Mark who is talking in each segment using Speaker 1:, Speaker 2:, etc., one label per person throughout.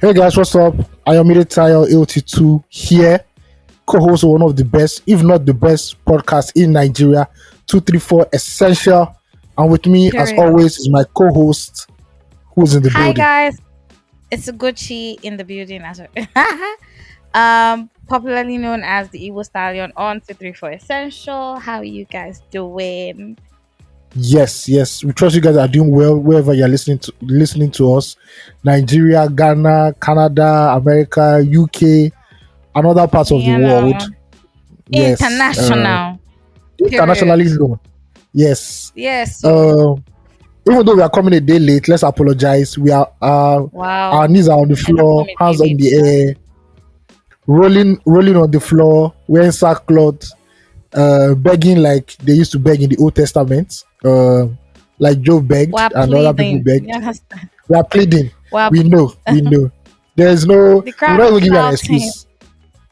Speaker 1: Hey guys, what's up? I am Tayo AOT2 here, co-host of one of the best, if not the best, podcast in Nigeria, 234 Essential. And with me, as
Speaker 2: Period.
Speaker 1: always, is my co-host who's in the
Speaker 2: Hi
Speaker 1: building.
Speaker 2: guys, it's Ugochi in the building as well. Popularly known as the Evil Stallion on 234 Essential. How are you guys doing?
Speaker 1: Yes. We trust you guys are doing well wherever you're listening to us. Nigeria, Ghana, Canada, America, UK, and other parts of the world. Yes.
Speaker 2: International.
Speaker 1: Internationally known. Yes.
Speaker 2: Yes.
Speaker 1: Even though we are coming a day late, let's apologize. We are
Speaker 2: Wow.
Speaker 1: our knees are on the floor, hands on the air, rolling on the floor, wearing sackcloth, begging like they used to beg in the Old Testament, like Job begged and other people begged. We are pleading. We know. There's no. We don't even give you an excuse.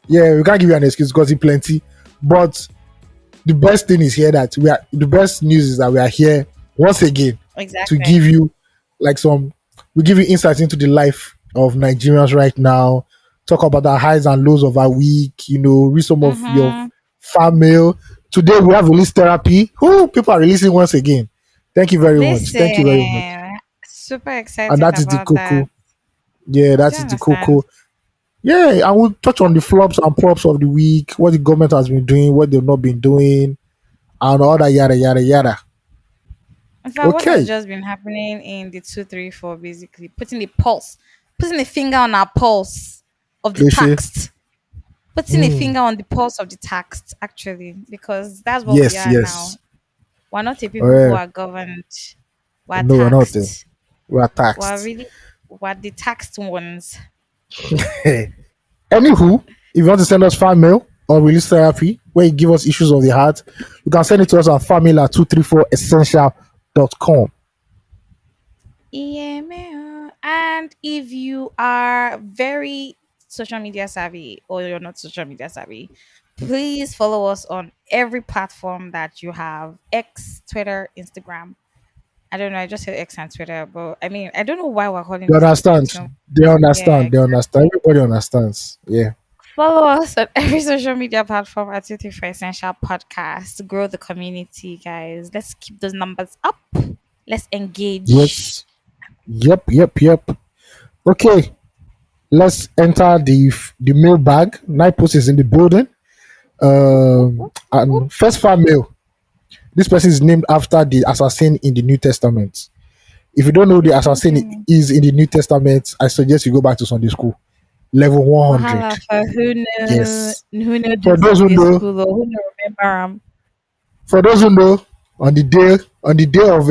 Speaker 1: Yeah, we can't give you an excuse because it's plenty. But the best thing is here that the best news is that we are here once again to give you we give you insights into the life of Nigerians right now, talk about our highs and lows of our week, read some of your fan mail. Today we have release therapy. People are releasing once again. Thank you very much. Thank you very much.
Speaker 2: Super excited.
Speaker 1: And that is the cocoa. Yeah, that is the cocoa. Yeah, and we'll touch on the flops and props of the week, what the government has been doing, what they've not been doing, and all that yada yada.
Speaker 2: In fact, what has just been happening in the 234, basically putting the finger on our pulse of the text. Putting a finger on the pulse of the text, actually, because that's what we are now. We're not a people who are governed. We're taxed.
Speaker 1: We're not. We're taxed.
Speaker 2: We're the taxed ones.
Speaker 1: Anywho, if you want to send us fan mail or release therapy, where you give us issues of the heart, you can send it to us at fanmail@234essential.com.
Speaker 2: Yeah, and if you are very social media savvy or you're not social media savvy, please follow us on every platform that you have: X, Twitter, Instagram. I don't know, I just said X and Twitter, but I mean, I don't know why we're calling
Speaker 1: They understand. They understand. Everybody understands. Yeah.
Speaker 2: Follow us on every social media platform at 234 Essential Podcast. Grow the community, guys. Let's keep those numbers up. Let's engage.
Speaker 1: Yes. Yep. Okay. Let's enter the mailbag. Night Post is in the building. And first fan mail. This person is named after the assassin in the New Testament. If you don't know the assassin is in the New Testament, I suggest you go back to Sunday school. Level 100.
Speaker 2: Who knows?
Speaker 1: Yes.
Speaker 2: Who knows?
Speaker 1: For those who know,
Speaker 2: remember
Speaker 1: for those who know, on the day of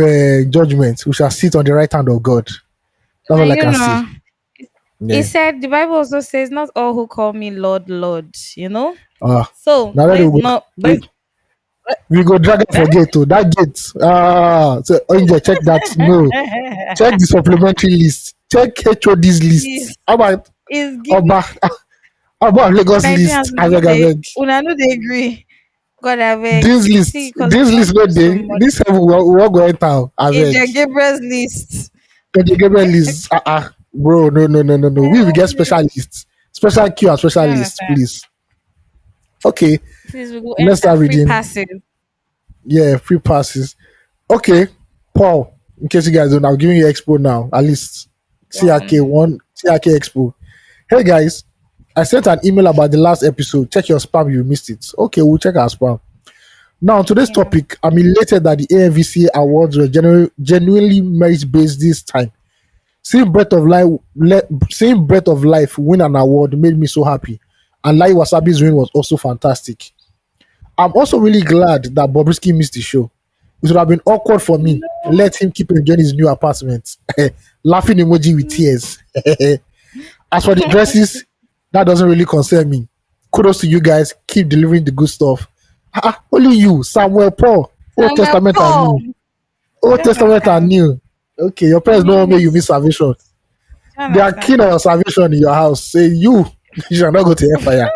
Speaker 1: judgment, we shall sit on the right hand of God. That's all I can see.
Speaker 2: He said the Bible also says, "Not all who call me Lord, Lord." So
Speaker 1: we go drag it for gate to that gate. So Angel, check that. No, check the supplementary list. Check HOD's list. How about Lagos list? I beg.
Speaker 2: Una no dey agree. God, I beg.
Speaker 1: This list no dey. This we won't go enter. I beg.
Speaker 2: Gabriel's list.
Speaker 1: Gabriel list. Bro, no. We get special lists. Special queue and special list, please. Okay.
Speaker 2: Please, we go
Speaker 1: let's start reading.
Speaker 2: Passes.
Speaker 1: Yeah, free passes. Okay, Paul. In case you guys don't know, I'm giving you expo now. At least CRK1, CRK expo. Hey guys, I sent an email about the last episode. Check your spam, you missed it. Okay, we'll check our spam. Now, today's topic, I'm elated that the AMVCA awards were genuinely merit-based this time. Seeing Breath of Life win an award made me so happy. And Lai Wasabi's win was also fantastic. I'm also really glad that Bobrisky missed the show. It would have been awkward for me. Let him keep enjoying his new apartment. Laughing emoji with tears. As for the dresses, that doesn't really concern me. Kudos to you guys. Keep delivering the good stuff. Only you, Samuel Paul. Old Testament and New. Old Testament and New. Okay, your parents don't make you miss salvation. They are keen on your salvation in your house. Say you shall not go to hellfire.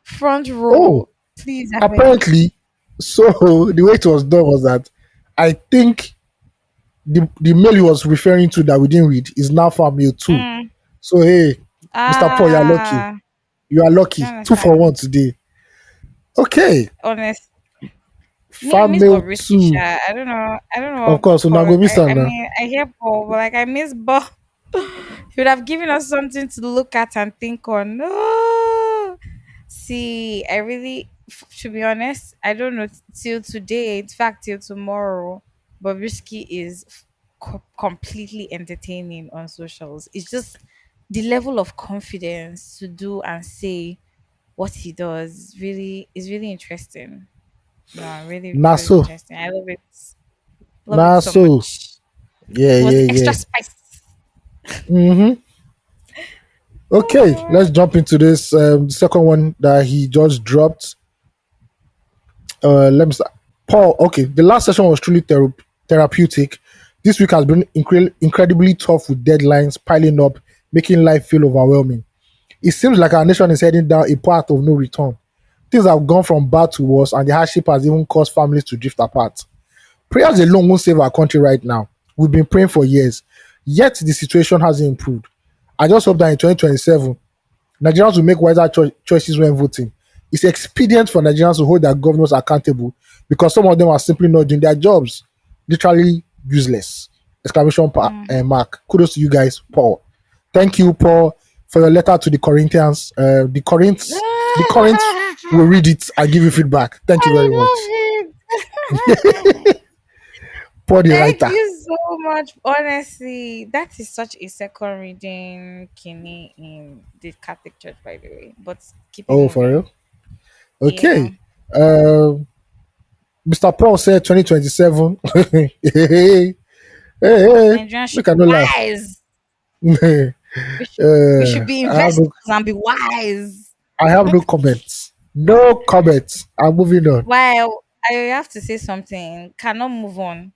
Speaker 2: Front row. Please.
Speaker 1: Apparently, so the way it was done was that I think the mail he was referring to that we didn't read is now for mail 2. So hey, Mr. Paul, you are lucky.
Speaker 2: Ah,
Speaker 1: You are
Speaker 2: do
Speaker 1: lucky.
Speaker 2: you
Speaker 1: Two for
Speaker 2: understand?
Speaker 1: one today. Okay.
Speaker 2: Honest. Me, I
Speaker 1: Fan
Speaker 2: miss
Speaker 1: mail
Speaker 2: Bobrisky,
Speaker 1: two.
Speaker 2: Sha. I don't know. I don't know
Speaker 1: Of
Speaker 2: what
Speaker 1: course,
Speaker 2: Paul. I
Speaker 1: Unagomisa now.
Speaker 2: mean, I hear Paul, but like I miss Bob. He would have given us something to look at and think on. No. See, I really, to be honest, I don't know till today. In fact, till tomorrow, Bobrisky is completely entertaining on socials. It's just the level of confidence to do and say what he does really is really interesting. No, really,
Speaker 1: Nah
Speaker 2: really
Speaker 1: so.
Speaker 2: interesting. I love it. Love it
Speaker 1: Nah
Speaker 2: so
Speaker 1: so.
Speaker 2: much.
Speaker 1: Yeah,
Speaker 2: It was
Speaker 1: yeah,
Speaker 2: the
Speaker 1: yeah.
Speaker 2: extra spice.
Speaker 1: Mm-hmm.
Speaker 2: Oh
Speaker 1: Okay,
Speaker 2: my
Speaker 1: let's
Speaker 2: word.
Speaker 1: jump into this second one that he just dropped. Let me start. Paul, okay, the last session was truly therapeutic. This week has been incredibly tough with deadlines piling up, making life feel overwhelming. It seems like our nation is heading down a path of no return. Things have gone from bad to worse, and the hardship has even caused families to drift apart. Prayers alone won't save our country right now. We've been praying for years, yet the situation hasn't improved. I just hope that in 2027, Nigerians will make wiser choices when voting. It's expedient for Nigerians to hold their governors accountable because some of them are simply not doing their jobs. Literally useless. Exclamation
Speaker 2: Mm-hmm.
Speaker 1: mark. Kudos to you guys, Paul. Thank you, Paul, for your letter to the Corinthians. The Corinth will read it and give you feedback. Thank you very much.
Speaker 2: I love it.
Speaker 1: Paul the
Speaker 2: Thank
Speaker 1: writer.
Speaker 2: you so much. Honestly, that is such a second reading kidney in the Catholic Church, by the way. But keep it
Speaker 1: Oh, for
Speaker 2: moving.
Speaker 1: real?
Speaker 2: Yeah.
Speaker 1: Okay. Mr. Paul said 2027. Hey, hey,
Speaker 2: Nigerians should
Speaker 1: make
Speaker 2: be
Speaker 1: I no laugh.
Speaker 2: wise. We should be
Speaker 1: I have
Speaker 2: investors
Speaker 1: no,
Speaker 2: and be wise.
Speaker 1: I have no comments. No comments. I'm moving on.
Speaker 2: Well, I have to say something. Cannot move on.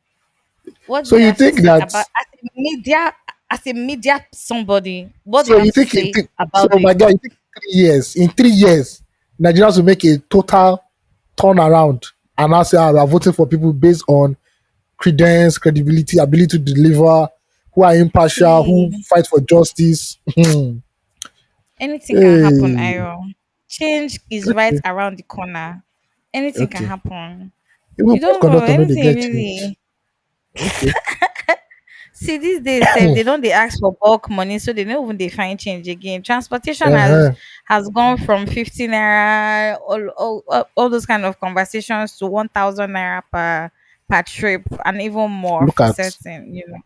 Speaker 2: What do
Speaker 1: So
Speaker 2: you
Speaker 1: you
Speaker 2: have to
Speaker 1: think
Speaker 2: say
Speaker 1: that?
Speaker 2: about as a media somebody? What do
Speaker 1: So
Speaker 2: you
Speaker 1: you
Speaker 2: have to
Speaker 1: think?
Speaker 2: say
Speaker 1: So
Speaker 2: about
Speaker 1: my
Speaker 2: this?
Speaker 1: guy, you think 3 years? In 3 years, Nigerians will make a total turnaround, and I say we are voting for people based on credence, credibility, ability to deliver, who are impartial, who
Speaker 2: See,
Speaker 1: fight for justice.
Speaker 2: anything can happen,
Speaker 1: Hey,
Speaker 2: Iro. Change is right
Speaker 1: okay,
Speaker 2: around the corner. Anything can
Speaker 1: okay.
Speaker 2: happen.
Speaker 1: Even
Speaker 2: You
Speaker 1: bus
Speaker 2: don't know
Speaker 1: conductor know they
Speaker 2: anything
Speaker 1: get change.
Speaker 2: really.
Speaker 1: Okay.
Speaker 2: See, these days, they don't they ask for bulk money, so they don't even they find change again. Transportation
Speaker 1: Uh-huh.
Speaker 2: has gone from 15 naira, all those kind of conversations to 1,000 naira per trip, and even more
Speaker 1: Look
Speaker 2: for
Speaker 1: at,
Speaker 2: certain. You know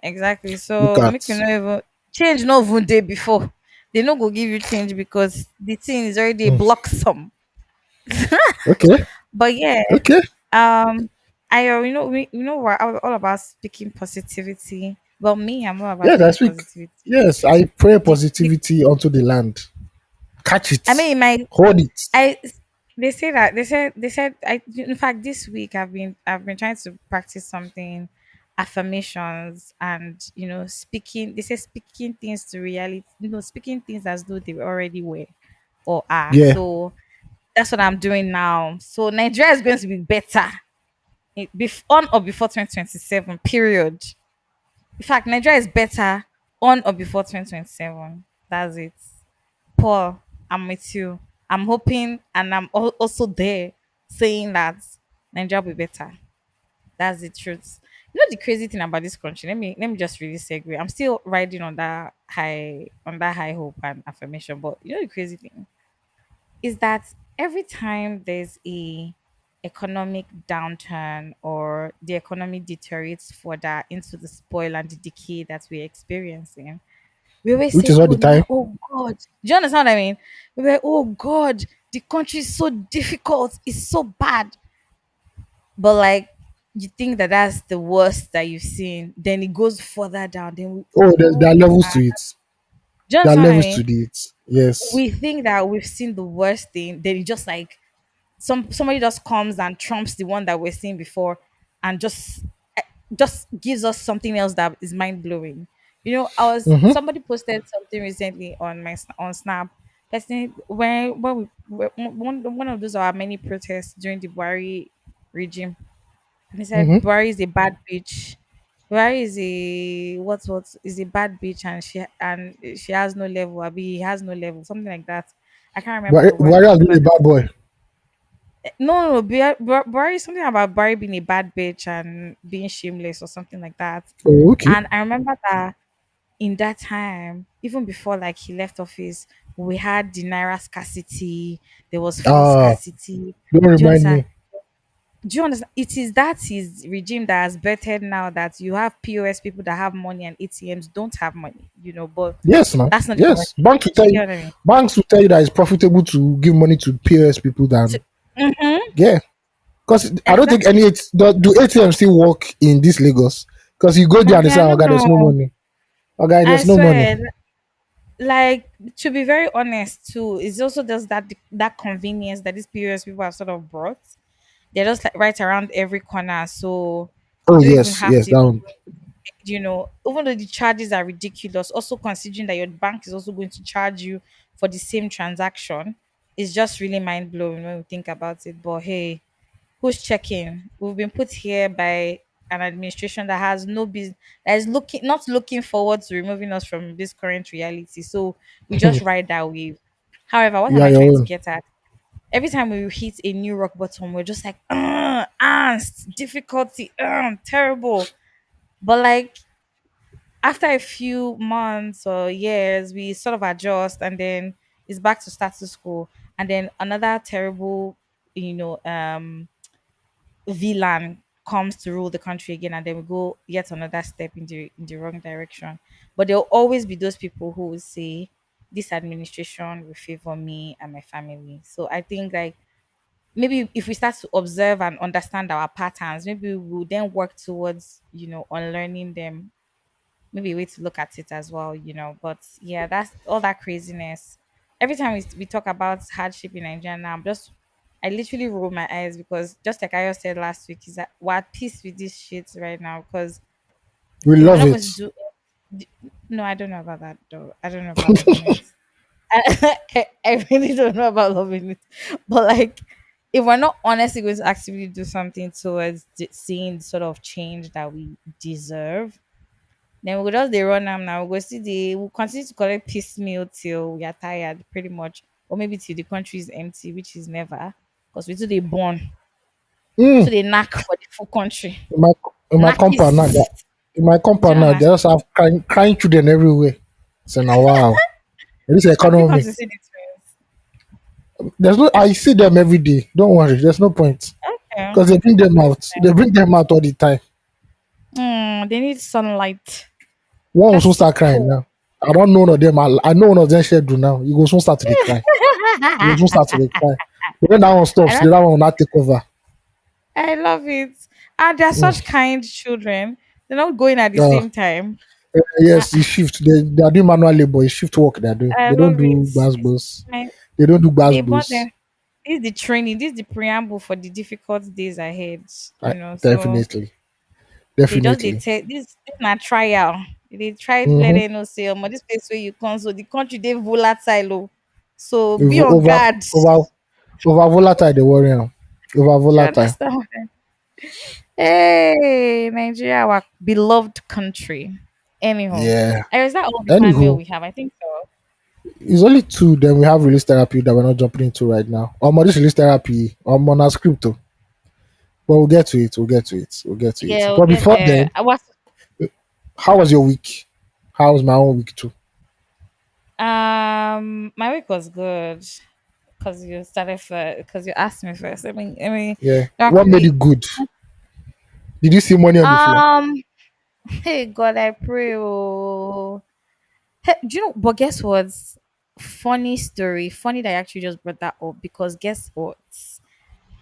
Speaker 2: exactly.
Speaker 1: look
Speaker 2: So
Speaker 1: at.
Speaker 2: make you know even change no even day before. They no go give you change because the thing is already a
Speaker 1: Mm.
Speaker 2: block sum.
Speaker 1: Okay,
Speaker 2: But yeah,
Speaker 1: okay.
Speaker 2: um, we're all about speaking positivity. Well, me, I'm all about
Speaker 1: Yeah,
Speaker 2: speaking
Speaker 1: that's week.
Speaker 2: positivity.
Speaker 1: Yes, I pray
Speaker 2: The
Speaker 1: positivity onto the land. Catch
Speaker 2: I
Speaker 1: it.
Speaker 2: mean, my
Speaker 1: Hold it.
Speaker 2: I they say that they said I in fact this week I've been trying to practice something affirmations and speaking they say speaking things to reality, speaking things as though they already were or are.
Speaker 1: Yeah.
Speaker 2: So that's what I'm doing now. So Nigeria is going to be better on or before 2027 period. In fact, Nigeria is better on or before 2027. That's it. Paul, I'm with you. I'm hoping and I'm also there saying that Nigeria will be better. That's the truth. The crazy thing about this country. Let me just really segue. I'm still riding on that high hope and affirmation. But the crazy thing is that every time there's a economic downturn or the economy deteriorates further into the spoil and the decay that we're experiencing, we always
Speaker 1: Which
Speaker 2: say,
Speaker 1: is all
Speaker 2: "Oh,
Speaker 1: the time.
Speaker 2: oh God." Do you understand what I mean? We were, "Oh God, the country is so difficult. It's so bad." But like, you think that that's the worst that you've seen. Then it goes further down. Then
Speaker 1: Oh, there are
Speaker 2: we
Speaker 1: levels to
Speaker 2: are.
Speaker 1: it.
Speaker 2: Do you
Speaker 1: There are
Speaker 2: understand what I
Speaker 1: levels
Speaker 2: mean?
Speaker 1: to it. Yes.
Speaker 2: We think that we've seen the worst thing. Then it just like somebody just comes and trumps the one that we're seeing before, and eh, just gives us something else that is mind blowing. I was
Speaker 1: Mm-hmm.
Speaker 2: somebody posted something recently on on Snap. Person when one of those our many protests during the Buhari regime, and he said
Speaker 1: Mm-hmm.
Speaker 2: Buhari is a bad bitch. Buhari is a what is a bad bitch, and she has no level. Abi he has no level, something like that. I can't remember the word,
Speaker 1: Buhari has been
Speaker 2: but
Speaker 1: a bad boy.
Speaker 2: no, Buhari something about Buhari being a bad bitch and being shameless or something like that.
Speaker 1: Oh, okay.
Speaker 2: And I remember that in that time, even before like he left office, we had the naira scarcity. There was fuel
Speaker 1: Ah,
Speaker 2: scarcity.
Speaker 1: don't
Speaker 2: Do you
Speaker 1: remind
Speaker 2: understand?
Speaker 1: me.
Speaker 2: Do you understand? It is that his regime that has bettered now that you have POS people that have money and ATMs don't have money, but
Speaker 1: Yes, man.
Speaker 2: that's not the
Speaker 1: Yes,
Speaker 2: conversation. Do you get what I mean?
Speaker 1: banks will tell you that it's profitable to give money to POS people
Speaker 2: So,
Speaker 1: than
Speaker 2: mm-hmm,
Speaker 1: yeah. Because I don't think
Speaker 2: exactly.
Speaker 1: do ATM still work in this Lagos. Because you go there and they
Speaker 2: Okay,
Speaker 1: say,
Speaker 2: I
Speaker 1: "Oh,
Speaker 2: don't
Speaker 1: God, there's no
Speaker 2: know.
Speaker 1: money. Oh, God,
Speaker 2: I
Speaker 1: there's no money."
Speaker 2: swear, like to be very honest, too, it's also just that convenience that these POS people have sort of brought. They're just like right around every corner, so you
Speaker 1: Oh
Speaker 2: don't even
Speaker 1: yes,
Speaker 2: have
Speaker 1: yes,
Speaker 2: to
Speaker 1: that one.
Speaker 2: even though the charges are ridiculous, also considering that your bank is also going to charge you for the same transaction, it's just really mind blowing when we think about it. But hey, who's checking? We've been put here by an administration that has no business, that is looking not looking forward to removing us from this current reality. So we just ride that wave. However, what
Speaker 1: You
Speaker 2: am
Speaker 1: are
Speaker 2: I
Speaker 1: your
Speaker 2: trying to
Speaker 1: own.
Speaker 2: get at? Every time we hit a new rock bottom, we're just like, angst, difficulty, terrible. But like after a few months or years, we sort of adjust and then it's back to status quo. And then another terrible, you know, villain comes to rule the country again, and then we go yet another step in the wrong direction. But there'll always be those people who will say, this administration will favor me and my family. So I think like maybe if we start to observe and understand our patterns, maybe we'll then work towards, unlearning them. Maybe a way to look at it as well. But yeah, that's all that craziness. Every time we talk about hardship in Nigeria now, I literally roll my eyes because just like I said last week, is that we're at peace with this shit right now because
Speaker 1: We
Speaker 2: if we're
Speaker 1: love
Speaker 2: not going to
Speaker 1: it.
Speaker 2: do no, I don't know about that though. I don't know about loving it. I really don't know about loving it. But like if we're not honestly going to actively do something towards seeing the sort of change that we deserve, then we'll just they run them now. We'll continue to collect piecemeal till we are tired, pretty much. Or maybe till the country is empty, which is never. Because we do they born. We
Speaker 1: Mm.
Speaker 2: do they knack for the full country.
Speaker 1: In my in my compound now,
Speaker 2: Knackis.
Speaker 1: in my
Speaker 2: Do you
Speaker 1: compound now, they
Speaker 2: understand?
Speaker 1: just have crying children everywhere. So now, wow, this
Speaker 2: Have you come
Speaker 1: economy.
Speaker 2: to see the twins?
Speaker 1: There's no. I see them every day. Don't worry. There's no point
Speaker 2: Okay.
Speaker 1: because they bring them out. They bring them out all the time.
Speaker 2: They need sunlight.
Speaker 1: One will soon
Speaker 2: Let's
Speaker 1: start crying
Speaker 2: cool.
Speaker 1: now. I don't know one of them. I know one of them schedule now. You go soon start to dey cry. You go soon start to dey cry. But when that one
Speaker 2: I
Speaker 1: stops,
Speaker 2: love
Speaker 1: the other one will not take over.
Speaker 2: I love it. And they're
Speaker 1: Mm.
Speaker 2: such kind children. They're not going at the
Speaker 1: Uh,
Speaker 2: same time. I,
Speaker 1: yes, you shift. They are doing manual labor. It's shift work they are doing.
Speaker 2: I
Speaker 1: They don't
Speaker 2: love it.
Speaker 1: do gbas gbos.
Speaker 2: I,
Speaker 1: They don't do gbas
Speaker 2: they bought
Speaker 1: gbos.
Speaker 2: them. This is the training. This is the preamble for the difficult days ahead. So
Speaker 1: Definitely,
Speaker 2: they
Speaker 1: definitely.
Speaker 2: tell this not trial. They try to let
Speaker 1: Mm-hmm.
Speaker 2: them know say, this place where you come, so the country they volatile. So be on
Speaker 1: Over
Speaker 2: guard.
Speaker 1: over over volatile. They worry now. Over
Speaker 2: Do you
Speaker 1: volatile.
Speaker 2: understand? Hey, Nigeria, our beloved country. Anyhow,
Speaker 1: Yeah.
Speaker 2: is that all the fan mail
Speaker 1: Anywho,
Speaker 2: we have? I think so.
Speaker 1: it's only two. Then we have release therapy that we're not jumping into right now. This release therapy. On our script. But we'll get to it. We'll get to it. We'll get to it.
Speaker 2: Yeah, we'll
Speaker 1: But
Speaker 2: get
Speaker 1: before
Speaker 2: there.
Speaker 1: then, how was your week? How was my own week too?
Speaker 2: My week was good because you started first. Because you asked me first. Let me
Speaker 1: Yeah.
Speaker 2: not
Speaker 1: What made
Speaker 2: quickly.
Speaker 1: it good? Did you see money on the floor?
Speaker 2: Um, hey God, I pray. Oh, hey, do you know? But guess what? Funny story. Funny that I actually just brought that up because guess what?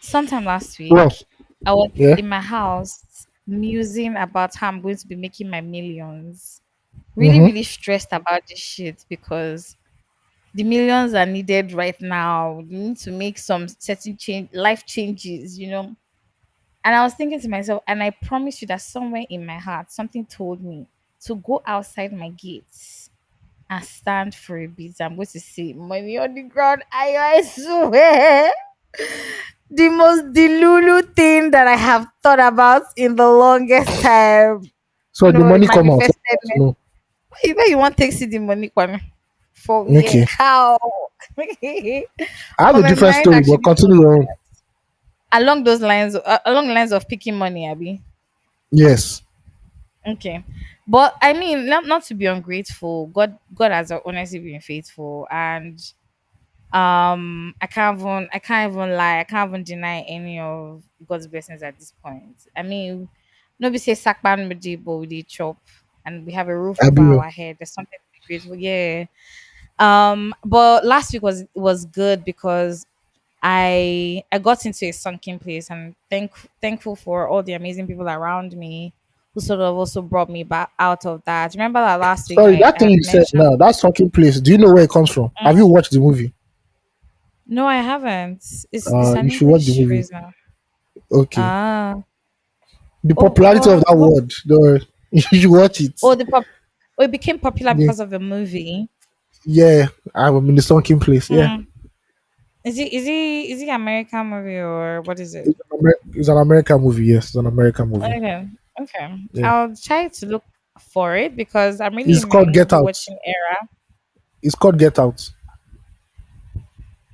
Speaker 2: Sometime last
Speaker 1: Well,
Speaker 2: week, I was
Speaker 1: yeah.
Speaker 2: in my house musing about how I'm going to be making my millions. Really,
Speaker 1: Mm-hmm.
Speaker 2: really stressed about this shit because the millions are needed right now. You need to make some certain life changes. And I was thinking to myself, and I promise you that somewhere in my heart, something told me to go outside my gates and stand for a bit. I'm going to see money on the ground. I swear. The most delulu thing that I have thought about in the longest time.
Speaker 1: So the
Speaker 2: No, it
Speaker 1: money come out. So I
Speaker 2: manifested.
Speaker 1: want to know.
Speaker 2: Where you want to take see the money, Kwame? For where?
Speaker 1: Okay.
Speaker 2: How?
Speaker 1: I have
Speaker 2: For
Speaker 1: a
Speaker 2: my
Speaker 1: different
Speaker 2: mind
Speaker 1: story, but
Speaker 2: actually
Speaker 1: continue your own.
Speaker 2: along those lines, along the lines of picking money, Abby.
Speaker 1: Yes.
Speaker 2: Okay, but I mean, not to be ungrateful. God has honestly been faithful, and I can't even lie. I can't even deny any of God's blessings at this point. I mean, nobody say sakban but we did chop, and we have a roof
Speaker 1: I
Speaker 2: over
Speaker 1: be
Speaker 2: our head. There's something to be grateful. Yeah. But last week was good because I got into a sunken place, and thankful for all the amazing people around me who sort of also brought me back out of that. Remember that last week
Speaker 1: sorry.
Speaker 2: I
Speaker 1: That thing
Speaker 2: had
Speaker 1: you said
Speaker 2: mentioned.
Speaker 1: now, that talking place. Do you know where it comes from? Have you
Speaker 2: Mm,
Speaker 1: watched the movie?
Speaker 2: no, I haven't. It's an
Speaker 1: You should watch the
Speaker 2: English
Speaker 1: movie.
Speaker 2: phrase now.
Speaker 1: Okay.
Speaker 2: Ah,
Speaker 1: The
Speaker 2: oh,
Speaker 1: popularity of that
Speaker 2: what?
Speaker 1: word, the, you should watch it.
Speaker 2: Oh, oh, it became popular
Speaker 1: Yeah,
Speaker 2: because of a movie.
Speaker 1: yeah. I'm in the sunken place. Yeah,
Speaker 2: Hmm. Is it American movie or what is it?
Speaker 1: it's an American movie. Yes, it's an American movie.
Speaker 2: Okay, okay.
Speaker 1: Yeah,
Speaker 2: I'll try to look for it because I'm really
Speaker 1: it's
Speaker 2: in my
Speaker 1: called Get
Speaker 2: movie
Speaker 1: Out.
Speaker 2: watching era.
Speaker 1: It's called Get Out.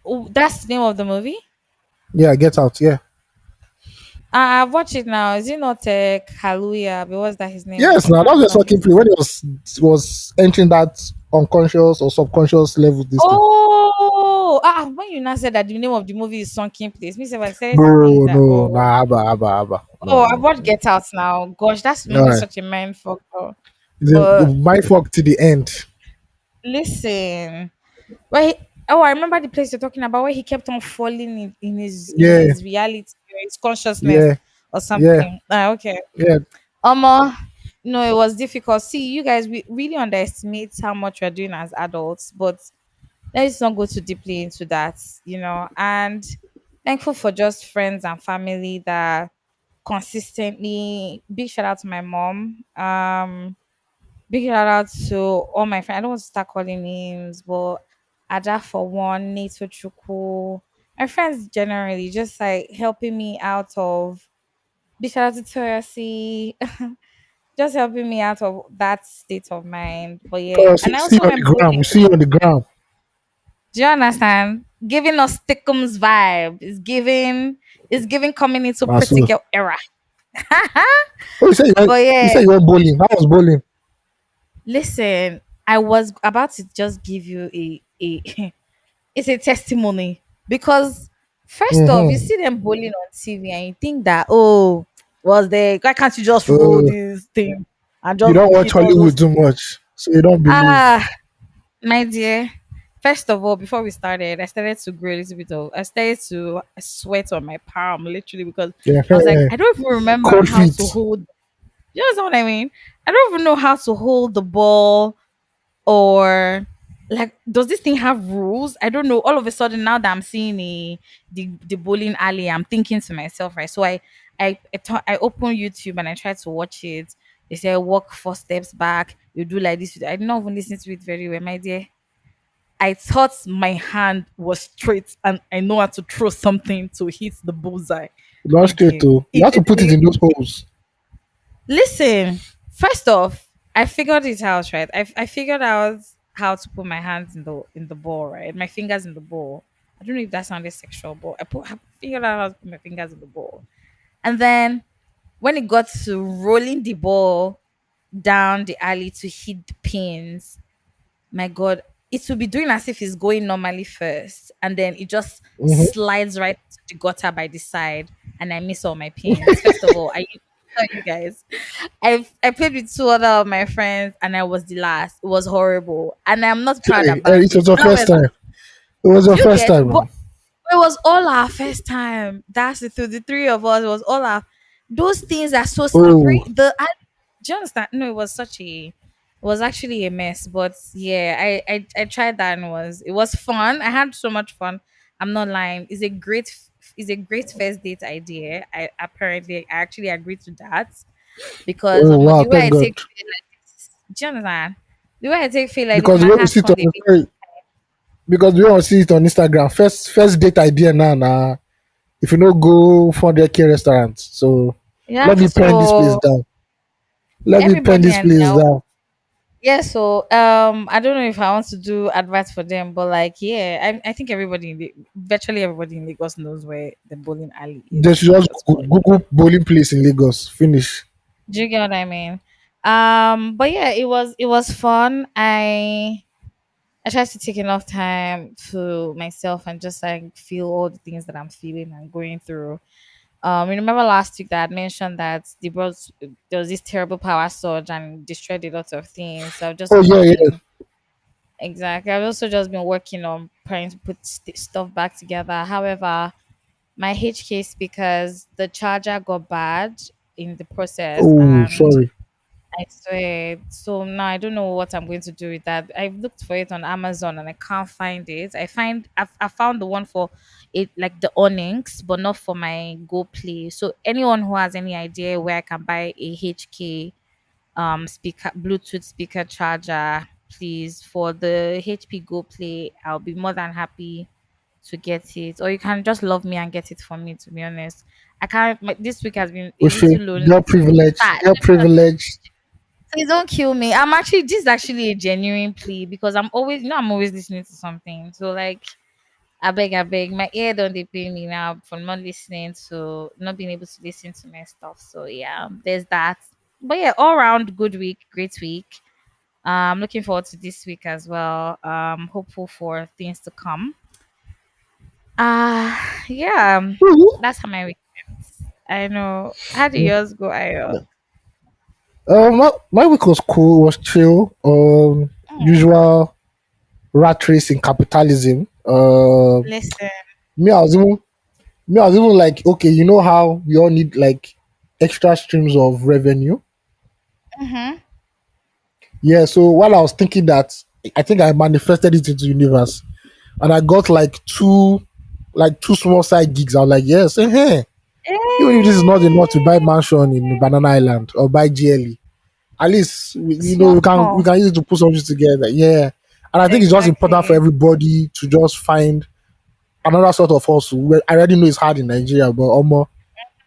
Speaker 2: Oh, that's the name of the movie.
Speaker 1: Yeah, Get Out. Yeah.
Speaker 2: I've watched it now. Is it not Hallelujah? But what's that his name?
Speaker 1: Yes.
Speaker 2: I'm
Speaker 1: Now
Speaker 2: trying
Speaker 1: that's
Speaker 2: to
Speaker 1: the
Speaker 2: remember
Speaker 1: sunken
Speaker 2: his
Speaker 1: place when it was entering that unconscious or subconscious level. This thing,
Speaker 2: Oh, when you now said that the name of the movie is Sunken Place, me say I started to think
Speaker 1: bro.
Speaker 2: that
Speaker 1: No,
Speaker 2: oh
Speaker 1: nah, abba. No,
Speaker 2: oh I've
Speaker 1: no.
Speaker 2: watched Get Out now. Gosh, that
Speaker 1: All
Speaker 2: movie is
Speaker 1: right.
Speaker 2: such a mind fuck. Oh.
Speaker 1: The
Speaker 2: But
Speaker 1: my fuck to the end.
Speaker 2: listen, where oh I remember the place you're talking about where he kept on falling in
Speaker 1: Yeah,
Speaker 2: his reality, his consciousness
Speaker 1: yeah,
Speaker 2: or
Speaker 1: yeah,
Speaker 2: something. Okay.
Speaker 1: yeah.
Speaker 2: Um, no, it was difficult. See, you guys we really underestimate how much we're doing as adults, but let's not go too deeply into that, And thankful for just friends and family that consistently. Big shout out to my mom. Big shout out to all my friends. I don't want to start calling names, but Ada for one, Nato Chuku, my friends generally just like helping me out of. Big shout out to Toyasi, just helping me out of that state of mind. But yeah, and I
Speaker 1: See you
Speaker 2: also
Speaker 1: on the
Speaker 2: went
Speaker 1: ground. We
Speaker 2: bowling.
Speaker 1: see you on the ground.
Speaker 2: Do you understand? Giving us Stickums vibe. It's giving coming into
Speaker 1: Ah,
Speaker 2: pretty
Speaker 1: so,
Speaker 2: girl era.
Speaker 1: oh,
Speaker 2: But
Speaker 1: you
Speaker 2: yeah,
Speaker 1: said you went bowling. How was bowling?
Speaker 2: listen, I was about to just give you a it's a testimony because first off, you
Speaker 1: Mm-hmm.
Speaker 2: see them bowling on TV and you think that oh, was there? Why can't you just roll
Speaker 1: Uh,
Speaker 2: this thing and
Speaker 1: you
Speaker 2: just
Speaker 1: don't watch
Speaker 2: hit all those
Speaker 1: Hollywood too
Speaker 2: things?
Speaker 1: much, so you don't believe.
Speaker 2: Ah, my dear, first of all, before we started, I started to grow a little bit of. I started to sweat on my palm, literally, because
Speaker 1: Yeah,
Speaker 2: I was like, I don't even remember
Speaker 1: cold
Speaker 2: how
Speaker 1: feet.
Speaker 2: to hold. You know what I mean? I don't even know how to hold the ball, or like, does this thing have rules? I don't know. All of a sudden, now that I'm seeing the bowling alley, I'm thinking to myself, right? So I open YouTube and I try to watch it. They say walk 4 steps back. You do like this. I did not even listen to it very well, my dear. I thought my hand was straight and I know how to throw something to hit the bullseye.
Speaker 1: Not
Speaker 2: My
Speaker 1: straight
Speaker 2: dear.
Speaker 1: to. You have to put it in those holes.
Speaker 2: Listen, first off, I figured it out, right? I figured out how to put my hands in the ball, right? My fingers in the ball. I don't know if that sounded sexual, but I figured out how to put my fingers in the ball. And then when it got to rolling the ball down the alley to hit the pins, my God, it will be doing as if it's going normally first, and then it just
Speaker 1: Mm-hmm.
Speaker 2: slides right to the gutter by the side, and I miss all my pins. First of all, I tell you guys, I played with two other of my friends, and I was the last. It was horrible, and I'm not proud
Speaker 1: Hey,
Speaker 2: about
Speaker 1: it
Speaker 2: it.
Speaker 1: was your
Speaker 2: Now,
Speaker 1: first time. It was your
Speaker 2: do you
Speaker 1: first
Speaker 2: get?
Speaker 1: time,
Speaker 2: But
Speaker 1: man.
Speaker 2: it was all our first time. That's it. Through the three of us, it was all our. Those things are so slippery.
Speaker 1: Oh,
Speaker 2: Do you understand? No, it was such a. It was actually a mess, but yeah, I tried that and it was fun. I had so much fun. I'm not lying. It's a great first date idea. I actually agreed to that because
Speaker 1: oh wow!
Speaker 2: the way
Speaker 1: Thank
Speaker 2: I
Speaker 1: God.
Speaker 2: take feel like this. Do you understand? The way I take feel like this,
Speaker 1: Because
Speaker 2: my
Speaker 1: we want to
Speaker 2: heart
Speaker 1: see it
Speaker 2: can't
Speaker 1: on
Speaker 2: be.
Speaker 1: sorry, because we want to see it on Instagram. First date idea now. Nah, if you no go 400K restaurant, so
Speaker 2: You
Speaker 1: let
Speaker 2: have
Speaker 1: me pen this place
Speaker 2: to.
Speaker 1: down. Let me pen
Speaker 2: Everybody
Speaker 1: this
Speaker 2: and
Speaker 1: place
Speaker 2: their
Speaker 1: down.
Speaker 2: yeah, so I don't know if I want to do adverts for them, but like yeah, I think everybody in the virtually everybody in Lagos knows where the bowling alley
Speaker 1: They
Speaker 2: is
Speaker 1: should just
Speaker 2: at this
Speaker 1: Google,
Speaker 2: point.
Speaker 1: Google bowling place in Lagos. Finish.
Speaker 2: Do you get what I mean? But yeah, it was fun. I tried to take enough time to myself and just like feel all the things that I'm feeling and going through. You remember last week that I mentioned that there was this terrible power surge and destroyed a lot of things. So I've just
Speaker 1: Oh
Speaker 2: been
Speaker 1: yeah, yeah.
Speaker 2: working. Exactly. I've also just been working on trying to put stuff back together. However, my HK because the charger got bad in the process,
Speaker 1: Oh,
Speaker 2: and
Speaker 1: sorry.
Speaker 2: I swear. So now I don't know what I'm going to do with that. I've looked for it on Amazon and I can't find it. I found the one for it like the Onyx, but not for my Go Play. So anyone who has any idea where I can buy a HK speaker Bluetooth speaker charger, please for the HP Go Play, I'll be more than happy to get it. Or you can just love me and get it for me. To be honest, I can't. This week has been a
Speaker 1: Oshe,
Speaker 2: little lonely.
Speaker 1: girl privilege.
Speaker 2: Sad.
Speaker 1: Girl privilege.
Speaker 2: Please don't kill me. I'm actually this is actually a genuine plea because I'm always I'm always listening to something. So like I beg, my ear don't they pay me now for not listening to not being able to listen to my stuff. So yeah, there's that. But yeah, all around good week, great week. I'm looking forward to this week as well. Hopeful for things to come. Yeah,
Speaker 1: Mhm.
Speaker 2: that's how my week ends. I know. How do yours go, Ayo?
Speaker 1: My week was cool. Was chill. Usual rat race in capitalism.
Speaker 2: Listen.
Speaker 1: Me, I was even me, I was even like, okay, you know how we all need like extra streams of revenue.
Speaker 2: Mm-hmm.
Speaker 1: Yeah. So while I was thinking that, I think I manifested it into universe, and I got like two small side gigs. I was like, yes, even if this is not enough to buy mansion in Banana Island or buy GLE, at least
Speaker 2: Small,
Speaker 1: we
Speaker 2: small.
Speaker 1: can use it to put something together. Yeah, and I think it's just important for
Speaker 2: Exactly.
Speaker 1: everybody to just find another sort of hustle. I already know it's hard in Nigeria, but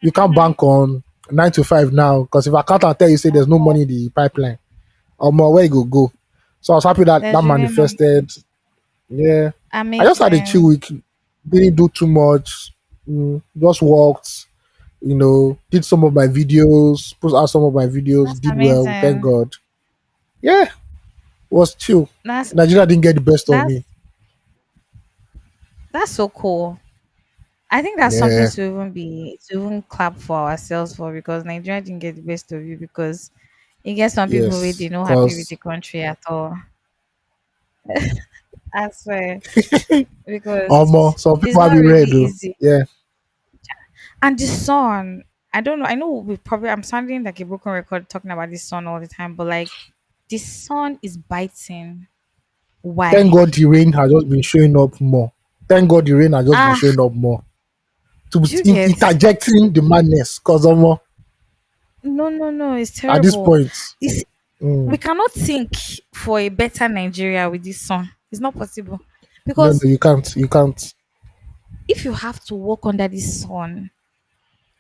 Speaker 1: you can't
Speaker 2: Mhm.
Speaker 1: bank on 9 to 5 now because if I can't tell you say there's no money in the pipeline, where you go. So I was happy that that
Speaker 2: There's really no
Speaker 1: manifested. Yeah, I just had a chill
Speaker 2: amazing.
Speaker 1: week. Didn't do too much. Just walked. Did some of my videos. Put out some of my videos.
Speaker 2: That's
Speaker 1: Did well. Thank
Speaker 2: amazing.
Speaker 1: God. Yeah, was chill.
Speaker 2: That's
Speaker 1: Nigeria didn't get the best of me.
Speaker 2: that's that's so cool. I think that's something
Speaker 1: Yeah.
Speaker 2: to even clap for ourselves for because Nigeria didn't get the best of you because you get some people where they
Speaker 1: Yes.
Speaker 2: not happy with
Speaker 1: Cause
Speaker 2: the country at all. I swear because
Speaker 1: some
Speaker 2: it's
Speaker 1: people have
Speaker 2: not
Speaker 1: it
Speaker 2: really
Speaker 1: red though.
Speaker 2: easy.
Speaker 1: Yeah.
Speaker 2: And the sun, I don't know. I know I'm sounding like a broken record talking about this sun all the time, but like the sun is biting.
Speaker 1: Thank
Speaker 2: Why?
Speaker 1: God the rain has just been showing up more. Thank God the rain has just been
Speaker 2: Ah,
Speaker 1: showing up more. To
Speaker 2: do you get?
Speaker 1: interjecting the madness. Cause
Speaker 2: No, no, no. It's
Speaker 1: at this
Speaker 2: terrible.
Speaker 1: point,
Speaker 2: It's, we
Speaker 1: mm,
Speaker 2: cannot think for a better Nigeria with this sun. It's not possible.
Speaker 1: no,
Speaker 2: Because
Speaker 1: you can't. You can't.
Speaker 2: if you have to walk under this sun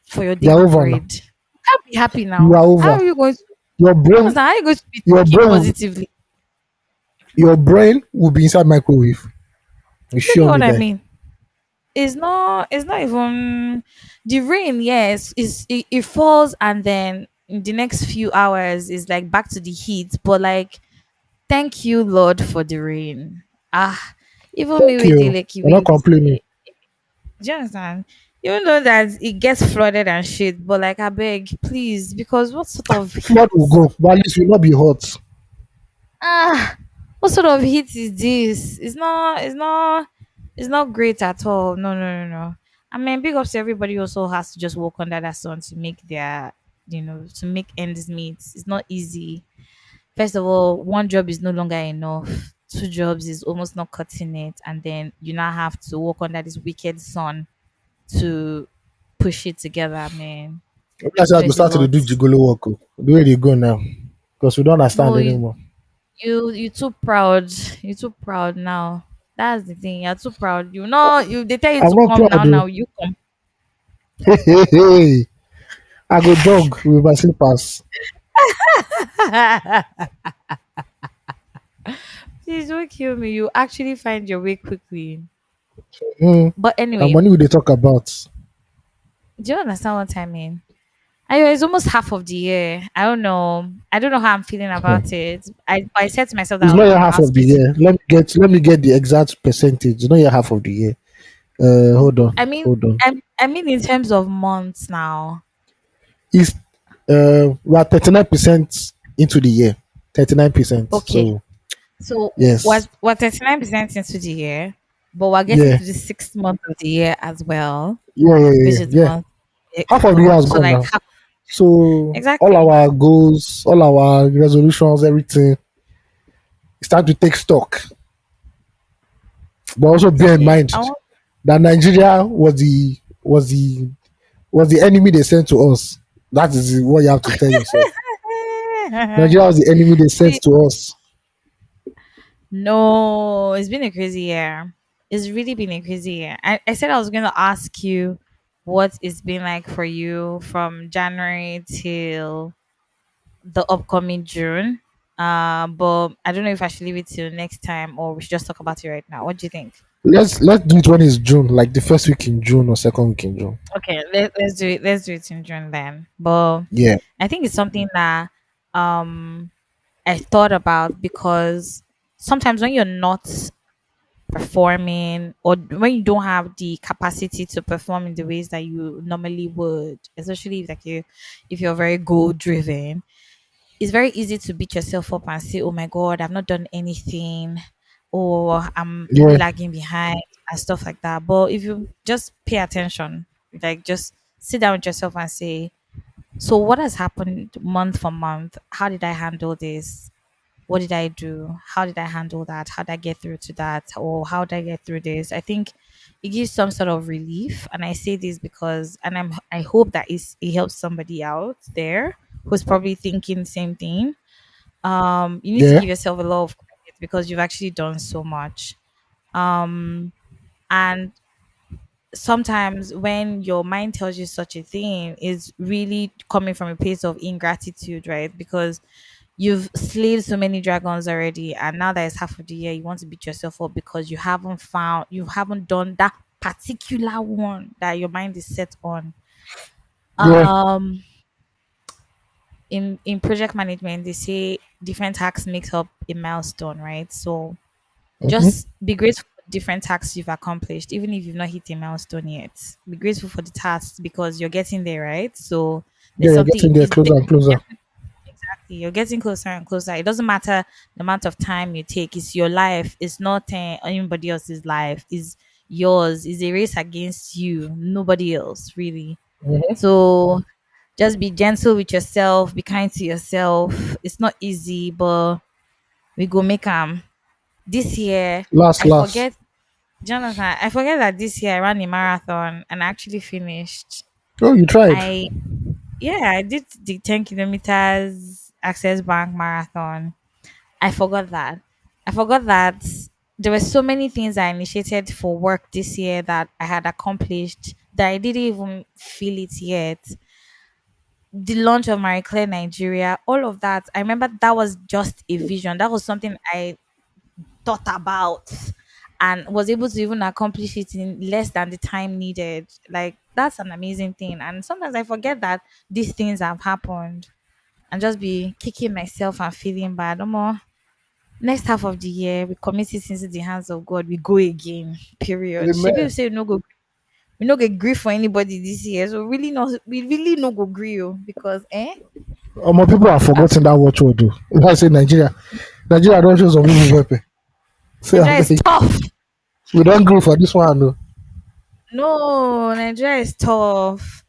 Speaker 2: for your
Speaker 1: You're
Speaker 2: daily
Speaker 1: over now.
Speaker 2: bread, you can't be happy
Speaker 1: You
Speaker 2: now.
Speaker 1: are
Speaker 2: How
Speaker 1: over.
Speaker 2: are you going to
Speaker 1: Your brain,
Speaker 2: how are you going to be
Speaker 1: your
Speaker 2: thinking
Speaker 1: brain,
Speaker 2: positively?
Speaker 1: your brain will be inside microwave. You
Speaker 2: Do you get
Speaker 1: sure me
Speaker 2: what I
Speaker 1: there.
Speaker 2: mean? It's not even the rain, yes, it falls and then in the next few hours is like back to the heat. But like thank you, Lord, for the rain. Ah, even me
Speaker 1: Thank
Speaker 2: with the
Speaker 1: you.
Speaker 2: Lekki
Speaker 1: We're not
Speaker 2: ways.
Speaker 1: complaining.
Speaker 2: Do you understand? Even though that it gets flooded and shit, but like I beg, please, because what sort of
Speaker 1: Flood
Speaker 2: heat?
Speaker 1: will go, but at least it will not be hot.
Speaker 2: Ah, what sort of heat is this? It's not great at all. No, no, no, no. I mean, big ups to everybody also has to just work under that sun to make to make ends meet. It's not easy. First of all, one job is no longer enough. Two jobs is almost not cutting it, and then you now have to work under this wicked sun to push it together, man.
Speaker 1: Maybe I said I go
Speaker 2: There's a
Speaker 1: start to
Speaker 2: lot.
Speaker 1: do gigolo work. The way they go now. Because we don't understand
Speaker 2: No, you
Speaker 1: anymore.
Speaker 2: you too proud. You're too proud now. That's the thing. You're too proud. You know, they tell you
Speaker 1: I'm
Speaker 2: to
Speaker 1: not
Speaker 2: come
Speaker 1: proud
Speaker 2: now.
Speaker 1: though.
Speaker 2: Now you come.
Speaker 1: Hey, hey, hey. I go jog with my slippers.
Speaker 2: Please don't kill me. You actually find your way quickly.
Speaker 1: Mm.
Speaker 2: But
Speaker 1: And
Speaker 2: anyway,
Speaker 1: money we they talk about.
Speaker 2: do you understand what I mean? It's almost half of the year. I don't know. I don't know how I'm feeling
Speaker 1: Hmm.
Speaker 2: about it. I said to myself that
Speaker 1: It's
Speaker 2: I was
Speaker 1: not
Speaker 2: going
Speaker 1: yet
Speaker 2: to
Speaker 1: half of
Speaker 2: ask
Speaker 1: the
Speaker 2: you to.
Speaker 1: year. Let me get the exact percentage. It's not yet half of the year. Hold on,
Speaker 2: I mean,
Speaker 1: hold on.
Speaker 2: I mean in terms of months now.
Speaker 1: It's we are 39% into the year. 39%.
Speaker 2: Okay.
Speaker 1: So
Speaker 2: So
Speaker 1: yes.
Speaker 2: we're 39% into the year, but we're getting
Speaker 1: Yeah.
Speaker 2: to the 6th month of the year as well,
Speaker 1: Yeah, yeah, yeah,
Speaker 2: which
Speaker 1: yeah.
Speaker 2: is the
Speaker 1: Yeah.
Speaker 2: month.
Speaker 1: Half of the year
Speaker 2: So
Speaker 1: has
Speaker 2: so
Speaker 1: gone
Speaker 2: like
Speaker 1: now.
Speaker 2: half,
Speaker 1: So all
Speaker 2: exactly.
Speaker 1: our goals, all our resolutions, everything, it's time to take stock. But also bear in
Speaker 2: Okay.
Speaker 1: mind that Nigeria was the enemy they sent to us. That is what you have to tell yourself. Nigeria was the enemy they sent
Speaker 2: See,
Speaker 1: to us.
Speaker 2: no, it's been a crazy year. It's really been a crazy year. I said I was going to ask you what it's been like for you from January till the upcoming June. But I don't know if I should leave it till next time or we should just talk about it right now. What do you think?
Speaker 1: Let's do it when it's June, like the first week in June or second week in June.
Speaker 2: Okay, let's do it. Let's do it in June then. But
Speaker 1: Yeah,
Speaker 2: I think it's something that um I thought about because sometimes when you're not performing or when you don't have the capacity to perform in the ways that you normally would, especially if you're very goal driven, it's very easy to beat yourself up and say, "Oh my God, I've not done anything," or "I'm really
Speaker 1: yeah,
Speaker 2: lagging behind," and stuff like that. But if you just pay attention, like just sit down with yourself and say, "So what has happened month for month? How did I handle this? What did I do? How did I handle that? How did I get through to that? Or how did I get through this?" I think it gives some sort of relief. And I say this because, and I hope that it helps somebody out there who's probably thinking the same thing. You need to
Speaker 1: yeah,
Speaker 2: give yourself a lot of credit because you've actually done so much. Um, and sometimes when your mind tells you such a thing, is really coming from a place of ingratitude, right? Because you've slayed so many dragons already, and now that it's half of the year, you want to beat yourself up because you haven't done that particular one that your mind is set on.
Speaker 1: yeah.
Speaker 2: Um, in project management, they say different tasks makes up a milestone, right? So
Speaker 1: Hmm.
Speaker 2: just be grateful for different tasks you've accomplished, even if you've not hit a milestone yet. Be grateful for the tasks because you're getting there, right? So
Speaker 1: Yeah,
Speaker 2: there's
Speaker 1: you're
Speaker 2: something
Speaker 1: getting there
Speaker 2: is
Speaker 1: closer and closer.
Speaker 2: exactly, you're getting closer and closer. It doesn't matter the amount of time you take. It's your life. It's not anybody else's life. It's yours. It's a race against you. Nobody else, really.
Speaker 1: Hmm.
Speaker 2: So just be gentle with yourself. Be kind to yourself. It's not easy, but we go make them. This year,
Speaker 1: Last,
Speaker 2: I
Speaker 1: last.
Speaker 2: forget, Jonathan. I forget that this year I ran a marathon and I actually finished.
Speaker 1: Oh, you tried.
Speaker 2: I Yeah, I did the 10 kilometers Access Bank marathon. I forgot that. I forgot that there were so many things I initiated for work this year that I had accomplished that I didn't even feel it yet. The launch of Marie Claire Nigeria, all of that. I remember that was just a vision. That was something I thought about and was able to even accomplish it in less than the time needed. Like that's an amazing thing. And sometimes I forget that these things have happened and just be kicking myself and feeling bad. No more. Next half of the year, we commit it into the hands of God. We go again. Period. She people
Speaker 1: Amen.
Speaker 2: say no go. We no get grief for anybody this year, so really not. We really no go grieve because
Speaker 1: More people have
Speaker 2: ah,
Speaker 1: forgotten that watch word do. If I say Nigeria, Nigeria don't show some people weapon. Say I
Speaker 2: Nigeria is
Speaker 1: beg.
Speaker 2: tough.
Speaker 1: We don't go for this one, no.
Speaker 2: No, Nigeria is tough.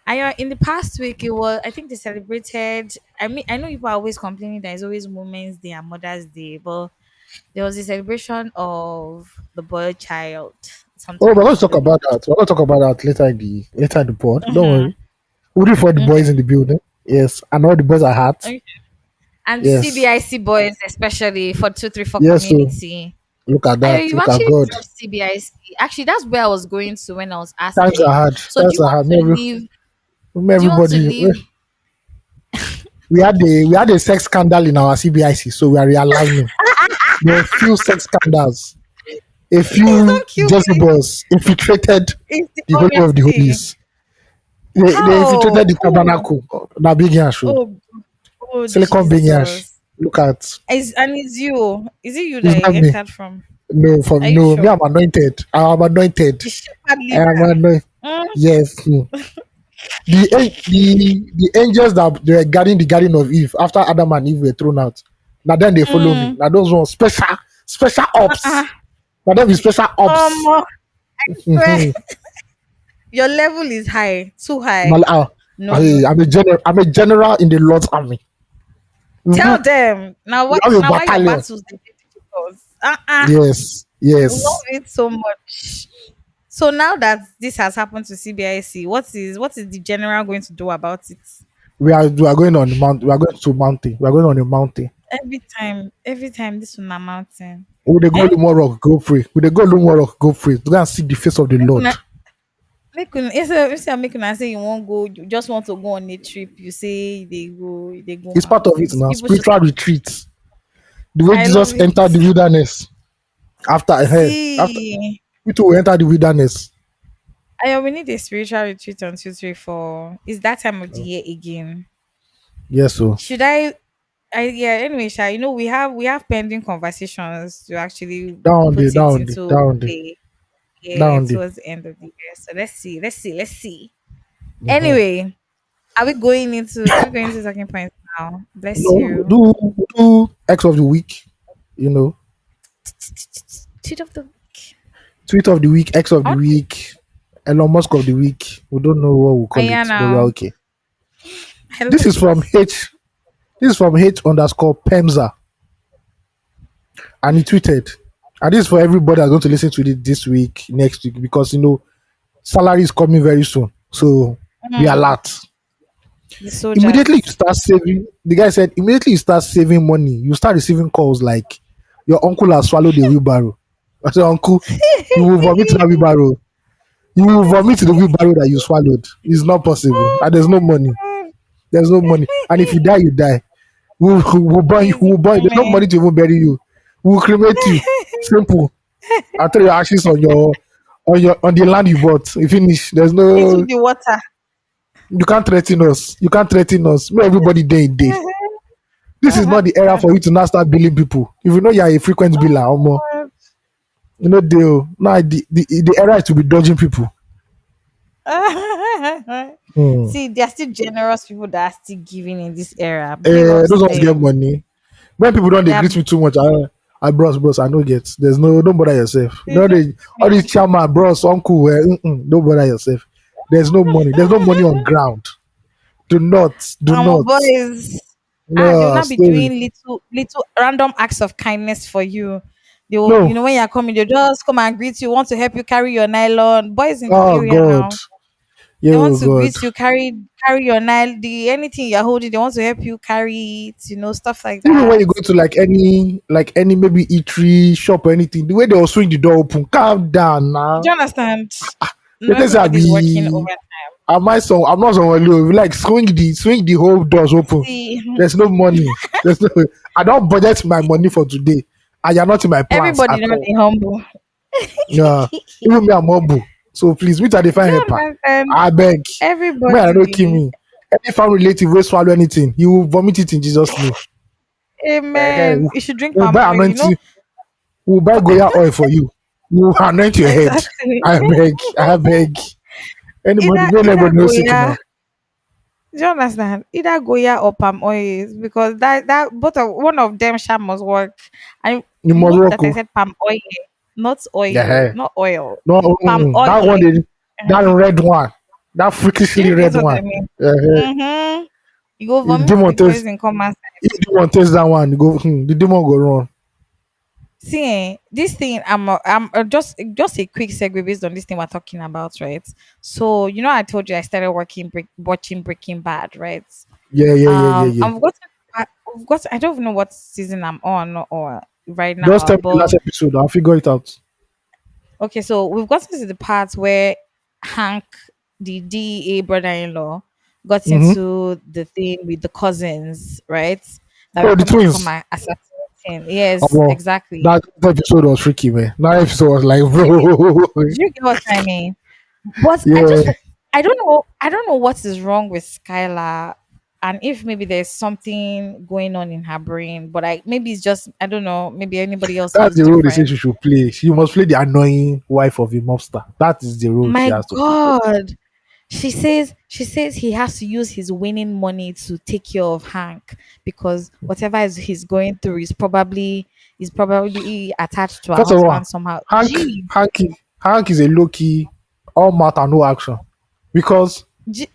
Speaker 2: In the past week, it was. I think they celebrated. I mean, I know people are always complaining that it's always Women's Day and Mother's Day, but there was a celebration of the boy child,
Speaker 1: Oh,
Speaker 2: something
Speaker 1: but
Speaker 2: they
Speaker 1: let's
Speaker 2: call
Speaker 1: talk
Speaker 2: it.
Speaker 1: about that. We're gonna talk about that later in the pod. Don't
Speaker 2: Mm-hmm.
Speaker 1: worry. We'll do it for the boys
Speaker 2: Okay.
Speaker 1: in the building. Yes, and all the boys are hot.
Speaker 2: Okay. And
Speaker 1: Yes,
Speaker 2: CBIC boys, especially for 234
Speaker 1: yes. So
Speaker 2: community.
Speaker 1: look at
Speaker 2: I
Speaker 1: that.
Speaker 2: You've
Speaker 1: Look at
Speaker 2: actually
Speaker 1: God.
Speaker 2: dropped CBIC. Actually, that's where I was going to when I was
Speaker 1: Times are
Speaker 2: asking.
Speaker 1: hard.
Speaker 2: So, do
Speaker 1: Times
Speaker 2: you
Speaker 1: are
Speaker 2: want
Speaker 1: hard.
Speaker 2: to leave? Do you want to
Speaker 1: Everybody.
Speaker 2: leave?
Speaker 1: we had a sex scandal in our CBIC, so we are realigning. There were a few sex scandals. A
Speaker 2: Please
Speaker 1: few
Speaker 2: don't kill me.
Speaker 1: Jezebels infiltrated
Speaker 2: It's the
Speaker 1: the Holy of the
Speaker 2: honesty.
Speaker 1: Holies. They
Speaker 2: How?
Speaker 1: infiltrated the
Speaker 2: Oh,
Speaker 1: tabernacle. Now big show.
Speaker 2: oh, oh,
Speaker 1: Silicon big yash.
Speaker 2: Jesus.
Speaker 1: Look at.
Speaker 2: It's you. Is it you that
Speaker 1: It's
Speaker 2: you
Speaker 1: not me.
Speaker 2: entered from?
Speaker 1: No,
Speaker 2: Are
Speaker 1: from
Speaker 2: you
Speaker 1: no. Me,
Speaker 2: sure?
Speaker 1: I'm anointed. I'm anointed.
Speaker 2: The shepherd
Speaker 1: I am
Speaker 2: leader.
Speaker 1: anointed.
Speaker 2: Mm,
Speaker 1: Yes. The angels that they were guarding the garden of Eve after Adam and Eve were thrown out. Now then they follow me.
Speaker 2: mm,
Speaker 1: Now those ones special
Speaker 2: uh-uh.
Speaker 1: ops. Now them be special ops.
Speaker 2: I swear.
Speaker 1: Mm-hmm.
Speaker 2: Your level is high. Too high. No, no.
Speaker 1: I'm a general. I'm a general in the Lord's army.
Speaker 2: Tell
Speaker 1: Mm-hmm.
Speaker 2: them.
Speaker 1: We have a
Speaker 2: Now why your
Speaker 1: battalion.
Speaker 2: battles they dey difficult? Uh-uh.
Speaker 1: Yes.
Speaker 2: Love
Speaker 1: Yes.
Speaker 2: it so much. So now that this has happened to CBIC, what is the general going to do about it?
Speaker 1: We are going on the mount. We are going to mountain. We are going on a mountain.
Speaker 2: Every time this one a mountain.
Speaker 1: Would they go
Speaker 2: Eh?
Speaker 1: Lumorok, go free? Would they go Lumorok, go free? To go and seek the face of the
Speaker 2: Make
Speaker 1: Lord.
Speaker 2: una instead of making una say you won't go, you just want to go on a trip. You say they go
Speaker 1: It's part of it
Speaker 2: mountains.
Speaker 1: now.
Speaker 2: People should
Speaker 1: Spiritual retreat. The way
Speaker 2: I
Speaker 1: Jesus
Speaker 2: love it.
Speaker 1: entered the wilderness after
Speaker 2: See,
Speaker 1: people will enter the wilderness.
Speaker 2: we need a spiritual retreat on 234. It's that time of the year again.
Speaker 1: Yes, so
Speaker 2: Should yeah, anyway, Sha, we have pending conversations to actually
Speaker 1: down there,
Speaker 2: put it
Speaker 1: down there,
Speaker 2: into
Speaker 1: down there,
Speaker 2: play. Yeah,
Speaker 1: down there.
Speaker 2: towards the end of the year. So let's see.
Speaker 1: Mhm.
Speaker 2: Anyway, are we going into talking points now? Bless
Speaker 1: No,
Speaker 2: you.
Speaker 1: do X of the week. You know,
Speaker 2: Tweet of the week.
Speaker 1: tweet of the week, X of
Speaker 2: I
Speaker 1: the
Speaker 2: want to,
Speaker 1: week, Elon Musk of the week. We don't know what we'll
Speaker 2: oh
Speaker 1: call
Speaker 2: yeah,
Speaker 1: it, but we are
Speaker 2: now
Speaker 1: okay.
Speaker 2: I
Speaker 1: This
Speaker 2: love
Speaker 1: is
Speaker 2: it.
Speaker 1: from H. This is from H underscore Pemza, and he tweeted. And this is for everybody that's going to listen to it this week, next week, because salary is coming very soon. So be
Speaker 2: Mm,
Speaker 1: alert.
Speaker 2: the
Speaker 1: Immediately you
Speaker 2: soldiers.
Speaker 1: start saving. The guy said, immediately you start saving money, you start receiving calls like your uncle has swallowed a wheelbarrow. I said, uncle, you will vomit that wheelbarrow. You will vomit the wheelbarrow that you swallowed. It's not possible. And there's no money. There's no money. And if you die, you die. We'll burn you.
Speaker 2: Please
Speaker 1: We'll burn you. There's no
Speaker 2: comment.
Speaker 1: money to even bury you. We'll cremate you. Simple. I'll throw your ashes on the land you bought. You finish. There's
Speaker 2: Into
Speaker 1: no
Speaker 2: the water.
Speaker 1: you can't threaten us. You can't threaten us. Make everybody day in day. This is not the era for you to now start billing people. If you know you're a frequent biller or more, deal. Now the era is to be dodging people. Hmm.
Speaker 2: See, there are still generous people that are still giving in this era. Big ups
Speaker 1: Those
Speaker 2: to
Speaker 1: ones get
Speaker 2: them.
Speaker 1: money. When people don't they
Speaker 2: They are
Speaker 1: greet me too much, bros, I know get. There's no don't bother yourself.
Speaker 2: they don't
Speaker 1: All these
Speaker 2: me.
Speaker 1: chairman, bros, uncle, don't bother yourself. There's no money. There's no money on ground. Do not.
Speaker 2: Boys. They will
Speaker 1: No,
Speaker 2: not be
Speaker 1: stay.
Speaker 2: doing little random acts of kindness for you. They will,
Speaker 1: No.
Speaker 2: when you're coming, they'll just come and greet you, want to help you carry your nylon. Boys in the
Speaker 1: Oh
Speaker 2: area
Speaker 1: God.
Speaker 2: now. They want
Speaker 1: Yo
Speaker 2: to
Speaker 1: God.
Speaker 2: greet you, carry your nylon, the anything you're holding, they want to help you carry it, stuff like
Speaker 1: Even when
Speaker 2: that.
Speaker 1: you go to like any maybe eatery shop or anything, the way they will swing the door open, calm down
Speaker 2: Do
Speaker 1: now.
Speaker 2: you understand?
Speaker 1: They
Speaker 2: No,
Speaker 1: think say I
Speaker 2: everybody's working
Speaker 1: be
Speaker 2: over.
Speaker 1: I'm not someone who like swing the whole doors open.
Speaker 2: See,
Speaker 1: There's no money. There's no I don't budget my money for today. And you're not in my plans
Speaker 2: everybody
Speaker 1: at
Speaker 2: not
Speaker 1: all.
Speaker 2: be humble.
Speaker 1: Yeah. Even me, I'm humble. So please, which are the
Speaker 2: Do
Speaker 1: fine
Speaker 2: you
Speaker 1: helper?
Speaker 2: understand?
Speaker 1: I beg. Me, I don't kill
Speaker 2: Everybody.
Speaker 1: me. Any family relative will swallow anything, he will vomit it in Jesus' name.
Speaker 2: Amen. You should drink
Speaker 1: We'll
Speaker 2: palm
Speaker 1: buy
Speaker 2: oil,
Speaker 1: anointing, we'll buy Goya oil for you. We'll anoint your head.
Speaker 2: Exactly.
Speaker 1: I beg. Anybody,
Speaker 2: either
Speaker 1: don't
Speaker 2: either
Speaker 1: anybody know sick
Speaker 2: Goya,
Speaker 1: now.
Speaker 2: do you understand? Either Goya or palm oil, because that both of one of them shall must work. And
Speaker 1: In
Speaker 2: note that I
Speaker 1: Morocco.
Speaker 2: said palm oil, not oil,
Speaker 1: Yeah.
Speaker 2: not oil.
Speaker 1: No,
Speaker 2: Palm oil.
Speaker 1: that one, that
Speaker 2: Uh-huh.
Speaker 1: red one, that
Speaker 2: Do
Speaker 1: freakishly
Speaker 2: you get
Speaker 1: red
Speaker 2: what I
Speaker 1: one.
Speaker 2: mean?
Speaker 1: Uh,
Speaker 2: Mm-hmm. You go
Speaker 1: if
Speaker 2: vomit
Speaker 1: demon
Speaker 2: the
Speaker 1: taste,
Speaker 2: poison, come and
Speaker 1: if demon taste that one, the demon go run.
Speaker 2: see, this thing. I'm just a quick segue based on this thing we're talking about, right? So I told you I started watching Breaking Bad, right?
Speaker 1: Yeah.
Speaker 2: I've got. I don't even know what season I'm on or right
Speaker 1: Just
Speaker 2: now,
Speaker 1: tell me the
Speaker 2: but
Speaker 1: last episode. I'll figure it out.
Speaker 2: okay. So we've gotten to the part where Hank, the DEA brother-in-law, got
Speaker 1: Mm-hmm.
Speaker 2: into the thing with the cousins, right? That were
Speaker 1: Oh, the
Speaker 2: coming to come
Speaker 1: twins.
Speaker 2: and assassinate him. Yes,
Speaker 1: Well,
Speaker 2: exactly.
Speaker 1: that episode was freaky, man. That episode was like,
Speaker 2: Do you,
Speaker 1: bro.
Speaker 2: do you get what I mean? But
Speaker 1: Yeah,
Speaker 2: I don't know what is wrong with Skylar, and if maybe there's something going on in her brain. But I maybe it's just I don't know. Maybe anybody else
Speaker 1: that's
Speaker 2: feels
Speaker 1: the role they say
Speaker 2: different.
Speaker 1: she should play. She must play the annoying wife of a mobster. That is the role she
Speaker 2: My
Speaker 1: has to play.
Speaker 2: God. She says he has to use his winning money to take care of Hank because whatever he's going through is probably attached to her
Speaker 1: First of all,
Speaker 2: husband somehow.
Speaker 1: Hank,
Speaker 2: Gee,
Speaker 1: Hank is a low key, all matter, no action. Because
Speaker 2: gee,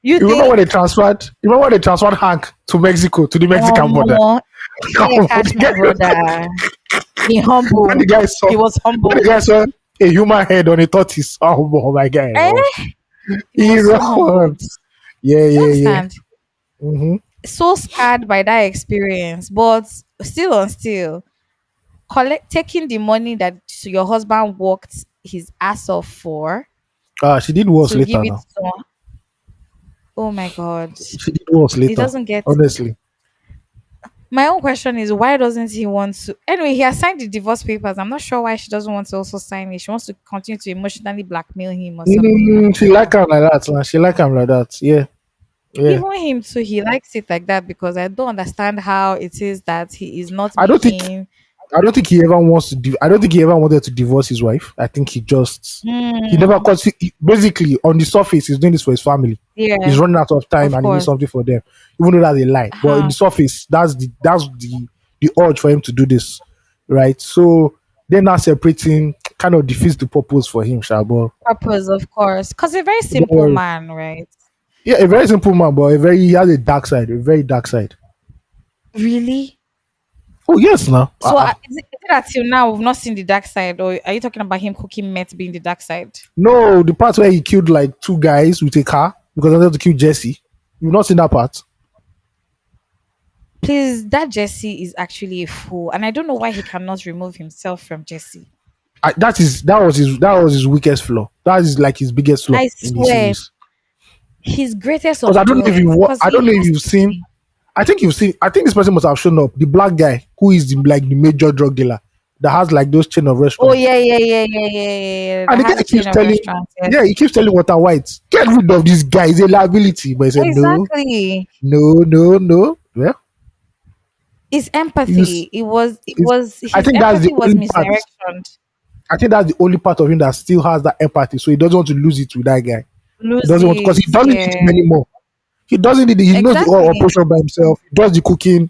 Speaker 2: you
Speaker 1: you remember when
Speaker 2: think
Speaker 1: they transferred, Hank to Mexico, to the Mexican border?
Speaker 2: more yeah, catch my brother. He
Speaker 1: when the
Speaker 2: humble.
Speaker 1: guy saw,
Speaker 2: He was
Speaker 1: when the
Speaker 2: humble.
Speaker 1: guy saw a human head on a tortoise, oh my guy, run.
Speaker 2: Eh? He
Speaker 1: He
Speaker 2: was so humbled.
Speaker 1: runs. Yeah,
Speaker 2: You
Speaker 1: yeah, yeah.
Speaker 2: understand?
Speaker 1: Mm-hmm.
Speaker 2: So scarred by that experience, but still on still. Taking the money that your husband worked his ass off for
Speaker 1: She did worse
Speaker 2: to give
Speaker 1: later
Speaker 2: it
Speaker 1: now.
Speaker 2: to oh my god,
Speaker 1: She did worse
Speaker 2: it
Speaker 1: later,
Speaker 2: doesn't get
Speaker 1: honestly.
Speaker 2: my own question is why doesn't he want to anyway he has signed the divorce papers. I'm not sure why she doesn't want to also sign it. She wants to continue to emotionally blackmail him or something. I
Speaker 1: She
Speaker 2: don't
Speaker 1: like
Speaker 2: know.
Speaker 1: him like that. She like him like that. Yeah, yeah.
Speaker 2: Even him too, he likes it like that because I don't understand how it is that he is not
Speaker 1: I don't think
Speaker 2: making
Speaker 1: I don't think he ever wants to. I don't think he ever wanted to divorce his wife. I think he never
Speaker 2: Hmm,
Speaker 1: because basically on the surface he's doing this for his family.
Speaker 2: yeah,
Speaker 1: He's running out of time
Speaker 2: of
Speaker 1: and he needs
Speaker 2: course.
Speaker 1: something for them, even though that's a lie. But in
Speaker 2: Huh.
Speaker 1: the surface, that's the urge for him to do this, right? So then now separating kind of defeats the purpose for him, Shabo.
Speaker 2: Purpose, of course. Because a very
Speaker 1: Don't
Speaker 2: simple
Speaker 1: worry.
Speaker 2: man, right?
Speaker 1: Yeah, a very simple man, but he has a dark side, a very dark side.
Speaker 2: Really?
Speaker 1: Oh yes, now.
Speaker 2: So is it that till now we've not seen the dark side, or are you talking about him cooking meth being the dark side?
Speaker 1: No, the part where he killed like two guys with a car because he wanted to kill Jesse. You've not seen that part.
Speaker 2: Please, that Jesse is actually a fool, and I don't know why he cannot remove himself from Jesse.
Speaker 1: That was his weakest flaw. That is like his biggest flaw
Speaker 2: I
Speaker 1: in the
Speaker 2: swear,
Speaker 1: series.
Speaker 2: his greatest
Speaker 1: Because
Speaker 2: of flaws, because
Speaker 1: I
Speaker 2: he
Speaker 1: don't know if
Speaker 2: has
Speaker 1: you've
Speaker 2: to
Speaker 1: seen.
Speaker 2: be.
Speaker 1: I think this person must have shown up. The black guy who is like the major drug dealer that has like those chain of
Speaker 2: Oh
Speaker 1: restaurants.
Speaker 2: yeah, yeah, yeah, yeah, yeah, yeah, yeah.
Speaker 1: And
Speaker 2: That
Speaker 1: the
Speaker 2: has
Speaker 1: guy
Speaker 2: a
Speaker 1: keeps
Speaker 2: chain of
Speaker 1: telling,
Speaker 2: restaurants.
Speaker 1: yeah,
Speaker 2: Yes,
Speaker 1: he keeps telling Walter White, get rid of this guy. He's a liability. But he said, no,
Speaker 2: exactly.
Speaker 1: no, no, no. Well,
Speaker 2: His
Speaker 1: he was,
Speaker 2: empathy.
Speaker 1: it's, I
Speaker 2: His
Speaker 1: think that's the
Speaker 2: empathy was
Speaker 1: only part.
Speaker 2: misdirected.
Speaker 1: I think that's the only part of him that still has that empathy. So he doesn't want to lose it with that guy. He
Speaker 2: Lose
Speaker 1: doesn't want because
Speaker 2: it.
Speaker 1: he doesn't need him
Speaker 2: Yeah.
Speaker 1: anymore. He doesn't need it. He knows the whole
Speaker 2: Exactly.
Speaker 1: operation by himself. He does the cooking.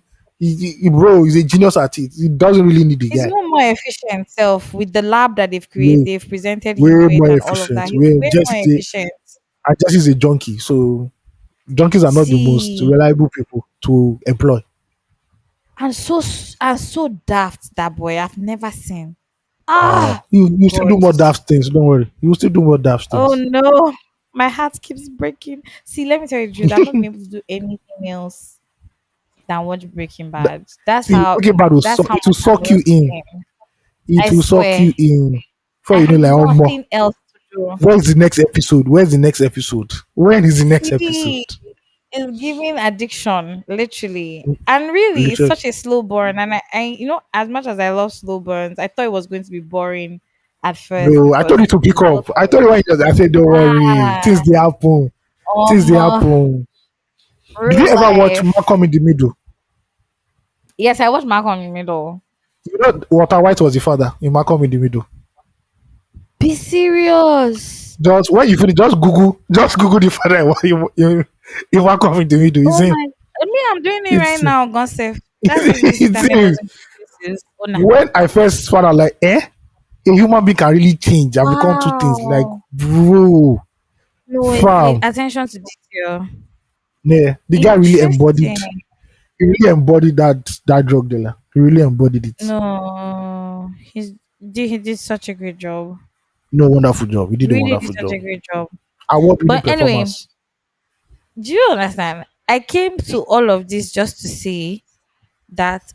Speaker 1: Bro, he's a genius at it. He doesn't really need the
Speaker 2: He's
Speaker 1: guy.
Speaker 2: no more efficient self with the lab that
Speaker 1: Way,
Speaker 2: they've presented him
Speaker 1: way
Speaker 2: with
Speaker 1: more
Speaker 2: and all of
Speaker 1: efficient.
Speaker 2: that. He's
Speaker 1: Way
Speaker 2: way more efficient.
Speaker 1: Jesse's a junkie. So junkies are not the most
Speaker 2: See,
Speaker 1: reliable people to employ.
Speaker 2: and so daft that boy I've never seen.
Speaker 1: Oh,
Speaker 2: Ah
Speaker 1: you still
Speaker 2: God.
Speaker 1: do more daft things. Don't worry. You will still do more daft
Speaker 2: Oh
Speaker 1: things.
Speaker 2: no. My heart keeps breaking. See, let me tell you the truth. I've not been able to do anything else than watch Breaking Bad.
Speaker 1: See, Breaking Bad
Speaker 2: That's how
Speaker 1: it will
Speaker 2: much I
Speaker 1: suck
Speaker 2: love
Speaker 1: you in.
Speaker 2: him.
Speaker 1: It
Speaker 2: I
Speaker 1: will suck
Speaker 2: swear.
Speaker 1: you in. Before
Speaker 2: I
Speaker 1: you know,
Speaker 2: have
Speaker 1: like, oh, more.
Speaker 2: nothing else to do.
Speaker 1: Where's the next episode? Where's the next episode? When is the next episode?
Speaker 2: See, it's giving addiction, literally. And really, it's
Speaker 1: Literally.
Speaker 2: such a slow burn. And as much as I love slow burns, I thought it was going to be boring at first
Speaker 1: No, I told you
Speaker 2: because
Speaker 1: to pick
Speaker 2: it's a lot
Speaker 1: up. I told you when you I said, don't worry.
Speaker 2: ah,
Speaker 1: Things they happen. Things they
Speaker 2: um,
Speaker 1: happen. Did you
Speaker 2: real
Speaker 1: ever watch
Speaker 2: life.
Speaker 1: Malcolm in the Middle?
Speaker 2: Yes, I watched Malcolm in the Middle.
Speaker 1: You know Walter White was the father in Malcolm in the Middle.
Speaker 2: Be serious.
Speaker 1: Just when you finish, just Google the father in Malcolm in the Middle. It's
Speaker 2: Oh
Speaker 1: him.
Speaker 2: my, me, I'm doing it right
Speaker 1: It's him.
Speaker 2: now, Gonsef. That's if this
Speaker 1: It's
Speaker 2: internet
Speaker 1: him.
Speaker 2: doesn't do this. Oh, nah.
Speaker 1: When I first found out, like, a human being can really change and become two things. Like,
Speaker 2: Wow.
Speaker 1: bro,
Speaker 2: No, it's the
Speaker 1: fam.
Speaker 2: attention to detail.
Speaker 1: Yeah, the guy really embodied.
Speaker 2: Interesting.
Speaker 1: He really embodied that drug dealer. He really embodied it.
Speaker 2: No, he did such a great job.
Speaker 1: No wonderful job. He did a
Speaker 2: Really did
Speaker 1: wonderful
Speaker 2: such a
Speaker 1: job.
Speaker 2: great job.
Speaker 1: Award winning
Speaker 2: But anyway,
Speaker 1: performance.
Speaker 2: do you understand? I came to all of this just to say that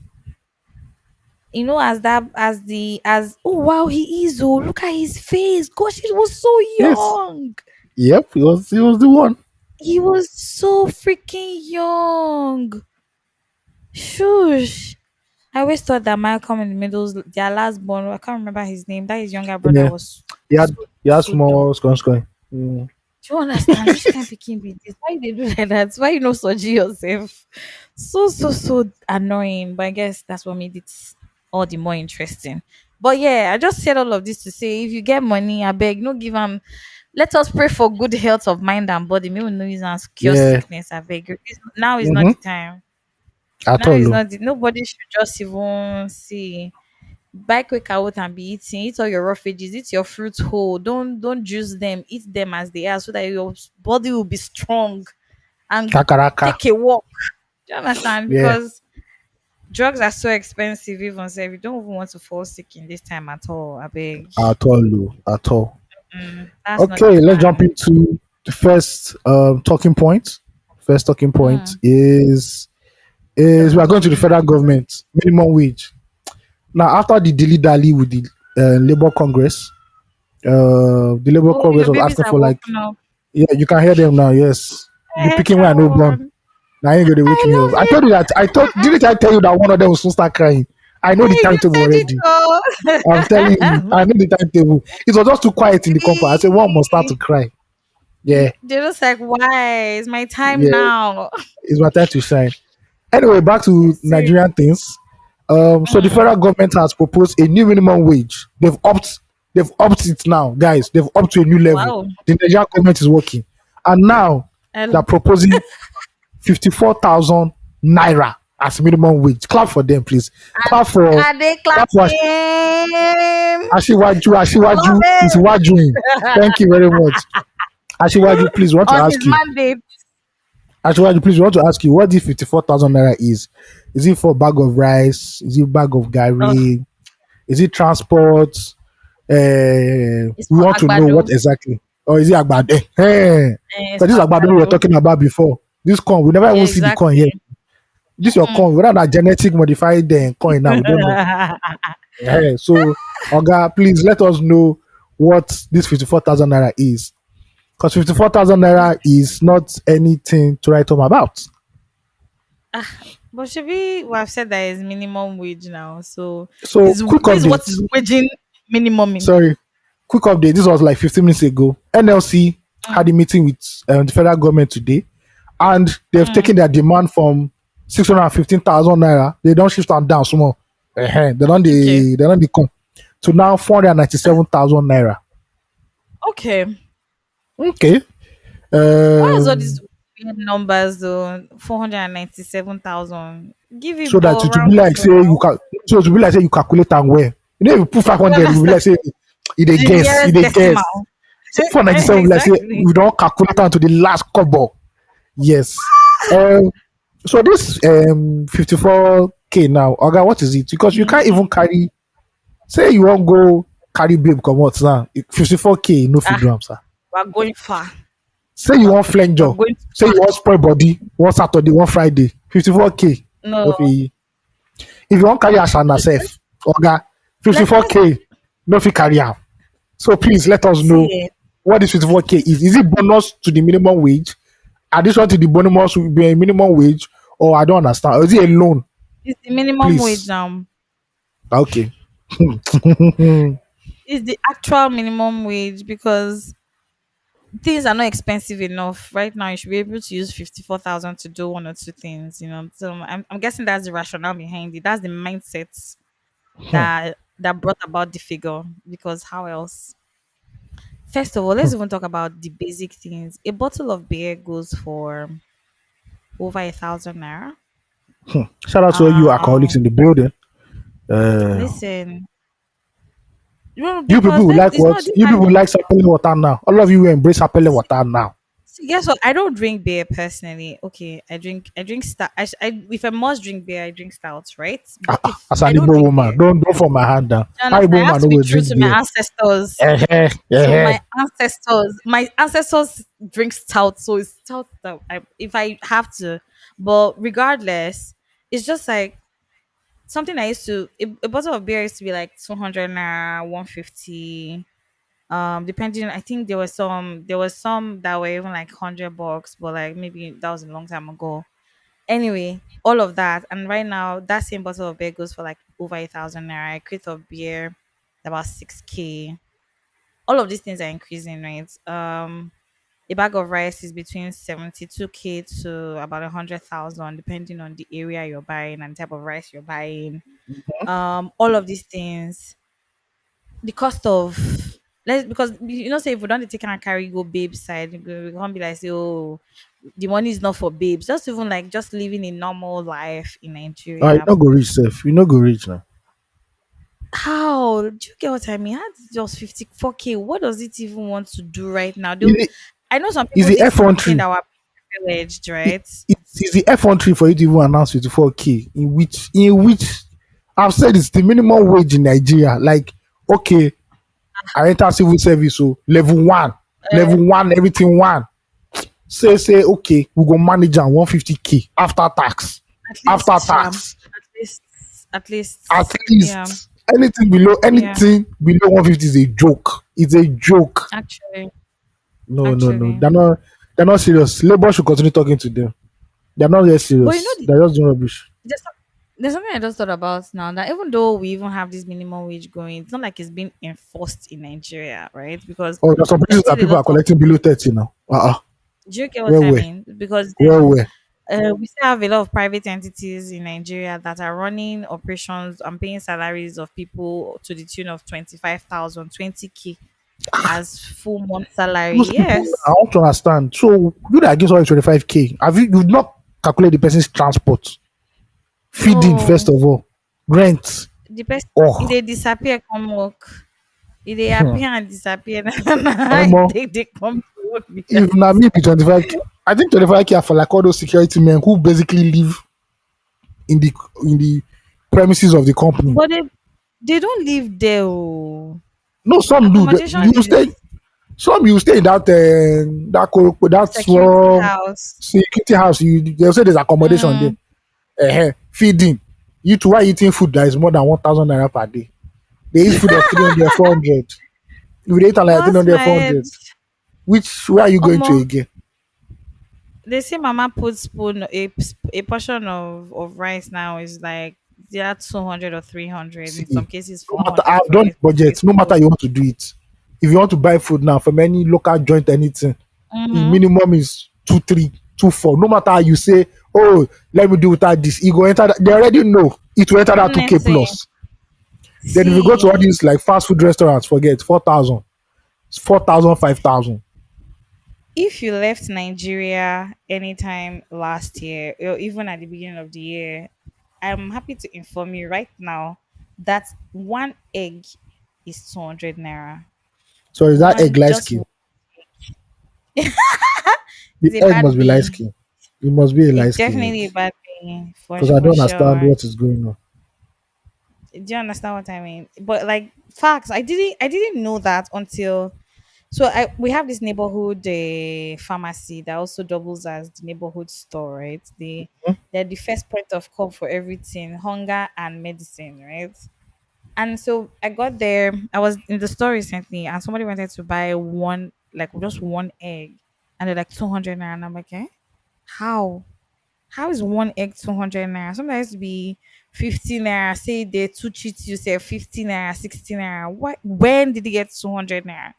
Speaker 2: as oh wow he is oh look at his face gosh he was so
Speaker 1: Yes.
Speaker 2: young.
Speaker 1: Yep. He was the one.
Speaker 2: He was so freaking young. Shush. I always thought that Malcolm in the Middle's their last born, I can't remember his name. That his younger brother
Speaker 1: Yeah,
Speaker 2: was
Speaker 1: he
Speaker 2: so
Speaker 1: he had
Speaker 2: so dumb.
Speaker 1: small scone. Mm.
Speaker 2: Do you understand? Which kind of picking be this? Why they do like that? Why you know Soji yourself? So annoying. But I guess that's what made it all the more interesting. But yeah, I just said all of this to say if you get money, I beg, no give them. Let us pray for good health of mind and body. Me will no use and cure
Speaker 1: Yeah.
Speaker 2: sickness. I beg. Now is not
Speaker 1: Mm-hmm.
Speaker 2: the time.
Speaker 1: At
Speaker 2: Now
Speaker 1: all,
Speaker 2: is
Speaker 1: oh.
Speaker 2: not the, nobody should just even see buy quick out and be eating. Eat all your rough veggies. Eat your fruits whole. Don't juice them. Eat them as they are, so that your body will be strong and
Speaker 1: Kakaraka.
Speaker 2: take a walk. Do you understand?
Speaker 1: Yeah.
Speaker 2: Because drugs are so expensive. Even so, if you don't even want to fall sick in this time at all, I beg.
Speaker 1: At all, oh. At all.
Speaker 2: That's not the
Speaker 1: Okay, let's jump
Speaker 2: plan.
Speaker 1: into the first talking point. First talking point
Speaker 2: Mm,
Speaker 1: is we are going to the
Speaker 2: mm.
Speaker 1: federal government minimum wage. Now, after the dilly dally with the Labour Congress, the Labour
Speaker 2: Oh,
Speaker 1: Congress
Speaker 2: your
Speaker 1: was
Speaker 2: babies
Speaker 1: asking
Speaker 2: are
Speaker 1: for like,
Speaker 2: woken up.
Speaker 1: yeah, you can hear them now. Yes, the
Speaker 2: Eh,
Speaker 1: picking where I know born.
Speaker 2: Sharon.
Speaker 1: Now you gonna wake
Speaker 2: I
Speaker 1: me up.
Speaker 2: love
Speaker 1: I told you that. I thought.
Speaker 2: it.
Speaker 1: Didn't I tell you that one of them will soon start crying? I know the
Speaker 2: Hey, you
Speaker 1: timetable
Speaker 2: said it
Speaker 1: already.
Speaker 2: all.
Speaker 1: I'm telling you. I know the timetable. It was just too quiet in the compound. I said one must start to
Speaker 2: See?
Speaker 1: cry. Yeah,
Speaker 2: They're just like, why? It's my time
Speaker 1: yeah.
Speaker 2: now.
Speaker 1: It's my time to shine. Anyway, back to
Speaker 2: Seriously.
Speaker 1: Nigerian things. So the
Speaker 2: Mm.
Speaker 1: federal government has proposed a new minimum wage. They've upped it now, guys. They've upped to a new level.
Speaker 2: Wow.
Speaker 1: The Nigerian government is working, and now they're
Speaker 2: And
Speaker 1: proposing 54,000 naira as minimum wage. Clap for them, please. Clap for
Speaker 2: are they
Speaker 1: clap for
Speaker 2: clapping?
Speaker 1: Ashiwaju.
Speaker 2: Love
Speaker 1: Ashiwaju is
Speaker 2: it.
Speaker 1: wajuing. Thank you very much. Ashiwaju, please, we want to
Speaker 2: On his
Speaker 1: ask you.
Speaker 2: mandate.
Speaker 1: Ashiwaju, please, we want to ask you what this 54,000 naira is. Is it for a bag of rice? Is it bag of
Speaker 2: Oh,
Speaker 1: gari? Is it transport?
Speaker 2: it's
Speaker 1: We
Speaker 2: for
Speaker 1: want to know what
Speaker 2: Agbado.
Speaker 1: exactly. Or is it agbado? Because
Speaker 2: It's
Speaker 1: this
Speaker 2: for
Speaker 1: agbado we were
Speaker 2: Agbado.
Speaker 1: talking about before. This corn, we never
Speaker 2: Yeah,
Speaker 1: even see the corn here.
Speaker 2: exactly.
Speaker 1: This your corn, whether that genetic modified corn now, we don't know. So, Oga, please let us know what this 54,000 naira is. Because 54,000 naira is not anything to write home about.
Speaker 2: But should we have said that is minimum wage now? So
Speaker 1: So, quick
Speaker 2: this is what
Speaker 1: update.
Speaker 2: is waging minimum.
Speaker 1: Sorry, quick update. This was like 15 minutes ago. NLC
Speaker 2: Mm,
Speaker 1: had a meeting with the federal government today, and they've
Speaker 2: mm.
Speaker 1: taken their demand from 615,000 naira. They don't shift them down small.
Speaker 2: Okay.
Speaker 1: They don't come to now 497,000 naira.
Speaker 2: Okay.
Speaker 1: Okay.
Speaker 2: Why is all these
Speaker 1: Um,
Speaker 2: weird numbers though? 497,000. Give it
Speaker 1: so that
Speaker 2: ball
Speaker 1: it will be
Speaker 2: round
Speaker 1: like
Speaker 2: to
Speaker 1: say you
Speaker 2: now.
Speaker 1: can, so it will be like say you calculate and where. You know, if you put
Speaker 2: You
Speaker 1: 500, it will be
Speaker 2: understand?
Speaker 1: like say it a
Speaker 2: The
Speaker 1: guess,
Speaker 2: nearest
Speaker 1: it a guess.
Speaker 2: decimal.
Speaker 1: So 497 will be like say
Speaker 2: Exactly.
Speaker 1: we don't calculate down to the last kobo. Yes. Um, so this 54K now, Oga, what is it? Because you can't even carry, say you won't go carry babe come out now. 54K, no fit
Speaker 2: Ah,
Speaker 1: do am, sir.
Speaker 2: we're going far.
Speaker 1: Say you want
Speaker 2: We're
Speaker 1: flenjo,
Speaker 2: going too
Speaker 1: say you
Speaker 2: far.
Speaker 1: want spoil body, one Saturday, one Friday, 54K.
Speaker 2: No.
Speaker 1: No fit. If you want carry Ashana self, Oga,
Speaker 2: Let's
Speaker 1: 54K, no fit carry am. So please let us
Speaker 2: see
Speaker 1: know
Speaker 2: it.
Speaker 1: what this 54K is. Is it bonus to the minimum wage? Addition to the bonus will be a minimum wage, or I don't understand. Or is it a loan?
Speaker 2: It's the minimum wage
Speaker 1: Please.
Speaker 2: now.
Speaker 1: Okay.
Speaker 2: It's the actual minimum wage because things are not expensive enough right now. You should be able to use 54,000 to do one or two things. So I'm guessing that's the rationale behind it. That's the mindset that brought about the figure. Because how else? First of all, let's even talk about the basic things. A bottle of beer goes for over 1,000 naira.
Speaker 1: Shout out to all you alcoholics in
Speaker 2: Um,
Speaker 1: the building. Uh,
Speaker 2: listen,
Speaker 1: you people
Speaker 2: because
Speaker 1: who like
Speaker 2: it's
Speaker 1: what?
Speaker 2: not this
Speaker 1: You
Speaker 2: kind.
Speaker 1: people who like sapele water now. All of you will embrace sapele water now.
Speaker 2: See, guess what? I don't drink beer personally. Okay, I drink stout. If I must drink beer, I drink stouts, right? But if
Speaker 1: As
Speaker 2: I
Speaker 1: an
Speaker 2: don't
Speaker 1: Igbo
Speaker 2: drink
Speaker 1: woman,
Speaker 2: beer,
Speaker 1: don't fall my hand down.
Speaker 2: you
Speaker 1: How
Speaker 2: understand?
Speaker 1: Igbo
Speaker 2: I have
Speaker 1: woman
Speaker 2: to
Speaker 1: no
Speaker 2: be
Speaker 1: go
Speaker 2: true
Speaker 1: drink
Speaker 2: to my
Speaker 1: beer?
Speaker 2: ancestors.
Speaker 1: Eh,
Speaker 2: So
Speaker 1: eh,
Speaker 2: my ancestors drink stout, so it's stout that if I have to. But regardless, it's just like something I used to. A bottle of beer used to be like 200 naira, 150. Depending, I think there was some that were even like $100, but like maybe that was a long time ago. Anyway, all of that, and right now that same bottle of beer goes for like over 1,000 naira. A crate of beer about 6K. All of these things are increasing, right? A bag of rice is between 72K to about 100,000, depending on the area you're buying and type of rice you're buying. All of these things, the cost of, let's, because say if we don't take and carry go babe side, we can't be like say, oh, the money is not for babes. Just even like just living a normal life in
Speaker 1: You
Speaker 2: Nigeria.
Speaker 1: not go reach safe. You not go reach now.
Speaker 2: How do you get what I mean? How just 54K? What does it even want to do right now?
Speaker 1: Is
Speaker 2: They,
Speaker 1: it
Speaker 2: I know some
Speaker 1: is
Speaker 2: people
Speaker 1: the
Speaker 2: did
Speaker 1: F13?
Speaker 2: something that were privileged,
Speaker 1: It,
Speaker 2: right?
Speaker 1: it's the F13 for you to even announce 54K. In which I've said it's the minimum wage in Nigeria. Like, okay, I enter civil service, so level one, everything one. Say, okay, we go manage am 150K after tax.
Speaker 2: At
Speaker 1: After
Speaker 2: least, Sham.
Speaker 1: tax,
Speaker 2: Least, at
Speaker 1: at
Speaker 2: least, yeah,
Speaker 1: least
Speaker 2: yeah.
Speaker 1: anything below 150 is a joke. It's a joke.
Speaker 2: Actually,
Speaker 1: No, no, no.
Speaker 2: actually,
Speaker 1: They're not serious. Labor should continue talking to them. They're not yet
Speaker 2: but you know,
Speaker 1: serious. They're just doing rubbish.
Speaker 2: there's, there's something I just thought about now, that even though we even have this minimum wage going, it's not like it's being enforced in Nigeria, right? Because
Speaker 1: Oh, there's some
Speaker 2: there's
Speaker 1: places that
Speaker 2: still a
Speaker 1: people
Speaker 2: lot
Speaker 1: are
Speaker 2: of,
Speaker 1: collecting below 30 now.
Speaker 2: do you get what
Speaker 1: Where
Speaker 2: I
Speaker 1: where?
Speaker 2: mean? Because
Speaker 1: Where
Speaker 2: there's,
Speaker 1: where?
Speaker 2: we still have a lot of private entities in Nigeria that are running operations and paying salaries of people to the tune of 25,000, 20K as full month salary.
Speaker 1: Those people, I
Speaker 2: Yes.
Speaker 1: want to understand. So you that gives away 25K. You've not calculated the person's transport, feeding first
Speaker 2: No.
Speaker 1: of all, rent.
Speaker 2: The person, if
Speaker 1: Oh,
Speaker 2: they disappear, come work. If they
Speaker 1: hmm.
Speaker 2: appear and disappear, I
Speaker 1: Omo,
Speaker 2: think they come to work
Speaker 1: if
Speaker 2: because,
Speaker 1: na me be 25K, I think 25K are for like all those security men who basically live in the premises of the company.
Speaker 2: but they don't live there. Oh.
Speaker 1: No, some do.
Speaker 2: Accommodation
Speaker 1: You stay.
Speaker 2: is
Speaker 1: Some you stay in that
Speaker 2: security
Speaker 1: small
Speaker 2: house.
Speaker 1: security house. They'll say there's accommodation there.
Speaker 2: Mm,
Speaker 1: Feeding. You two are eating food that is more than 1,000 naira per day. They eat food of 300, 400. If they eat like three
Speaker 2: bust
Speaker 1: hundred,
Speaker 2: my
Speaker 1: four
Speaker 2: head.
Speaker 1: hundred, where are you going to
Speaker 2: Omo,
Speaker 1: again?
Speaker 2: they say mama put spoon a portion of rice now is like they are 200 or 300, in some
Speaker 1: See,
Speaker 2: cases
Speaker 1: no matter
Speaker 2: 400
Speaker 1: I've
Speaker 2: for
Speaker 1: done
Speaker 2: a
Speaker 1: budget. No matter you want to do it. If you want to buy food now from any local joint, anything, the
Speaker 2: mm-hmm.
Speaker 1: minimum is 2, 3, 2, 4. No matter how you say, oh, let me do without this, you go enter that, they already know it will enter that 2K
Speaker 2: Honestly,
Speaker 1: plus. Then if you go to all
Speaker 2: see,
Speaker 1: these like fast food restaurants, forget 4,000, 4,000, 5,000.
Speaker 2: if you left Nigeria anytime last year or even at the beginning of the year, I'm happy to inform you right now that one egg is 200 naira.
Speaker 1: So is that egg
Speaker 2: One,
Speaker 1: light
Speaker 2: just
Speaker 1: skin?
Speaker 2: one.
Speaker 1: The
Speaker 2: It's a
Speaker 1: egg
Speaker 2: bad
Speaker 1: must be light
Speaker 2: bean.
Speaker 1: skin. It must be a light
Speaker 2: It's
Speaker 1: skin egg.
Speaker 2: definitely a bad bean
Speaker 1: Because I
Speaker 2: for
Speaker 1: don't understand
Speaker 2: sure.
Speaker 1: what is going on.
Speaker 2: Do you understand what I mean? But like facts, I didn't know that until, so I we have this neighborhood pharmacy that also doubles as the neighborhood store, right? They're the first point of call for everything, hunger and medicine, right? And so I got there. I was in the store recently, and somebody wanted to buy one, like just one egg, and they're like 200 naira. And I'm like, eh? How? How is one egg 200 naira? Sometimes it used to be 50 naira. Say they two cheats, you say 50 naira, 60 naira. What? When did it get 200 naira?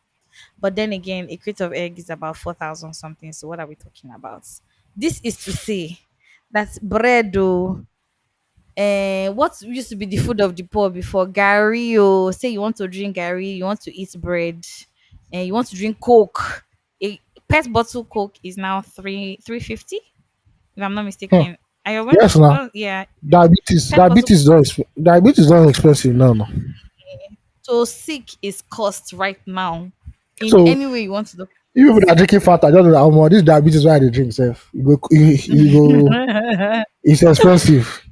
Speaker 2: But then again, a crate of egg is about 4,000 something. So what are we talking about? This is to say that bread, though, what used to be the food of the poor before, Gary, or say you want to drink Gary, you want to eat bread, and you want to drink Coke. A pet bottle Coke is now 350, if I'm not
Speaker 1: Hmm.
Speaker 2: mistaken. I went
Speaker 1: Yes, now
Speaker 2: yeah,
Speaker 1: diabetes,
Speaker 2: pet bottle
Speaker 1: diabetes don't diabetes don't expensive now. No.
Speaker 2: so sick is cost right now in
Speaker 1: So
Speaker 2: any way you want to look
Speaker 1: you people that are drinking Fanta, just know that this diabetes why they drink self.
Speaker 2: at it.
Speaker 1: It's expensive.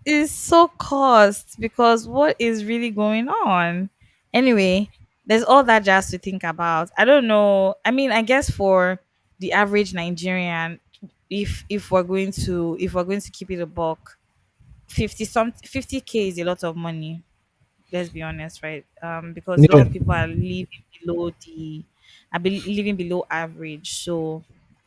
Speaker 2: It's so cost because what is really going on? Anyway, there's all that jazz to think about. I don't know. I mean, I guess for the average Nigerian, if we're going to keep it a buck, 50K is a lot of money. Let's be honest, right? Because a lot
Speaker 1: Yeah.
Speaker 2: of people are living below the living below average. So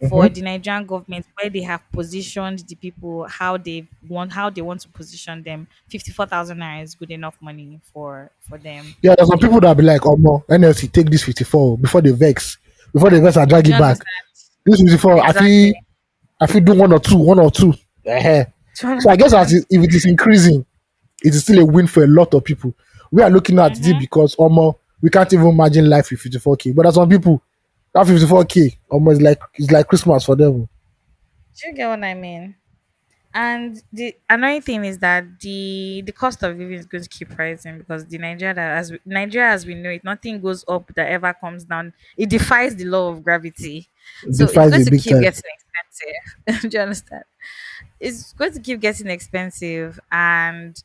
Speaker 2: for
Speaker 1: Mm-hmm.
Speaker 2: the Nigerian government, where they have positioned the people how they want to position them, 54,000 naira is good enough money for them.
Speaker 1: Yeah, there's some
Speaker 2: You
Speaker 1: people
Speaker 2: know,
Speaker 1: that be like, oh no, NLC take this 54 before they vex and drag
Speaker 2: do
Speaker 1: it
Speaker 2: you
Speaker 1: back.
Speaker 2: understand?
Speaker 1: This 54,
Speaker 2: Exactly.
Speaker 1: I feel do one or two. Eh.
Speaker 2: Do you
Speaker 1: So I guess
Speaker 2: understand?
Speaker 1: if it is increasing, it is still a win for a lot of people. We are looking at it
Speaker 2: Mm-hmm.
Speaker 1: because almost we can't even imagine life with 54K. But there's some people that 54K almost like it's like Christmas for them.
Speaker 2: Do you get what I mean? And the annoying thing is that the cost of living is going to keep rising because Nigeria as we know it, nothing goes up that ever comes down. It defies the law of gravity, so it's
Speaker 1: Defies
Speaker 2: going
Speaker 1: a
Speaker 2: to
Speaker 1: big
Speaker 2: keep
Speaker 1: time.
Speaker 2: getting expensive. Do you understand? It's going to keep getting expensive, and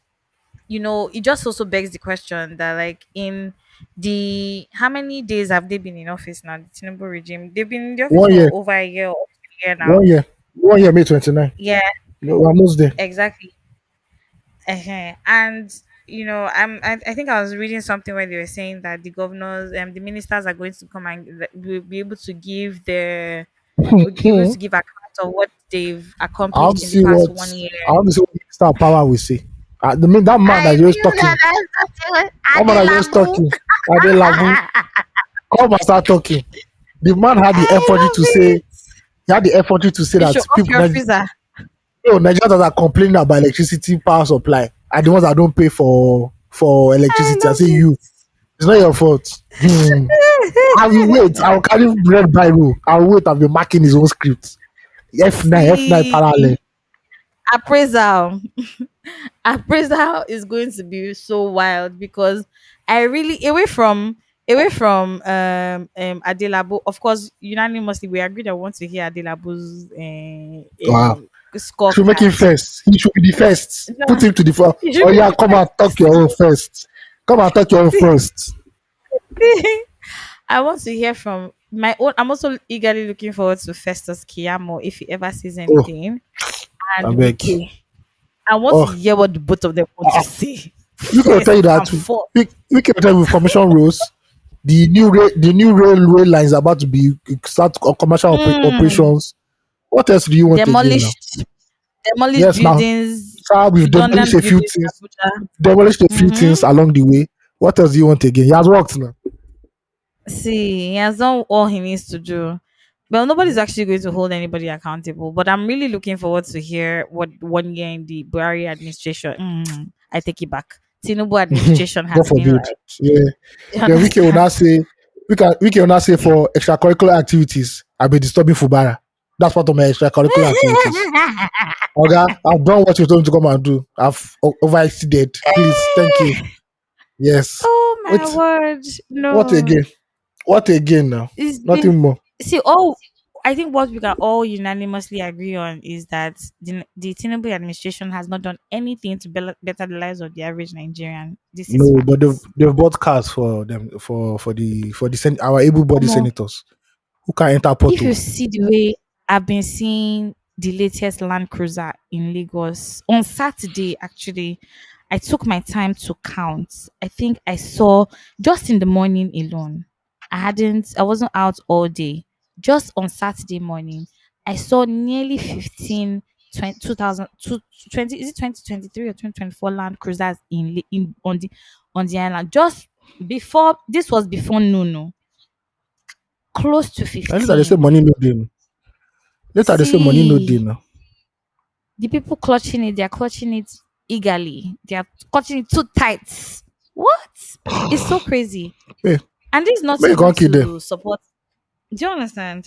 Speaker 2: it just also begs the question that like in the how many days have they been in office now? The Tinubu regime, they've been in the office
Speaker 1: 1 year,
Speaker 2: for over a year or a year now.
Speaker 1: 1 year, 1 year, May 29.
Speaker 2: Yeah,
Speaker 1: We're almost there.
Speaker 2: exactly. And I think I was reading something where they were saying that the governors and the ministers are going to come and will be able to give account of what they've
Speaker 1: I want
Speaker 2: accomplished
Speaker 1: to
Speaker 2: in the
Speaker 1: see
Speaker 2: past
Speaker 1: what
Speaker 2: 1 year.
Speaker 1: Minister of power will say. That man that
Speaker 2: I
Speaker 1: is always
Speaker 2: knew
Speaker 1: talking,
Speaker 2: that I
Speaker 1: that man that is always
Speaker 2: Adelabu.
Speaker 1: talking, Adelabu, come and start talking. The man had the
Speaker 2: I
Speaker 1: effort to
Speaker 2: love
Speaker 1: say,
Speaker 2: it.
Speaker 1: he had the effort to say
Speaker 2: You
Speaker 1: that
Speaker 2: should off your freezer.
Speaker 1: Nigerians that are complaining about electricity power supply are the ones that don't pay for
Speaker 2: I
Speaker 1: electricity. I
Speaker 2: love
Speaker 1: say
Speaker 2: it.
Speaker 1: you, it's not your fault. I will wait. I will carry bread by rule. I will wait and be marking his own script. F9
Speaker 2: See,
Speaker 1: parallel.
Speaker 2: appraisal. Appraisal is going to be so wild because I really away from Adelabu. Of course, unanimously we agree that we want to hear Adelabu's
Speaker 1: Wow. Should make him
Speaker 2: scorecard.
Speaker 1: first. He should be the first.
Speaker 2: No,
Speaker 1: Put him to the front.
Speaker 2: you
Speaker 1: Oh
Speaker 2: should be
Speaker 1: yeah,
Speaker 2: the
Speaker 1: come and talk your
Speaker 2: first.
Speaker 1: own first. Come and talk your own first.
Speaker 2: I want to hear from my own. I'm also eagerly looking forward to Festus Kiyamo if he ever says
Speaker 1: Oh,
Speaker 2: anything,
Speaker 1: I
Speaker 2: and
Speaker 1: beg.
Speaker 2: Wike. I want to
Speaker 1: Oh,
Speaker 2: hear what the both of them want to
Speaker 1: uh,
Speaker 2: say
Speaker 1: we can tell
Speaker 2: first
Speaker 1: you that
Speaker 2: and fourth.
Speaker 1: we can tell you with commission rules. The new railway line is about to be start commercial
Speaker 2: Mm,
Speaker 1: operations. What else do you want again now?
Speaker 2: demolished, demolished
Speaker 1: Yes, now,
Speaker 2: buildings,
Speaker 1: sir, we've demolished
Speaker 2: redundant
Speaker 1: a few
Speaker 2: buildings in
Speaker 1: things.
Speaker 2: Abuja.
Speaker 1: Demolished a few things
Speaker 2: Mm-hmm.
Speaker 1: along the way. What else do you want again? He has worked now.
Speaker 2: See, he has done all he needs to do. Well, nobody's actually going to hold anybody accountable. But I'm really looking forward to hear what 1 year in the Buhari administration. I take it back. Tinubu administration
Speaker 1: God
Speaker 2: has been
Speaker 1: forbid.
Speaker 2: like.
Speaker 1: Yeah.
Speaker 2: You
Speaker 1: Then we can now
Speaker 2: understand?
Speaker 1: say we can now say for extracurricular activities, I've been disturbing Fubara. That's part of my extracurricular activities. Okay, I've done what you told me to come and do. I've overexceeded. Please, thank you. Yes.
Speaker 2: Oh my
Speaker 1: What
Speaker 2: word!
Speaker 1: what
Speaker 2: No,
Speaker 1: again? What again now?
Speaker 2: it's been
Speaker 1: Nothing more.
Speaker 2: see all. I think what we can all unanimously agree on is that the Tinubu administration has not done anything to better the lives of the average Nigerian. This is
Speaker 1: No, but they've
Speaker 2: facts.
Speaker 1: they've bought cars for them for our able-bodied
Speaker 2: Omo,
Speaker 1: senators who can enter
Speaker 2: if you
Speaker 1: Porto.
Speaker 2: see the way I've been seeing the latest Land Cruiser in Lagos on Saturday, actually, I took my time to count. I think I saw just in the morning alone. I wasn't out all day. Just on Saturday morning, I saw nearly 15, 20, 2000, 20 is it 2023 or 2024 Land Cruisers on the island. Just before, this was before noon, no, close to
Speaker 1: And later they say
Speaker 2: 15.
Speaker 1: money no dey. No. Later they say money no dey
Speaker 2: See,
Speaker 1: now.
Speaker 2: the people clutching it, they're clutching it eagerly. They are clutching it too tight. What? It's so crazy.
Speaker 1: Hey,
Speaker 2: And this is not
Speaker 1: may you
Speaker 2: even
Speaker 1: can't kill them.
Speaker 2: to support. Do you understand?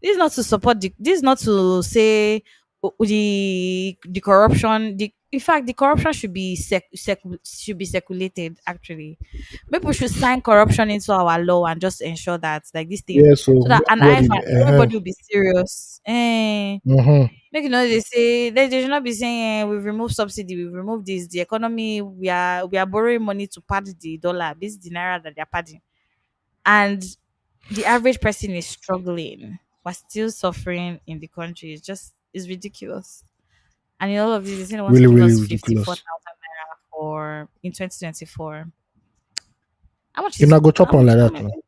Speaker 2: This is not to support this is not to say the corruption. In fact, the corruption should be should be circulated. Actually, people should sign corruption into our law and just ensure that like this thing,
Speaker 1: Yeah, so
Speaker 2: so that an eye for
Speaker 1: nobody.
Speaker 2: everybody will be serious.
Speaker 1: Mm-hmm.
Speaker 2: Make you know they should not be saying we've removed subsidy, we've removed this, the economy, we are borrowing money to pad the dollar. This is the naira that they're padding. And the average person is struggling but still suffering in the country. It's ridiculous. And in all of this, they say they want to
Speaker 1: Really,
Speaker 2: give
Speaker 1: really
Speaker 2: us 54,000
Speaker 1: ridiculous.
Speaker 2: naira for in 2024. How much
Speaker 1: You
Speaker 2: is
Speaker 1: not go
Speaker 2: how
Speaker 1: chop on
Speaker 2: much
Speaker 1: like
Speaker 2: how
Speaker 1: that
Speaker 2: much
Speaker 1: now.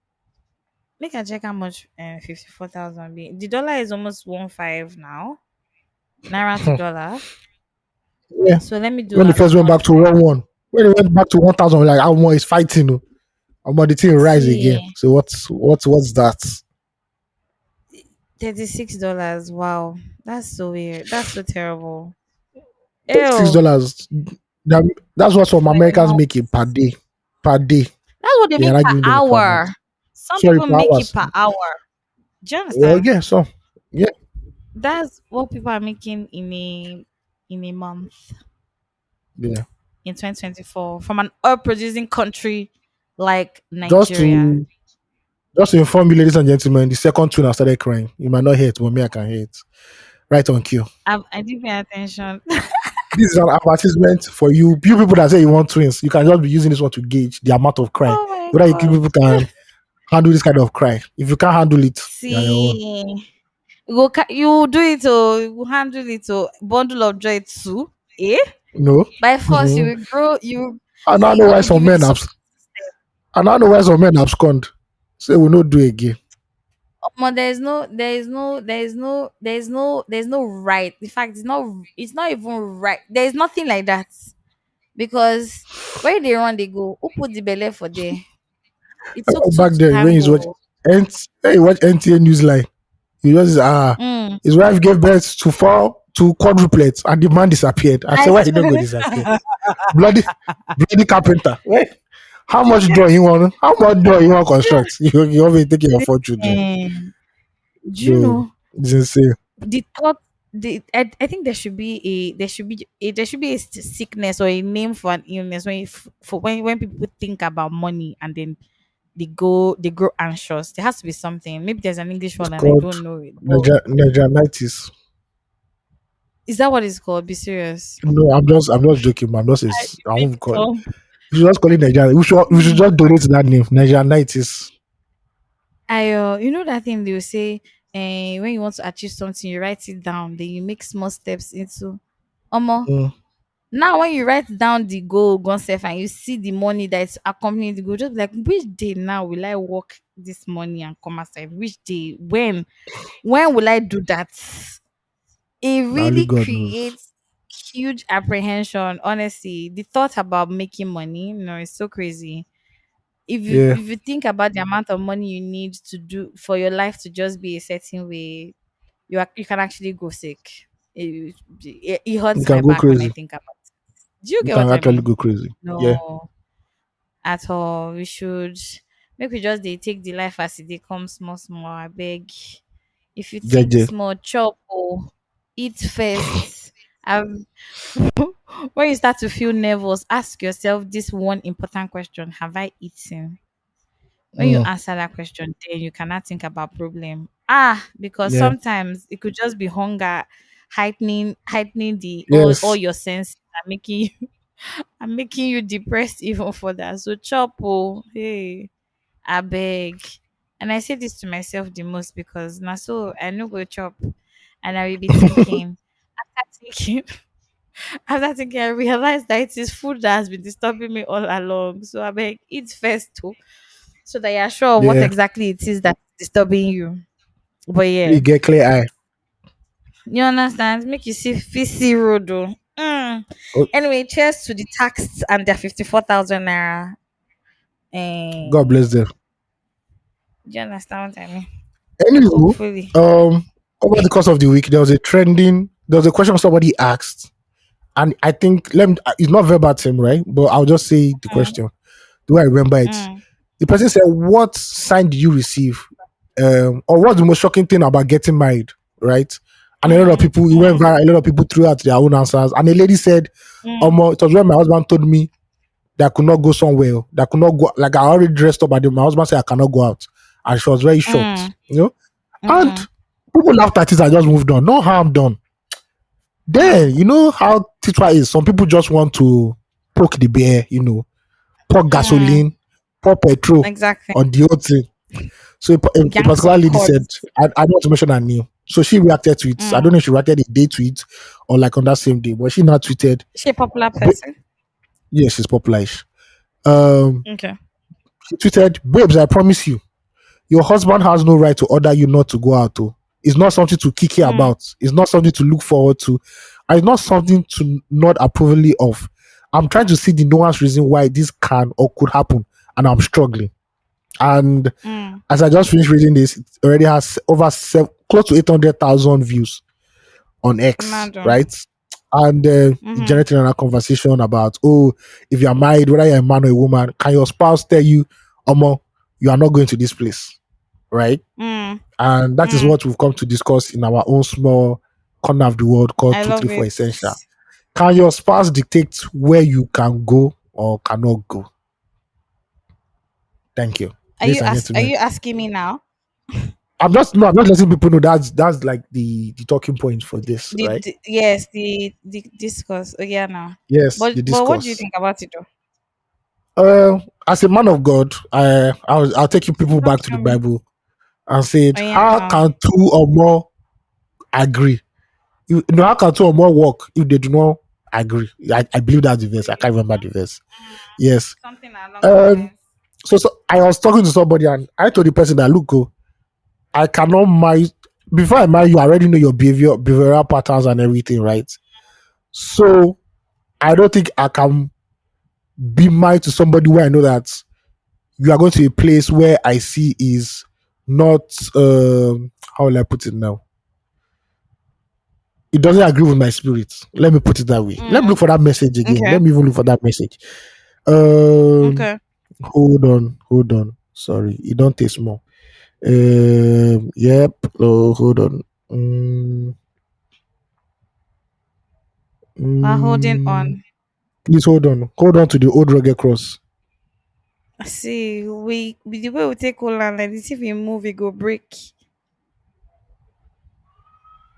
Speaker 2: Make I check how much 54,000 be. The dollar is almost 1.5 now. Naira to dollar.
Speaker 1: Yeah.
Speaker 2: So let me do
Speaker 1: When they
Speaker 2: as
Speaker 1: first went back to
Speaker 2: 100.
Speaker 1: 1-1, when they went back to 1,000, like how more is fighting. Oh. About the thing rise again.
Speaker 2: See,
Speaker 1: So what's that?
Speaker 2: $36. Wow. That's so weird. That's so terrible.
Speaker 1: Six
Speaker 2: Ew.
Speaker 1: dollars. That's what some
Speaker 2: For a
Speaker 1: Americans
Speaker 2: month.
Speaker 1: make it per day. Per day.
Speaker 2: That's what they
Speaker 1: They are
Speaker 2: make
Speaker 1: not
Speaker 2: per
Speaker 1: giving them it per month.
Speaker 2: hour. Some
Speaker 1: Sorry,
Speaker 2: people
Speaker 1: per
Speaker 2: make it
Speaker 1: hours.
Speaker 2: per hour. Do you
Speaker 1: Well,
Speaker 2: understand?
Speaker 1: yeah, so yeah,
Speaker 2: That's what people are making in a month
Speaker 1: yeah.
Speaker 2: in 2024 from an oil producing country like
Speaker 1: Just
Speaker 2: Nigeria.
Speaker 1: to just to inform you, ladies and gentlemen, the second tune I started crying. You might not hear it, but me I can hear it. Right on cue.
Speaker 2: I didn't pay attention.
Speaker 1: This is an advertisement for you. You people that say you want twins, you can just be using this one to gauge the amount of cry.
Speaker 2: Oh my
Speaker 1: Whether you
Speaker 2: god.
Speaker 1: people can handle this kind of cry. If you can't handle it, you're on your own.
Speaker 2: See, you do it or you handle it or bundle of joy too. Eh?
Speaker 1: No.
Speaker 2: By force, you
Speaker 1: Mm-hmm.
Speaker 2: will grow. You
Speaker 1: I now
Speaker 2: see,
Speaker 1: know
Speaker 2: God
Speaker 1: why
Speaker 2: will give
Speaker 1: some
Speaker 2: you the
Speaker 1: men
Speaker 2: support
Speaker 1: have
Speaker 2: system.
Speaker 1: I now know why some men abscond. Say we no do again.
Speaker 2: There's no right. In fact, it's not even right. There's nothing like that because where they run, they go. Who put the belly for there? It took two
Speaker 1: Back
Speaker 2: to
Speaker 1: then when
Speaker 2: tango.
Speaker 1: When you watch NTA Newsline, you just
Speaker 2: Mm.
Speaker 1: his wife gave birth to quadruplets and the man disappeared. I
Speaker 2: I
Speaker 1: said, why he don't go
Speaker 2: swear.
Speaker 1: disappear? Bloody bloody carpenter. Wait, how much door you want construct? You want me to take your fortune there.
Speaker 2: Um, do you
Speaker 1: No,
Speaker 2: know
Speaker 1: it's insane.
Speaker 2: the thought? I think there should be a sickness or a name for an illness for when people think about money and then they grow anxious. There has to be something. Maybe there's an English
Speaker 1: It's
Speaker 2: one and I
Speaker 1: called
Speaker 2: don't know it. But
Speaker 1: Nigerianitis.
Speaker 2: is that what it's called? Be serious.
Speaker 1: No, I'm just joking, man.
Speaker 2: I
Speaker 1: I
Speaker 2: make
Speaker 1: won't
Speaker 2: it
Speaker 1: call it.
Speaker 2: up.
Speaker 1: We should just call it Nigeria. We should just donate to that name, Nigerianitis.
Speaker 2: You know that thing they will say, when you want to achieve something, you write it down, then you make small steps into. Omo,
Speaker 1: Mm,
Speaker 2: now when you write down the goal, gone self, and you see the money that's accompanying the goal, just be like, which day now will I work this money and come aside? Which day? When will I do that? It
Speaker 1: only
Speaker 2: really
Speaker 1: God knows.
Speaker 2: creates huge apprehension. Honestly, the thought about making money, no, it's so crazy.
Speaker 1: Yeah,
Speaker 2: If you think about the amount of money you need to do for your life to just be a certain way, you can actually go sick. It
Speaker 1: you
Speaker 2: hurts
Speaker 1: can
Speaker 2: my
Speaker 1: go
Speaker 2: back when I
Speaker 1: crazy.
Speaker 2: think about it. Do you
Speaker 1: You
Speaker 2: get
Speaker 1: can
Speaker 2: what I
Speaker 1: actually
Speaker 2: mean?
Speaker 1: go crazy. Yeah,
Speaker 2: No, at all. We should make we just they take the life as it they come small, small. I beg. If you think
Speaker 1: JJ.
Speaker 2: small, chop or eat first. Um, when you start to feel nervous, ask yourself this one important question: have I eaten? When you
Speaker 1: Mm,
Speaker 2: answer that question, then you cannot think about problem. Ah, because
Speaker 1: yeah.
Speaker 2: sometimes it could just be hunger heightening the all
Speaker 1: Yes.
Speaker 2: your senses and making you and making you depressed even further. So chop oh, hey, I beg. And I say this to myself the most because now so I know go chop and I will be thinking after thinking after thinking I realized that it is food that has been disturbing me all along. So I beg eat first too so that you're sure of what
Speaker 1: Yeah.
Speaker 2: exactly it is that's disturbing you. But
Speaker 1: You
Speaker 2: yeah,
Speaker 1: get clear eye.
Speaker 2: you understand? Make you see see road though. Mm.
Speaker 1: Oh,
Speaker 2: Anyway, cheers to the tax and their 54,000 naira.
Speaker 1: God
Speaker 2: Eh,
Speaker 1: bless them.
Speaker 2: do you understand what I mean?
Speaker 1: Anywho,
Speaker 2: Hopefully.
Speaker 1: um, over the course of the week, there was a question somebody asked, and I think it's not verbatim, right? But I'll just say the
Speaker 2: Mm,
Speaker 1: question. Do I remember it?
Speaker 2: mm,
Speaker 1: The person said, "What sign did you receive? Or what's the most shocking thing about getting married?" Right? And a lot of
Speaker 2: mm,
Speaker 1: people, it went
Speaker 2: mm,
Speaker 1: viral. A lot of people threw out their own answers. And a lady said,
Speaker 2: mm,
Speaker 1: it was when my husband told me that I could not go somewhere, that I could not go. Like I already dressed up, and my husband said I cannot go out, and she was very shocked.
Speaker 2: mm,
Speaker 1: You know, and
Speaker 2: mm,
Speaker 1: people laughed at it. I just moved on. No harm done. Then you know how Titwa is. Some people just want to poke the bear. Pour
Speaker 2: mm.
Speaker 1: gasoline, pour petrol
Speaker 2: Exactly.
Speaker 1: on the whole thing. So a
Speaker 2: Gang
Speaker 1: particular
Speaker 2: some
Speaker 1: lady said,
Speaker 2: chords.
Speaker 1: I don't want to mention her name. So she reacted to it. I don't
Speaker 2: Mm.
Speaker 1: know if she reacted a day to it or like on that same day, but she now tweeted,
Speaker 2: She a popular
Speaker 1: "Ba-
Speaker 2: person.
Speaker 1: yes, she's popular. Um,
Speaker 2: Okay.
Speaker 1: she tweeted, babes, I promise you, your husband has no right to order you not to go out. To It's not something to kick you
Speaker 2: Mm.
Speaker 1: about. It's not something to look forward to. And it's not something to not approvingly of. I'm trying to see the nuanced reason why this can or could happen, and I'm struggling. And
Speaker 2: Mm.
Speaker 1: as I just finished reading this, it already has close to 800,000 views on X,
Speaker 2: Imagine.
Speaker 1: right? And it
Speaker 2: Mm-hmm.
Speaker 1: generated another conversation about, oh, if you're married, whether you're a man or a woman, can your spouse tell you, Omo, you are not going to this place, right?
Speaker 2: Mm.
Speaker 1: And that is
Speaker 2: Mm.
Speaker 1: what we've come to discuss in our own small corner of the world called
Speaker 2: I love
Speaker 1: 234
Speaker 2: it.
Speaker 1: Essential. Can your spouse dictate where you can go or cannot go? Thank you, ladies and
Speaker 2: Are
Speaker 1: gentlemen.
Speaker 2: you asking me now?
Speaker 1: I'm just letting people know that's like the talking point for this, right?
Speaker 2: Yes, the discourse. Oh, yeah, now.
Speaker 1: Yes, the
Speaker 2: But what do you
Speaker 1: discourse.
Speaker 2: think about it though?
Speaker 1: As a man of God, I'll take you people
Speaker 2: Talk
Speaker 1: back to the
Speaker 2: to me.
Speaker 1: Bible and say,
Speaker 2: Oh, yeah,
Speaker 1: how
Speaker 2: now.
Speaker 1: can two or more agree? How can two or more work if they do not agree? I believe that's the verse. I can't remember the verse. Yes.
Speaker 2: Something along those
Speaker 1: Um.
Speaker 2: lines.
Speaker 1: So I was talking to somebody and I told the person that, look, oh, I cannot marry. Before I marry you, I already know your behavioral patterns and everything, right? So I don't think I can be married to somebody where I know that you are going to a place where I see is not how will I put it now? It doesn't agree with my spirit. Let me put it that way. Let me
Speaker 2: Mm.
Speaker 1: look for that message again.
Speaker 2: Okay.
Speaker 1: Let me even look for that message. Um
Speaker 2: Okay.
Speaker 1: hold on. Sorry, it don't taste more. Yep. Oh, hold on. Um,
Speaker 2: We're holding
Speaker 1: mm,
Speaker 2: on.
Speaker 1: please hold on. Hold on to the old rugged cross.
Speaker 2: See, we the way we take hold on like this, if we move, it go break.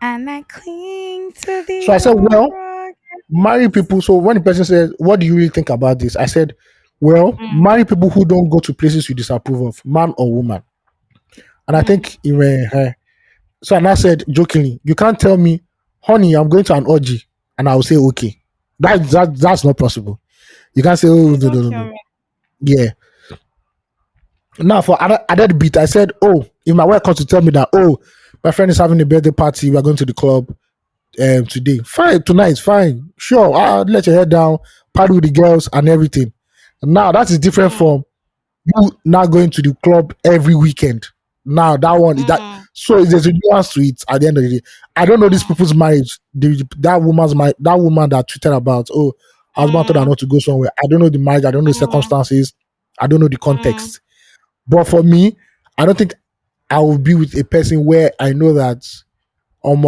Speaker 2: And I cling to
Speaker 1: So I
Speaker 2: the
Speaker 1: said,
Speaker 2: old
Speaker 1: well,
Speaker 2: rock.
Speaker 1: marry people. So when the person says, what do you really think about this? I said, well,
Speaker 2: Mm.
Speaker 1: marry people who don't go to places you disapprove of, man or woman. And I
Speaker 2: Mm.
Speaker 1: think he went, so and I said jokingly, you can't tell me, honey, I'm going to an orgy, and I'll say okay. That's not possible. You can't say, oh
Speaker 2: Please
Speaker 1: no
Speaker 2: don't
Speaker 1: no no
Speaker 2: kill
Speaker 1: no.
Speaker 2: me.
Speaker 1: Yeah. Now for added bit, I said, oh, if my wife comes to tell me that, oh, my friend is having a birthday party, we are going to the club today. Fine, tonight, fine, sure. Let your head down, party with the girls and everything. Now that is different
Speaker 2: Mm.
Speaker 1: from you now going to the club every weekend. Now that one is that,
Speaker 2: Mm.
Speaker 1: so there's a nuance to it at the end of the day. I don't know these
Speaker 2: Mm.
Speaker 1: people's marriage. That woman that tweeted about, oh, husband told her
Speaker 2: Mm.
Speaker 1: not to go somewhere. I don't know the marriage. I don't know the
Speaker 2: Mm.
Speaker 1: circumstances. I don't know the
Speaker 2: Mm.
Speaker 1: context. But for me, I don't think I will be with a person where I know that um,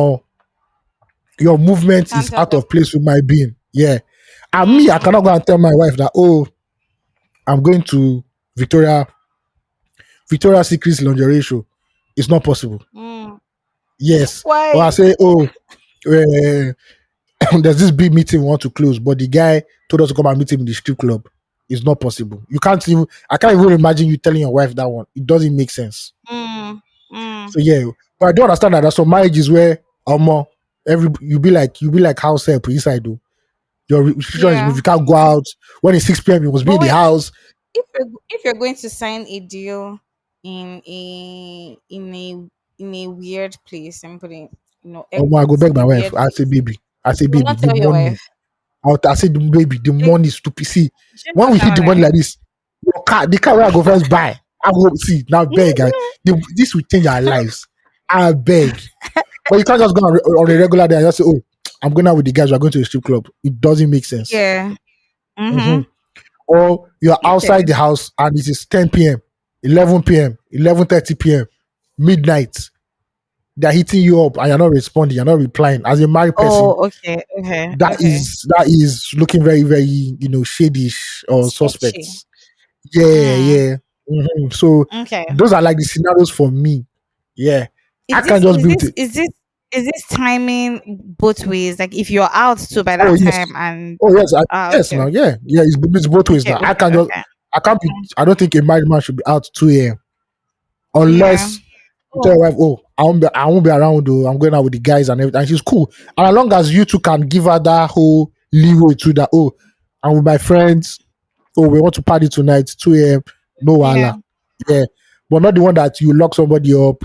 Speaker 1: your
Speaker 2: You
Speaker 1: movement
Speaker 2: can't
Speaker 1: is
Speaker 2: tell
Speaker 1: out
Speaker 2: them.
Speaker 1: of place with my being. Yeah. And me, I
Speaker 2: Mm.
Speaker 1: cannot go and tell my wife that, oh, I'm going to Victoria Victoria's Secret's lingerie show. It's not possible.
Speaker 2: Mm.
Speaker 1: Yes. Or I
Speaker 2: Why?
Speaker 1: say, oh, there's this big meeting we want to close, but the guy told us to come and meet him in the strip club. It's not possible. I can't even imagine you telling your wife that one. It doesn't make sense.
Speaker 2: Mm. Mm.
Speaker 1: So yeah, but I don't understand that there's some marriages where every you be like house help inside though. Your restriction is
Speaker 2: Yeah.
Speaker 1: you can't go out when it's 6 p.m. You must be
Speaker 2: But
Speaker 1: in the
Speaker 2: wait,
Speaker 1: house.
Speaker 2: if you're going to sign a deal in a weird place and put in air
Speaker 1: I go
Speaker 2: quotes
Speaker 1: beg
Speaker 2: in
Speaker 1: my
Speaker 2: a
Speaker 1: wife.
Speaker 2: weird
Speaker 1: I say
Speaker 2: place,
Speaker 1: baby. I say
Speaker 2: you will
Speaker 1: baby,
Speaker 2: not
Speaker 1: the
Speaker 2: tell your
Speaker 1: money.
Speaker 2: wife.
Speaker 1: I say the baby, the
Speaker 2: Do
Speaker 1: money is stupid. See,
Speaker 2: you
Speaker 1: when we hit
Speaker 2: understand
Speaker 1: the
Speaker 2: what I
Speaker 1: money
Speaker 2: mean?
Speaker 1: like this, the car where I go first buy. I go see now beg. This will change our lives. I beg. But you can't just go on a regular day and just say, oh, I'm going out with the guys, we're going to a strip club. It doesn't make sense.
Speaker 2: Yeah.
Speaker 1: Mhm.
Speaker 2: Mm-hmm.
Speaker 1: Or you're
Speaker 2: Okay.
Speaker 1: outside the house and it is 10 p.m., 11 p.m., 11:30 p.m., midnight. They're hitting you up and you're not responding, you're not replying. As a married person,
Speaker 2: Oh, okay. Okay.
Speaker 1: that
Speaker 2: Okay.
Speaker 1: is that is looking very, very, shadish or
Speaker 2: Sketchy.
Speaker 1: suspect. Yeah,
Speaker 2: Mm.
Speaker 1: yeah. So
Speaker 2: Okay.
Speaker 1: those are like the scenarios for me. Yeah. I
Speaker 2: Is
Speaker 1: can
Speaker 2: this
Speaker 1: just
Speaker 2: is
Speaker 1: be with
Speaker 2: this
Speaker 1: it.
Speaker 2: is this is this timing both ways? Like if you're out too by
Speaker 1: Oh
Speaker 2: that
Speaker 1: yes.
Speaker 2: time and
Speaker 1: Oh yes.
Speaker 2: okay,
Speaker 1: Yes now.
Speaker 2: okay,
Speaker 1: Yeah. Yeah. It's both ways
Speaker 2: okay,
Speaker 1: now.
Speaker 2: okay, okay.
Speaker 1: I can't be I don't think a married man should be out 2 a.m.
Speaker 2: Yeah.
Speaker 1: unless you tell
Speaker 2: Oh,
Speaker 1: your wife, oh, I won't be around though. I'm going out with the guys and everything. And she's cool. And as long as you two can give her that whole leeway to that, oh, I'm with my friends, oh, we want to party tonight, 2 a.m. No
Speaker 2: yeah.
Speaker 1: wala. Yeah. but not the one that you lock somebody up,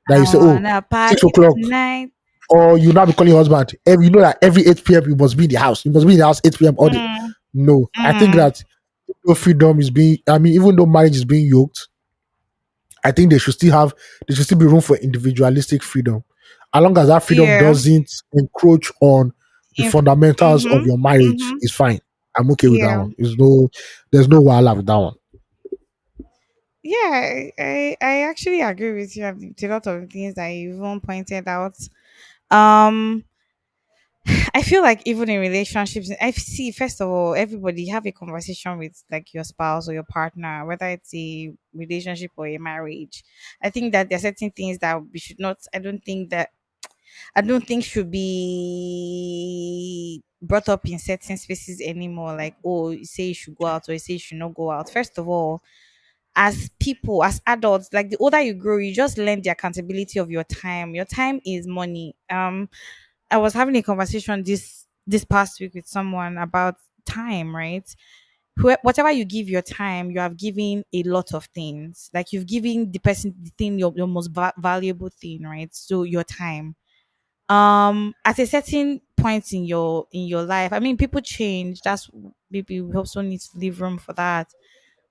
Speaker 1: that
Speaker 2: I
Speaker 1: you say, oh,
Speaker 2: wanna
Speaker 1: 6 o'clock,
Speaker 2: tonight.
Speaker 1: or you now be calling your husband. You know that every 8 p.m. you must be in the house. You must be in the house 8 p.m. all day.
Speaker 2: Mm,
Speaker 1: No, I think
Speaker 2: mm,
Speaker 1: that freedom is being. I mean, even though marriage is being yoked, I think there should still be room for individualistic freedom, as long as that freedom
Speaker 2: yeah.
Speaker 1: doesn't encroach on the fundamentals of
Speaker 2: Mm-hmm.
Speaker 1: your marriage.
Speaker 2: Mm-hmm.
Speaker 1: It's fine. I'm okay with that
Speaker 2: Yeah.
Speaker 1: one. There's no wala with that one.
Speaker 2: Yeah, I actually agree with you with a lot of things that you even pointed out. Um, I feel like even in relationships, I see first of all, everybody have a conversation with like your spouse or your partner, whether it's a relationship or a marriage. I think that there are certain things that we should not. I don't think should be brought up in certain spaces anymore. Like, oh, you say you should go out or you say you should not go out. First of all, as people, as adults, like the older you grow, you just learn the accountability of your time. Your time is money. I was having a conversation this past week with someone about time, right? Whatever you give your time, you have given a lot of things. Like you've given the person the thing, your most valuable thing, right? So your time. At a certain point in your life, I mean, people change. That's maybe we also need to leave room for that,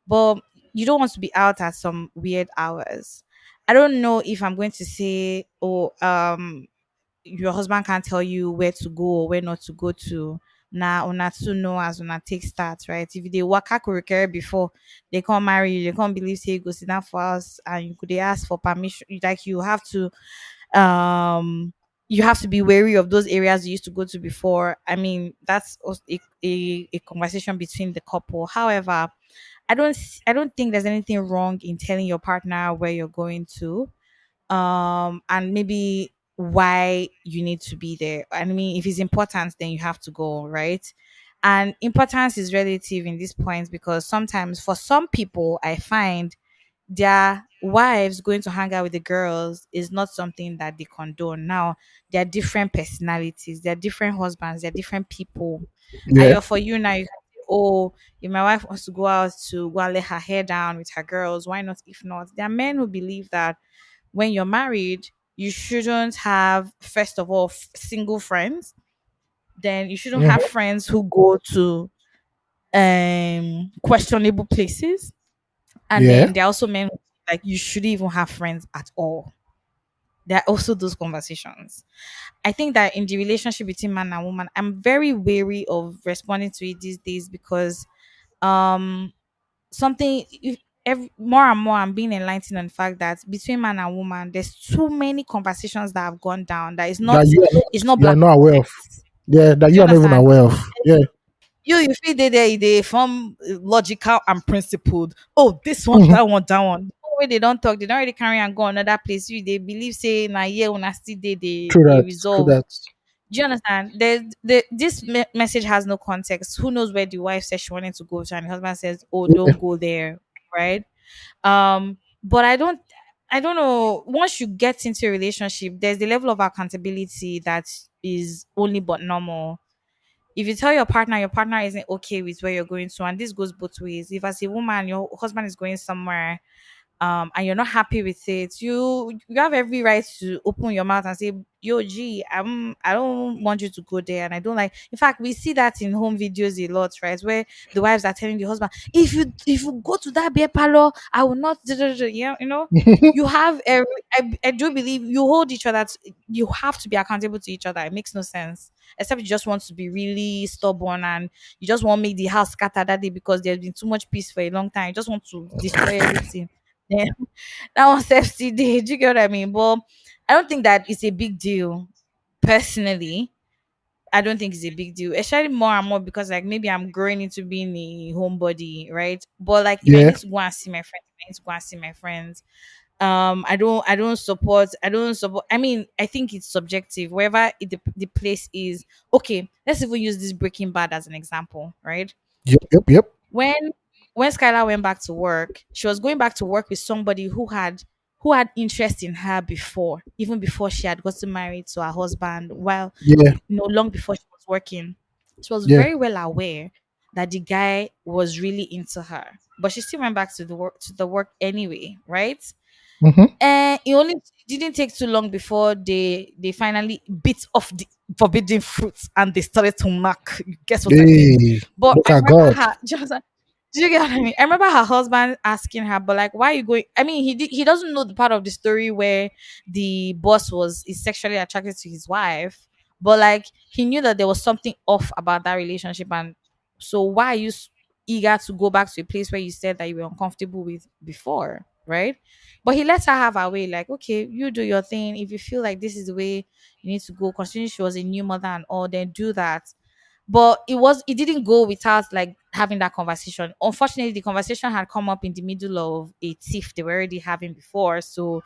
Speaker 2: but you don't want to be out at some weird hours. I don't know if I'm going to say, oh, your husband can't tell you where to go or where not to go to. Now, una to know as una take start, right? If they work career before they can't marry you, they can't believe say you go sit down for us and you could they ask for permission. Like um you have to be wary of those areas you used to go to before. I mean, that's also a conversation between the couple. However, I don't think there's anything wrong in telling your partner where you're going to, and maybe why you need to be there. I mean, if it's important, then you have to go, right? And importance is relative in this point because sometimes for some people I find their wives going to hang out with the girls is not something that they condone. Now, they're different personalities, they're different husbands, they're different people. And
Speaker 1: Yeah.
Speaker 2: you're for you now, you can say, oh, if my wife wants to go out to go and let her hair down with her girls, why not? If not, there are men who believe that when you're married, you shouldn't have, first of all, single friends. Then you shouldn't have
Speaker 1: Mhm.
Speaker 2: friends who go to questionable places. And
Speaker 1: Yeah.
Speaker 2: then there are also men who feel like you shouldn't even have friends at all. There are also those conversations. I think that in the relationship between man and woman, I'm very wary of responding to it these days because um something if more and more I'm being enlightened on the fact that between man and woman, there's too many conversations that have gone down that
Speaker 1: That
Speaker 2: it's not
Speaker 1: you are
Speaker 2: black
Speaker 1: not
Speaker 2: and
Speaker 1: aware of.
Speaker 2: white.
Speaker 1: Yeah, that
Speaker 2: Do
Speaker 1: you
Speaker 2: you
Speaker 1: are not even
Speaker 2: understand?
Speaker 1: aware of. Yeah.
Speaker 2: You feel they form logical and principled. Oh, this one,
Speaker 1: Mhm.
Speaker 2: that one. The way they don't talk, they don't really carry and go another place. You they believe say na yeah when I still
Speaker 1: True
Speaker 2: they
Speaker 1: that. True
Speaker 2: resolve.
Speaker 1: that.
Speaker 2: Do you understand? This message has no context. Who knows where the wife says she wanted to go to, and the husband says, "Oh,
Speaker 1: Yeah.
Speaker 2: don't go there," right? But I don't know. Once you get into a relationship, there's the level of accountability that is only but normal. If you tell your partner isn't okay with where you're going to, and this goes both ways. If as a woman your husband is going somewhere and you're not happy with it, you have every right to open your mouth and say, yo G, I don't want you to go there, and I don't like. In fact, we see that in home videos a lot, right? Where the wives are telling the husband, if you go to that beer parlor, I will not yeah, you know. You have every I do believe you hold each other you have to be accountable to each other. It makes no sense. Except you just want to be really stubborn and you just want to make the house scatter that day because there's been too much peace for a long time. You just want to destroy everything. Then that was FCD. Do you get what I mean? But I don't think that it's a big deal. Personally, I don't think it's a big deal. Especially more and more because like maybe I'm growing into being a homebody, right? But like if I
Speaker 1: Yeah.
Speaker 2: need to go and see my friends, I need to go and see my friends. I don't support. I mean, I think it's subjective. Wherever the place is, okay. Let's even use this Breaking Bad as an example, right?
Speaker 1: Yep. Yep. Yep.
Speaker 2: when when Skylar went back to work, she was going back to work with somebody who had interest in her before, even before she had gotten married to her husband. While
Speaker 1: Yeah.
Speaker 2: long before she was working, she was
Speaker 1: Yeah.
Speaker 2: very well aware that the guy was really into her, but she still went back to the work anyway, right?
Speaker 1: Mm-hmm.
Speaker 2: And it only didn't take too long before they finally bit off the forbidden fruits and they started to mark. Guess what I mean?
Speaker 1: Hey,
Speaker 2: But
Speaker 1: look
Speaker 2: I
Speaker 1: at
Speaker 2: remember
Speaker 1: God.
Speaker 2: her just do you get what I mean? I remember her husband asking her, but like, why are you going? I mean, he doesn't know the part of the story where the boss was is sexually attracted to his wife, but like he knew that there was something off about that relationship, and so why are you eager to go back to a place where you said that you were uncomfortable with before, right? But he lets her have her way, like, okay, you do your thing. If you feel like this is the way you need to go, considering she was a new mother and all, then do that. But it didn't go without like having that conversation. Unfortunately, the conversation had come up in the middle of a tiff they were already having before, so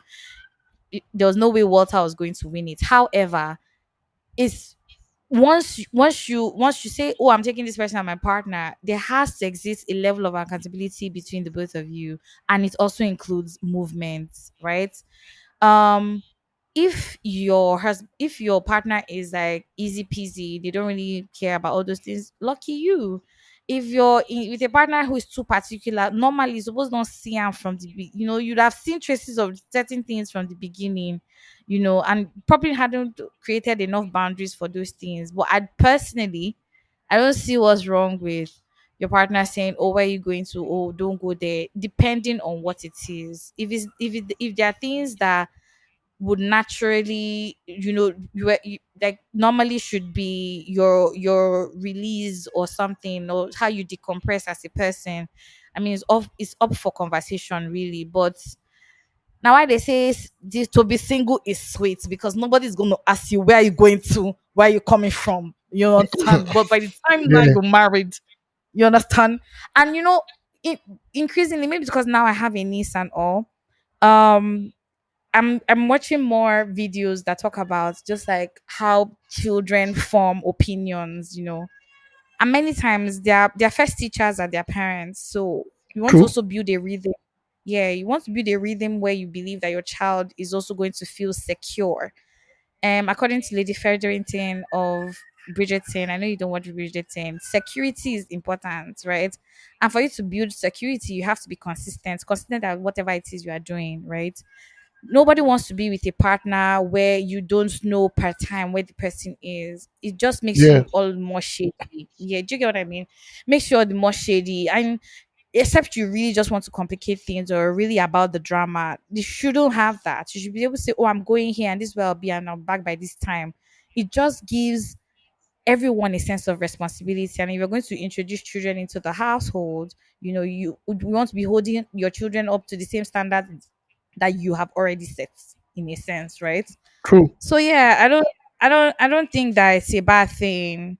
Speaker 2: there was no way Walter was going to win it. However, it's once you say, oh, I'm taking this person as my partner, there has to exist a level of accountability between the both of you, and it also includes movements, right? um if your partner is like easy peasy, they don't really care about all those things, lucky you. If you're with a partner who is too particular, normally you're supposed to not see them from you'd have seen traces of certain things from the beginning, and probably hadn't created enough boundaries for those things. But I don't see what's wrong with your partner saying, "Oh, where are you going to? Oh, don't go there." Depending on what it is, if there are things that would naturally, like normally should be your release or something, or how you decompress as a person. I mean, it's up for conversation, really. But now why they say this, to be single is sweet, because nobody's going to ask you where are you going to, where are you coming from, you understand? But by the time now
Speaker 1: Yeah,
Speaker 2: you're married, you understand. And it, increasingly, maybe because now I have a niece and all, um I'm watching more videos that talk about just like how children form opinions, and many times their first teachers are their parents. So you want to
Speaker 1: true.
Speaker 2: also build a rhythm. Yeah, you want to build a rhythm where you believe that your child is also going to feel secure. According to Lady Featherington of Bridgerton, I know you don't watch Bridgerton. Security is important, right? And for you to build security, you have to be consistent at whatever it is you are doing, right? Nobody wants to be with a partner where you don't know per time where the person is. It just makes
Speaker 1: Yeah,
Speaker 2: you all more shady. Yeah, do you get what I mean? Makes you all the more shady. And except you really just want to complicate things or really about the drama, you shouldn't have that. You should be able to say, oh, I'm going here and this is where I'll be and I'm back by this time. It just gives everyone a sense of responsibility. And if you're going to introduce children into the household, you would want to be holding your children up to the same standard that you have already set, in a sense, right?
Speaker 1: true.
Speaker 2: So yeah, I don't think that it's a bad thing.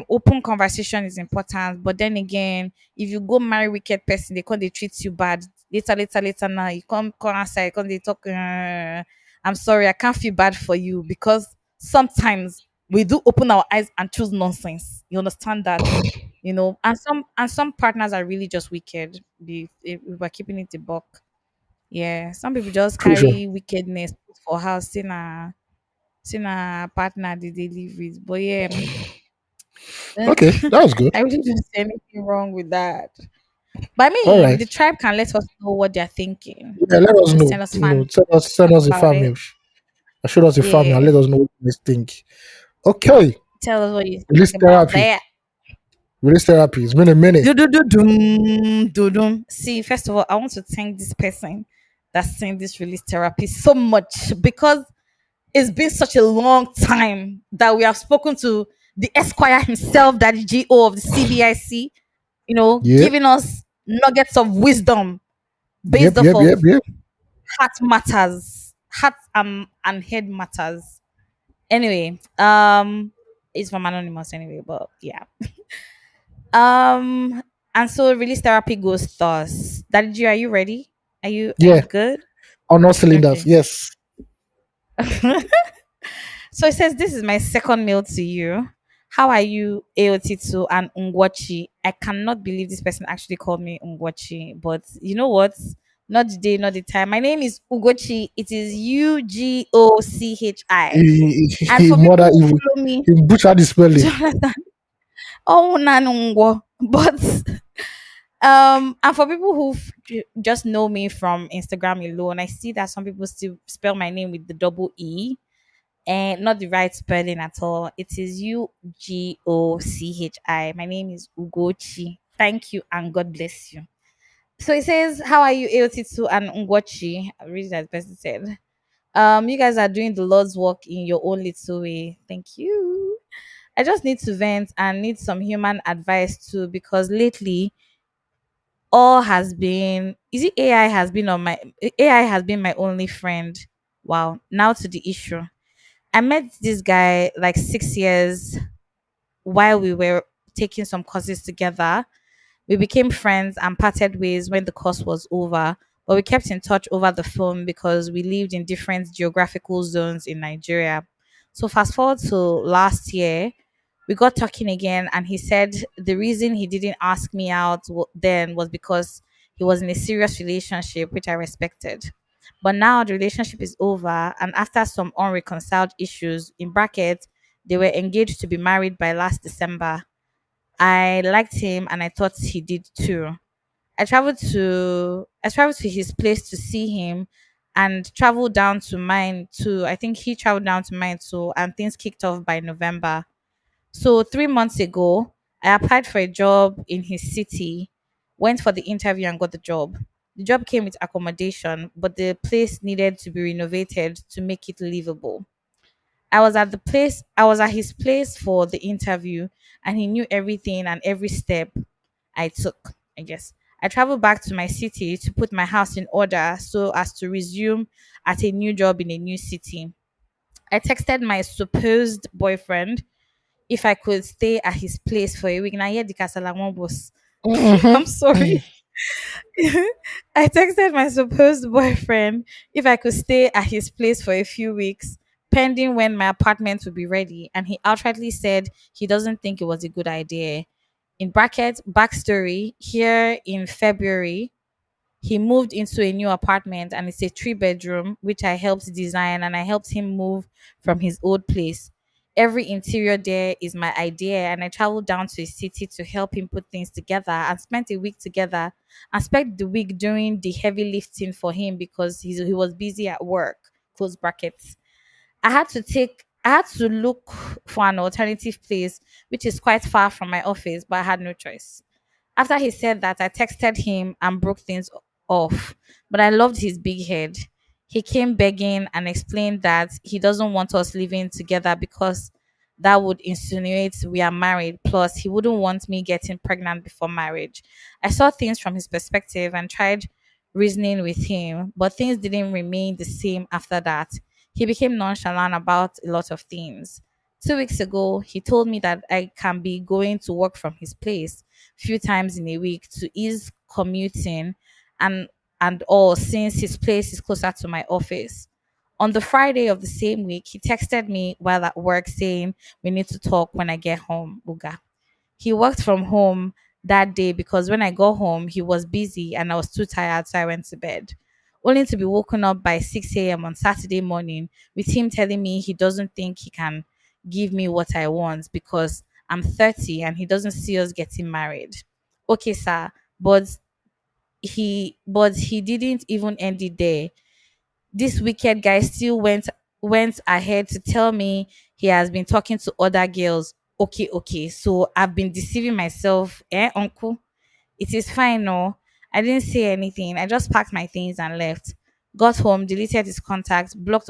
Speaker 2: Open conversation is important, but then again, if you go marry wicked person, they treat you bad. Later now, you come outside, come they talk. I'm sorry, I can't feel bad for you, because sometimes we do open our eyes and choose nonsense. You understand that, and some partners are really just wicked. If we're keeping it a buck. Yeah, some people just
Speaker 1: True, sure.
Speaker 2: carry wickedness put for house, saying a partner they live with. But yeah, then
Speaker 1: Okay, that was good.
Speaker 2: I really don't see anything wrong with that. But I
Speaker 1: All
Speaker 2: mean,
Speaker 1: right.
Speaker 2: the tribe can let us know what they're thinking.
Speaker 1: Yeah, let us
Speaker 2: Just
Speaker 1: know.
Speaker 2: send us fan
Speaker 1: Send
Speaker 2: talk
Speaker 1: us a
Speaker 2: about
Speaker 1: fan
Speaker 2: it.
Speaker 1: mail. Show us a fan mail and
Speaker 2: Yeah,
Speaker 1: let us know what you guys think. Okay.
Speaker 2: tell us what you think
Speaker 1: Release
Speaker 2: about
Speaker 1: therapy.
Speaker 2: that.
Speaker 1: Release therapy. It's been a minute.
Speaker 2: Do do do dum do dum. See, first of all, I want to thank this person that's saying this release therapy so much, because it's been such a long time that we have spoken to the Esquire himself, that the GO of the CBIC,
Speaker 1: Yep.
Speaker 2: giving us nuggets of wisdom based
Speaker 1: Yep.
Speaker 2: off
Speaker 1: Yep. Yep.
Speaker 2: of
Speaker 1: Yep.
Speaker 2: heart and head matters. Anyway, it's from Anonymous anyway, but yeah. Um, and so release therapy goes thus. Daddy G, are you ready? Are you
Speaker 1: Yeah.
Speaker 2: good?
Speaker 1: On all cylinders.
Speaker 2: Okay.
Speaker 1: Yes.
Speaker 2: So it says, this is my second mail to you. How are you, AOT2 and Ugochi? I cannot believe this person actually called me Ugochi, but you know what? Not the day, not the time. My name is Ugochi. It is Ugochi. And
Speaker 1: He
Speaker 2: for people
Speaker 1: mother
Speaker 2: who
Speaker 1: evil.
Speaker 2: follow me,
Speaker 1: He butchered the spelling.
Speaker 2: Jonathan, oh, Nanungwo. But And for people who just know me from Instagram alone, I see that some people still spell my name with the double E and not the right spelling at all. It is Ugochi. My name is Ugochi. Thank you and God bless you. So it says, "How are you, AOT2 and Ugochi?" I read it as best it said. You guys are doing the Lord's work in your own little way. Thank you. I just need to vent and need some human advice too because lately all has been is it AI has been my only friend. Wow. Now to the issue. I met this guy like 6 years while we were taking some courses together. We became friends and parted ways when the course was over, but we kept in touch over the phone because we lived in different geographical zones in Nigeria. So, fast forward to last year, we got talking again, and he said the reason he didn't ask me out then was because he was in a serious relationship, which I respected. But now the relationship is over, and after some unreconciled issues, in brackets, they were engaged to be married by last December. I liked him and I thought he did too. I traveled to his place to see him and traveled down to mine too. I think he traveled down to mine too and things kicked off by November. So 3 months ago, I applied for a job in his city, went for the interview and got the job. The job came with accommodation, but the place needed to be renovated to make it livable. I was at his place for the interview and he knew everything and every step I took, I guess. I traveled back to my city to put my house in order so as to resume at a new job in a new city. I texted my supposed boyfriend if I could stay at his place for a week. Now, yeah, the Casalamon boss. I'm sorry.
Speaker 1: Mm-hmm.
Speaker 2: I texted my supposed boyfriend if I could stay at his place for a few weeks, pending when my apartment would be ready, and he outrightly said he doesn't think it was a good idea. In brackets, backstory, here in February, he moved into a new apartment and it's a 3 bedroom, which I helped design and I helped him move from his old place. Every interior there is my idea, and I traveled down to his city to help him put things together and spent a week together. I spent the week doing the heavy lifting for him because he was busy at work. Close brackets. I had to look for an alternative place, which is quite far from my office, but I had no choice. After he said that, I texted him and broke things off. But I loved his big head. He came begging and explained that he doesn't want us living together because that would insinuate we are married. Plus, he wouldn't want me getting pregnant before marriage. I saw things from his perspective and tried reasoning with him, but things didn't remain the same after that. He became nonchalant about a lot of things. 2 weeks ago, he told me that I can be going to work from his place few times in a week to ease commuting and and all since his place is closer to my office. On the Friday of the same week, he texted me while at work saying we need to talk when I get home. Uga. He worked from home that day because when I got home, he was busy and I was too tired, so I went to bed. Only to be woken up by 6 a.m. on Saturday morning with him telling me he doesn't think he can give me what I want because I'm 30 and he doesn't see us getting married. Okay, sir, but he didn't even end it there. This wicked guy still went ahead to tell me he has been talking to other girls. Okay, okay. So I've been deceiving myself, uncle? It is fine, no. I didn't say anything. I just packed my things and left. Got home, deleted his contacts, blocked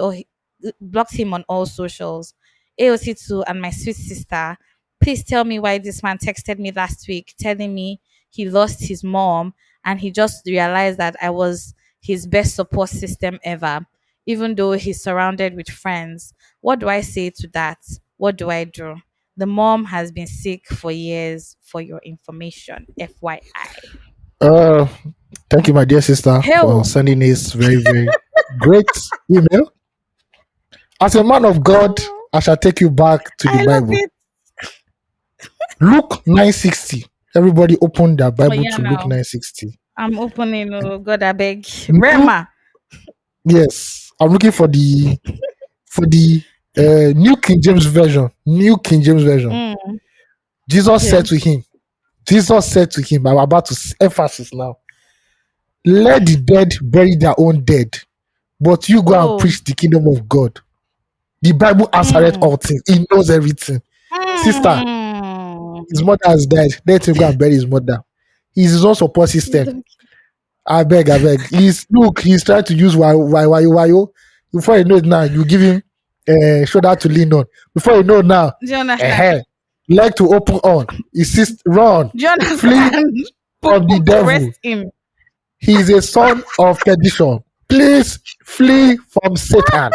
Speaker 2: him on all socials. AOT2 and my sweet sister, please tell me why this man texted me last week telling me he lost his mom and he just realized that I was his best support system ever, even though he's surrounded with friends. What do I say to that? What do I do? The mom has been sick for years, for your information. FYI.
Speaker 1: Uh, Thank you, my dear sister, for
Speaker 2: Hell,
Speaker 1: sending this very, very great email. As a man of God, I shall take you back to the
Speaker 2: I love
Speaker 1: Bible.
Speaker 2: it.
Speaker 1: Luke 9:60. Everybody open their
Speaker 2: Oh,
Speaker 1: Bible
Speaker 2: yeah,
Speaker 1: to Luke
Speaker 2: now
Speaker 1: 9:60.
Speaker 2: I'm opening. Oh, God, I beg.
Speaker 1: New,
Speaker 2: Rema.
Speaker 1: yes, I'm looking for the New King James Version. New King James Version.
Speaker 2: Mm,
Speaker 1: Jesus said
Speaker 2: okay.
Speaker 1: to him, Jesus said to him, I'm about to emphasis now, let the dead bury their own dead, but you go and
Speaker 2: Oh.
Speaker 1: preach the kingdom of God. The Bible answered
Speaker 2: Mm.
Speaker 1: all things. It knows everything. Sister,
Speaker 2: Mm.
Speaker 1: his mother has died. Let him go and bury his mother. He's his own support
Speaker 2: You
Speaker 1: system.
Speaker 2: don't-
Speaker 1: I beg. He's trying to use why. Before you know it now, you give him shoulder to lean on. Before you know now,
Speaker 2: Do you understand?
Speaker 1: eh, leg to open on. Insist, run,
Speaker 2: Do you
Speaker 1: flee
Speaker 2: understand?
Speaker 1: from the devil.
Speaker 2: Arrest him.
Speaker 1: He is a son of perdition. Please flee from Satan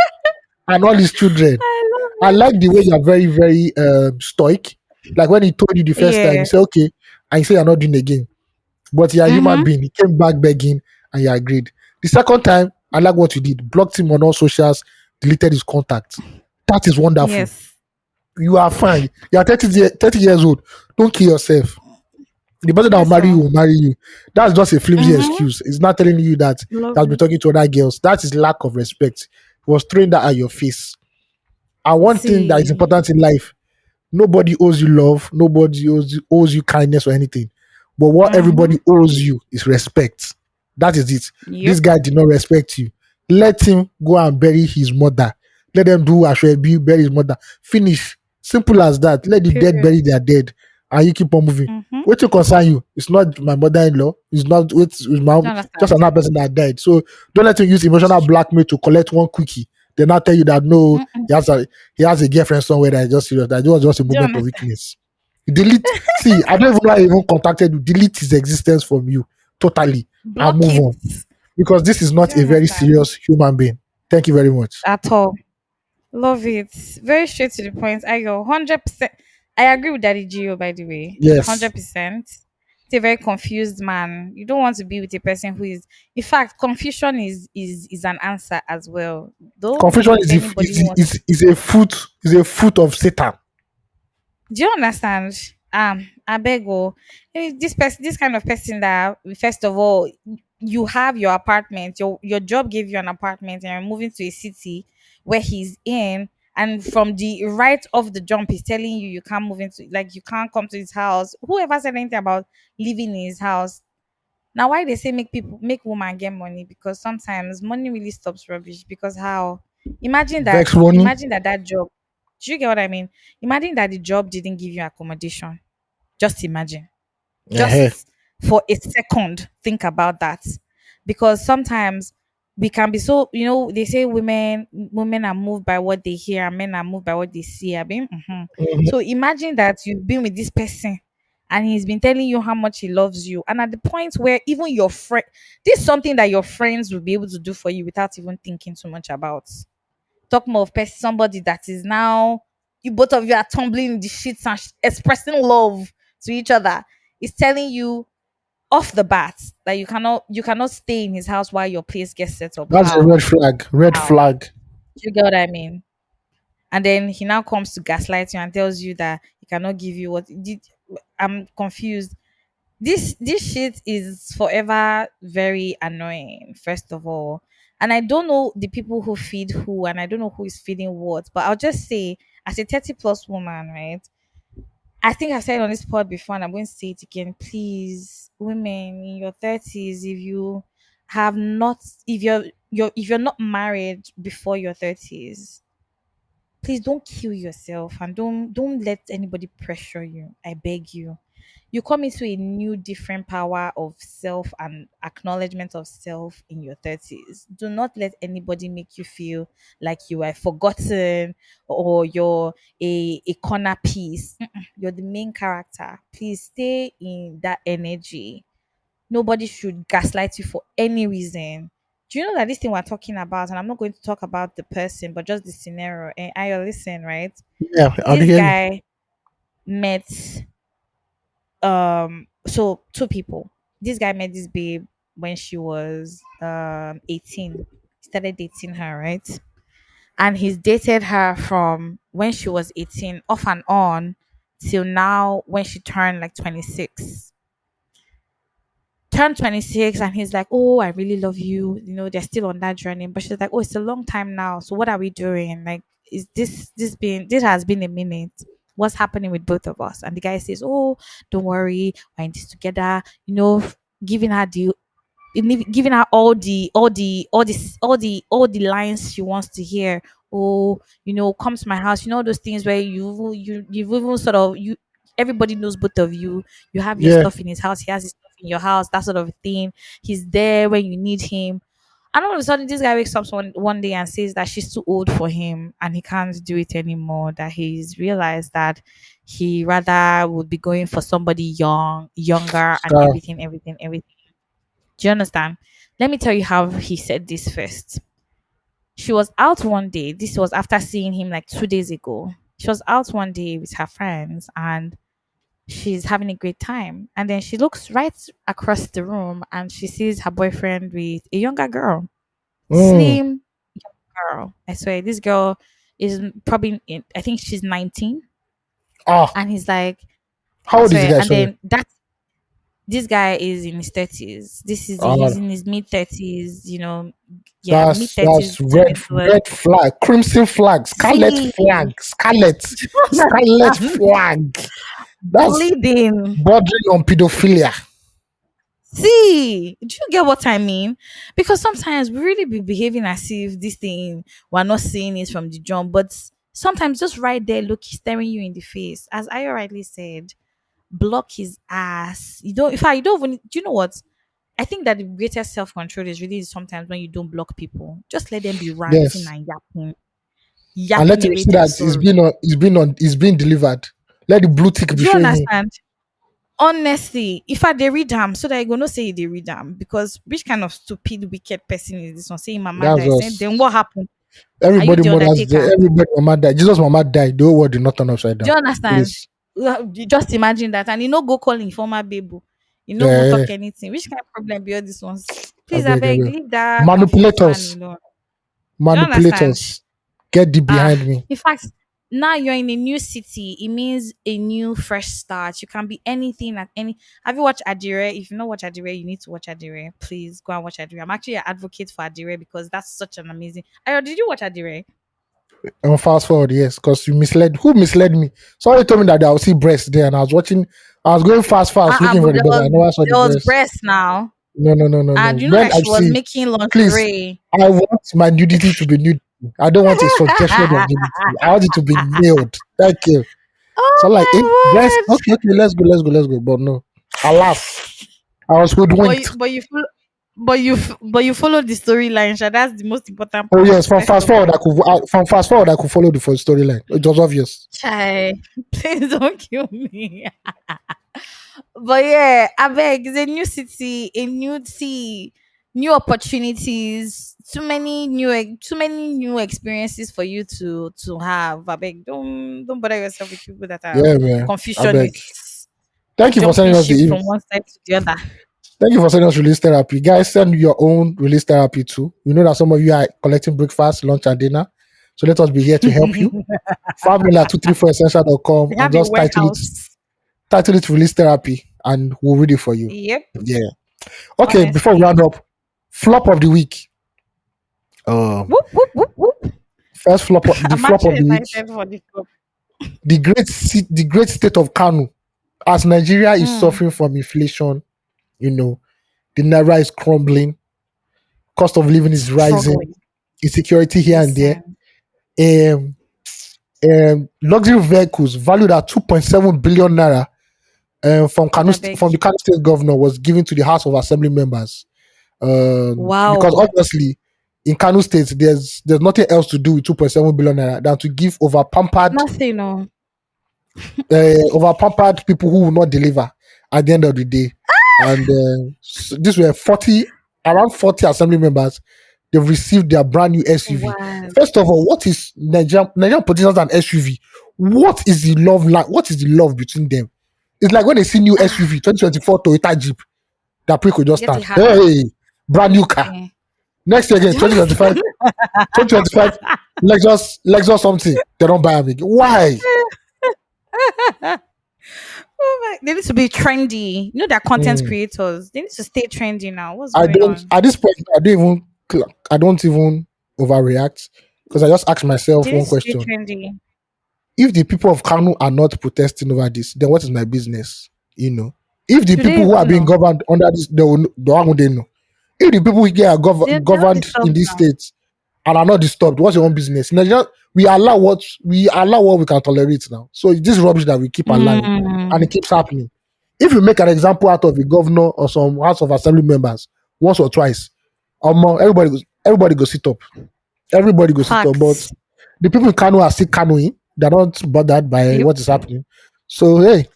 Speaker 1: and all his children.
Speaker 2: I love
Speaker 1: I like the way
Speaker 2: it.
Speaker 1: you're very, very stoic. Like when he told you the first time, you
Speaker 2: Yeah.
Speaker 1: say, okay, and you say you're not doing again. But you're a human
Speaker 2: Mm-hmm.
Speaker 1: being. He came back begging and you agreed. The second time, I like what you did. Blocked him on all socials, deleted his contacts. That is wonderful.
Speaker 2: Yes.
Speaker 1: You are fine. You are 30 years old. Don't kill yourself. The person that
Speaker 2: Yes, sir.
Speaker 1: will marry you. That's just a flimsy
Speaker 2: Mm-hmm.
Speaker 1: excuse. It's not telling you that
Speaker 2: Love
Speaker 1: that's been
Speaker 2: it.
Speaker 1: talking to other girls. That is lack of respect. He was throwing that at your face. And one thing that is
Speaker 2: See.
Speaker 1: important in life, nobody owes you love, nobody owes you kindness or anything. But what
Speaker 2: Mm-hmm.
Speaker 1: everybody owes you is respect. That is it. This
Speaker 2: Yep.
Speaker 1: guy did not respect you. Let him go and bury his mother. Let them do Ashwebi, bury his mother. Finish. Simple as that. Let the dead
Speaker 2: Period.
Speaker 1: bury their dead. And you keep on moving.
Speaker 2: Mm-hmm.
Speaker 1: What to concern you? It's not my mother-in-law. It's not it's my
Speaker 2: Do you
Speaker 1: just
Speaker 2: understand?
Speaker 1: another person that died. So don't let him use emotional blackmail to collect one quickie. They now tell you that no,
Speaker 2: Mm-mm.
Speaker 1: he has a girlfriend somewhere that is just serious. That was just a
Speaker 2: Do you
Speaker 1: moment of
Speaker 2: understand?
Speaker 1: weakness. Delete. See, I don't even know why I even contacted you. Delete his existence from you totally and
Speaker 2: Block
Speaker 1: move
Speaker 2: it.
Speaker 1: on because this is
Speaker 2: Do
Speaker 1: not
Speaker 2: you
Speaker 1: a very
Speaker 2: understand?
Speaker 1: serious human being. Thank you very much.
Speaker 2: At all. Love it. Very straight to the point. I go 100%. I agree with Daddy Gio, by the way.
Speaker 1: Yes,
Speaker 2: 100%. It's a very confused man. You don't want to be with a person who is, in fact, confusion is an answer as well. Don't be
Speaker 1: confusion
Speaker 2: with anybody who wants.
Speaker 1: is a fruit of Satan.
Speaker 2: Do you understand? I beg oh, this person, this kind of person that first of all, you have your apartment, your job gave you an apartment, and you're moving to a city where he's in, and from the right of the jump, he's telling you you can't move into, like you can't come to his house. Whoever said anything about living in his house? Now, why they say make woman get money? Because sometimes money really stops rubbish. Because how? Imagine that.
Speaker 1: Vex money.
Speaker 2: Imagine that job. Do you get what I mean? Imagine that the job didn't give you accommodation. Just imagine.
Speaker 1: Uh-huh.
Speaker 2: Just for a second, think about that. Because sometimes we can be so, they say women are moved by what they hear and men are moved by what they see. I mean,
Speaker 1: Mhm.
Speaker 2: so imagine that you've been with this person and he's been telling you how much he loves you. And at the point where even your friend, this is something that your friends will be able to do for you without even thinking too much about. Talk more of somebody that is now, you both of you are tumbling in the sheets and expressing love to each other. Is telling you off the bat that you cannot stay in his house while your place gets set up.
Speaker 1: That's a
Speaker 2: How?
Speaker 1: red flag. Red
Speaker 2: How?
Speaker 1: flag.
Speaker 2: Do you get what I mean? And then he now comes to gaslight you and tells you that he cannot give you what did. I'm confused. This shit is forever very annoying, first of all. And I don't know the people who feed who, and I don't know who is feeding what, but I'll just say, as a 30 plus woman, right? I think I've said it on this pod before, and I'm going to say it again. Please, women in your 30s, if you have not, if you're not married before your 30s, please don't kill yourself and don't let anybody pressure you. I beg you. You come into a new different power of self and acknowledgement of self in your 30s. Do not let anybody make you feel like you are forgotten or you're a corner piece. You're the main character. Please stay in that energy. Nobody should gaslight you for any reason. Do you know that this thing we're talking about, and I'm not going to talk about the person, but just the scenario? And I listen, right?
Speaker 1: Yeah, I'll
Speaker 2: This
Speaker 1: hear you.
Speaker 2: guy met so two people. This guy met this babe when she was 18. He started dating her, right? And he's dated her from when she was 18 off and on till now when she turned like 26. Turned 26, and he's like, oh, I really love you, they're still on that journey. But she's like, oh, it's a long time now, so what are we doing? Like, is this has been a minute. What's happening with both of us? And the guy says, oh, don't worry, we're in this together, giving her the giving her all the lines she wants to hear. Oh, come to my house. All those things where you've even sort of you everybody knows both of you. You have your
Speaker 1: Yeah.
Speaker 2: stuff in his house, he has his stuff in your house, that sort of thing. He's there when you need him. And all of a sudden, this guy wakes up one day and says that she's too old for him and he can't do it anymore. That he's realized that he rather would be going for somebody younger, and
Speaker 1: Scar.
Speaker 2: everything, everything, everything. Do you understand? Let me tell you how he said this first. She was out one day. This was after seeing him like 2 days ago. She was out one day with her friends and she's having a great time. And then she looks right across the room and she sees her boyfriend with a younger girl,
Speaker 1: Mm.
Speaker 2: slim girl. I swear, this girl is probably, I think she's 19.
Speaker 1: Ah,
Speaker 2: And he's like,
Speaker 1: how
Speaker 2: I
Speaker 1: old is the
Speaker 2: swear.
Speaker 1: guy?
Speaker 2: And
Speaker 1: Sorry.
Speaker 2: then this guy is in his 30s. He's
Speaker 1: Ah,
Speaker 2: in his mid 30s, yeah, mid
Speaker 1: that's
Speaker 2: 30s turning towards.
Speaker 1: red flag, crimson flag,
Speaker 2: See,
Speaker 1: scarlet flag. That's
Speaker 2: bleeding.
Speaker 1: bordering on pedophilia.
Speaker 2: See, do you get what I mean? Because sometimes we really be behaving as if this thing we're not seeing it from the jump, but sometimes just right there, look, he's staring you in the face. As I rightly said, block his ass. You don't. In fact, you don't even. Do you know what? I think that the greatest self control is really sometimes when you don't block people. Just let them be ranting
Speaker 1: Yes,
Speaker 2: and yapping,
Speaker 1: and let
Speaker 2: yapping
Speaker 1: him
Speaker 2: away
Speaker 1: see
Speaker 2: their
Speaker 1: that
Speaker 2: sorrow.
Speaker 1: it's been delivered. Let the blue tick be
Speaker 2: Do you
Speaker 1: showing him.
Speaker 2: understand? Honestly, if I they read them, so that I go no say they read them, because which kind of stupid wicked person is this one saying mama
Speaker 1: That's
Speaker 2: died? Saying then
Speaker 1: us.
Speaker 2: what happened? Are you the undertaker?
Speaker 1: Everybody mama died. Jesus mama died. The whole world did not turn upside
Speaker 2: Do
Speaker 1: down.
Speaker 2: you understand?
Speaker 1: Please.
Speaker 2: You just imagine that, and you know go call informer baby. You know go
Speaker 1: Yeah,
Speaker 2: talk anything. Which kind of problem be all this ones?
Speaker 1: I
Speaker 2: Please, I
Speaker 1: beg, I
Speaker 2: beg,
Speaker 1: beg.
Speaker 2: leave that confused man
Speaker 1: Manipulators.
Speaker 2: alone. Do you understand?
Speaker 1: Manipulators. Get deep behind me.
Speaker 2: In fact, now you're in a new city. It means a new fresh start. You can be anything at any. Have you watched Adire? If you not watch Adire, you need to watch Adire. Please go and watch Adire. I'm actually an advocate for Adire because that's such an amazing. Ayo, did you watch Adire?
Speaker 1: And fast forward, yes, because you misled. Who misled me? Somebody told me that I will see breast there, and I was watching. I was going fast, looking for
Speaker 2: But
Speaker 1: the breast. I never saw the
Speaker 2: there was
Speaker 1: breast.
Speaker 2: breast now,
Speaker 1: No, no, no, no,
Speaker 2: and
Speaker 1: no.
Speaker 2: you know
Speaker 1: When
Speaker 2: that
Speaker 1: I
Speaker 2: she was
Speaker 1: see,
Speaker 2: making
Speaker 1: please,
Speaker 2: lingerie.
Speaker 1: I want my nudity to be nude. I don't want a suggestion of nudity. I want it to be nailed. Thank you. So like, breast.
Speaker 2: Oh my
Speaker 1: Okay, okay, let's go. But no, alas, I was
Speaker 2: word!
Speaker 1: hoodwinked.
Speaker 2: But you follow the storyline, Sha. That's the most important
Speaker 1: Oh
Speaker 2: part.
Speaker 1: yes, from
Speaker 2: First
Speaker 1: fast
Speaker 2: of
Speaker 1: forward,
Speaker 2: all,
Speaker 1: from fast forward, I could follow the full storyline. It was obvious.
Speaker 2: chai, please don't kill me. But yeah, I beg, it's a new city, a new tea, new opportunities, too many new experiences for you to have. I beg, don't bother yourself with people that are
Speaker 1: Yeah, man. I beg.
Speaker 2: confusionists,
Speaker 1: Thank you for
Speaker 2: jumping
Speaker 1: sending us
Speaker 2: ship
Speaker 1: the
Speaker 2: from one side to the other.
Speaker 1: Thank you for sending us release therapy. Guys, send your own release therapy too. We know that some of you are collecting breakfast, lunch, and dinner. So let us be here to help you. Family at 234essential.com
Speaker 2: They
Speaker 1: and
Speaker 2: have a
Speaker 1: just
Speaker 2: warehouse.
Speaker 1: title it release therapy and we'll read it for you.
Speaker 2: Yep,
Speaker 1: Yeah. Okay, before we round
Speaker 2: honestly.
Speaker 1: up, flop of the week. Um
Speaker 2: Whoop whoop whoop whoop.
Speaker 1: First the
Speaker 2: I'm
Speaker 1: flop of
Speaker 2: actually
Speaker 1: the week.
Speaker 2: excited for this book.
Speaker 1: The great state of Kanu. As Nigeria is
Speaker 2: Mm,
Speaker 1: suffering from inflation, you know, the naira is crumbling, cost of living is rising,
Speaker 2: struggling.
Speaker 1: insecurity here and there.
Speaker 2: Listen,
Speaker 1: Um, Luxury vehicles valued at 2.7 billion naira
Speaker 2: God, I beg.
Speaker 1: from the Kano State governor was given to the House of Assembly members. Because
Speaker 2: Wow.
Speaker 1: obviously in Kano State there's nothing else to do with 2.7 billion naira than to give
Speaker 2: Nothing, no.
Speaker 1: over pampered people who will not deliver at the end of the day. And these were around 40 assembly members. They've received their brand new SUV.
Speaker 2: Wow.
Speaker 1: First of all, what is Nigerian politicians and SUV? What is the love like? What is the love between them? It's like when they see new
Speaker 2: Ah,
Speaker 1: SUV 2024 Toyota Jeep, that prick will just
Speaker 2: get a
Speaker 1: start.
Speaker 2: heart.
Speaker 1: Hey, brand new car.
Speaker 2: Eh.
Speaker 1: Next year again,
Speaker 2: Do you understand?
Speaker 1: 2025 Lexus something. They don't buy them again. Why?
Speaker 2: Oh my, they need to be trendy. You know, they're content
Speaker 1: Hmm.
Speaker 2: creators. They need to stay trendy now. What's
Speaker 1: I
Speaker 2: going
Speaker 1: don't
Speaker 2: on?
Speaker 1: at this point I don't even overreact because I just ask myself
Speaker 2: They need
Speaker 1: one
Speaker 2: to stay
Speaker 1: question.
Speaker 2: trendy.
Speaker 1: if the people of Kanu are not protesting over this, then what is my business? You know, if the
Speaker 2: Do they
Speaker 1: people who are
Speaker 2: even
Speaker 1: being
Speaker 2: know?
Speaker 1: governed under this, why would they know? If the people who get
Speaker 2: They're not
Speaker 1: governed in
Speaker 2: disturbed
Speaker 1: these
Speaker 2: now.
Speaker 1: states and are not disturbed, what's your own business? Nigeria, we allow what we can tolerate now. So it's this rubbish that we keep allowing, and
Speaker 2: Mm,
Speaker 1: it keeps happening. If you make an example out of a governor or some House of Assembly members once or twice, everybody go sit up. Everybody go sit up. But
Speaker 2: facts.
Speaker 1: the people in Kano are still canoeing. They're not bothered by
Speaker 2: Yep.
Speaker 1: what is happening. So hey,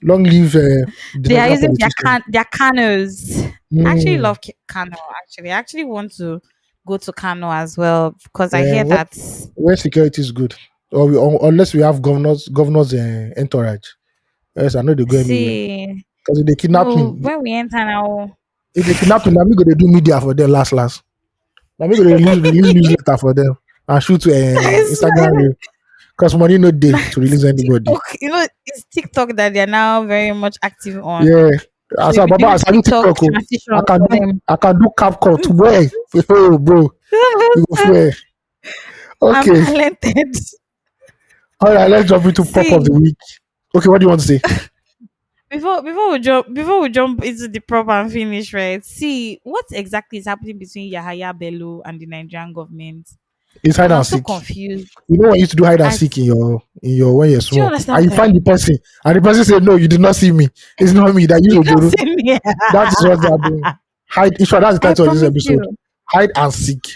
Speaker 1: long live the
Speaker 2: They are
Speaker 1: Nigerian
Speaker 2: using
Speaker 1: politicians.
Speaker 2: their canoes. I actually
Speaker 1: Mm.
Speaker 2: love Kano. Actually, I actually want to go to Kano as well because I
Speaker 1: Yeah,
Speaker 2: hear that.
Speaker 1: where security is good, or unless we have governors entourage. Yes, I know they go anywhere
Speaker 2: See,
Speaker 1: because if they kidnap
Speaker 2: no,
Speaker 1: me,
Speaker 2: when we enter now,
Speaker 1: if they kidnap me, let me go to do media for them last. Let me go to release newsletter for them and shoot
Speaker 2: I
Speaker 1: Instagram
Speaker 2: swear.
Speaker 1: reel because money no day
Speaker 2: Like
Speaker 1: to release anybody.
Speaker 2: TikTok, it's TikTok that they're now very much active on.
Speaker 1: Yeah,
Speaker 2: So
Speaker 1: as
Speaker 2: you'll
Speaker 1: a
Speaker 2: be
Speaker 1: Baba,
Speaker 2: doing
Speaker 1: as I do
Speaker 2: TikTok
Speaker 1: TikTok, oh,
Speaker 2: transitions for them.
Speaker 1: I can do CapCut. Where? Oh, bro, you go swear.
Speaker 2: I'm
Speaker 1: Okay,
Speaker 2: talented.
Speaker 1: all right. Let's jump into pop of the
Speaker 2: See,
Speaker 1: week. Okay, what do you want to say?
Speaker 2: before we jump into the prop and finish, right? See what exactly is happening between Yahaya Bello and the Nigerian government.
Speaker 1: It's hide
Speaker 2: Because I'm
Speaker 1: and
Speaker 2: so
Speaker 1: seek.
Speaker 2: confused.
Speaker 1: You know when you used to do hide and
Speaker 2: As
Speaker 1: seek in your when you're
Speaker 2: do you
Speaker 1: small,
Speaker 2: understand
Speaker 1: and
Speaker 2: what
Speaker 1: you
Speaker 2: I
Speaker 1: find the
Speaker 2: mean?
Speaker 1: person, and the person said, "No, you did not see me. It's not me that you
Speaker 2: You can't
Speaker 1: Ojoro."
Speaker 2: see me.
Speaker 1: That is what they are doing. Hide. In short, that's the
Speaker 2: I
Speaker 1: title of this
Speaker 2: promise
Speaker 1: episode.
Speaker 2: you.
Speaker 1: Hide and seek.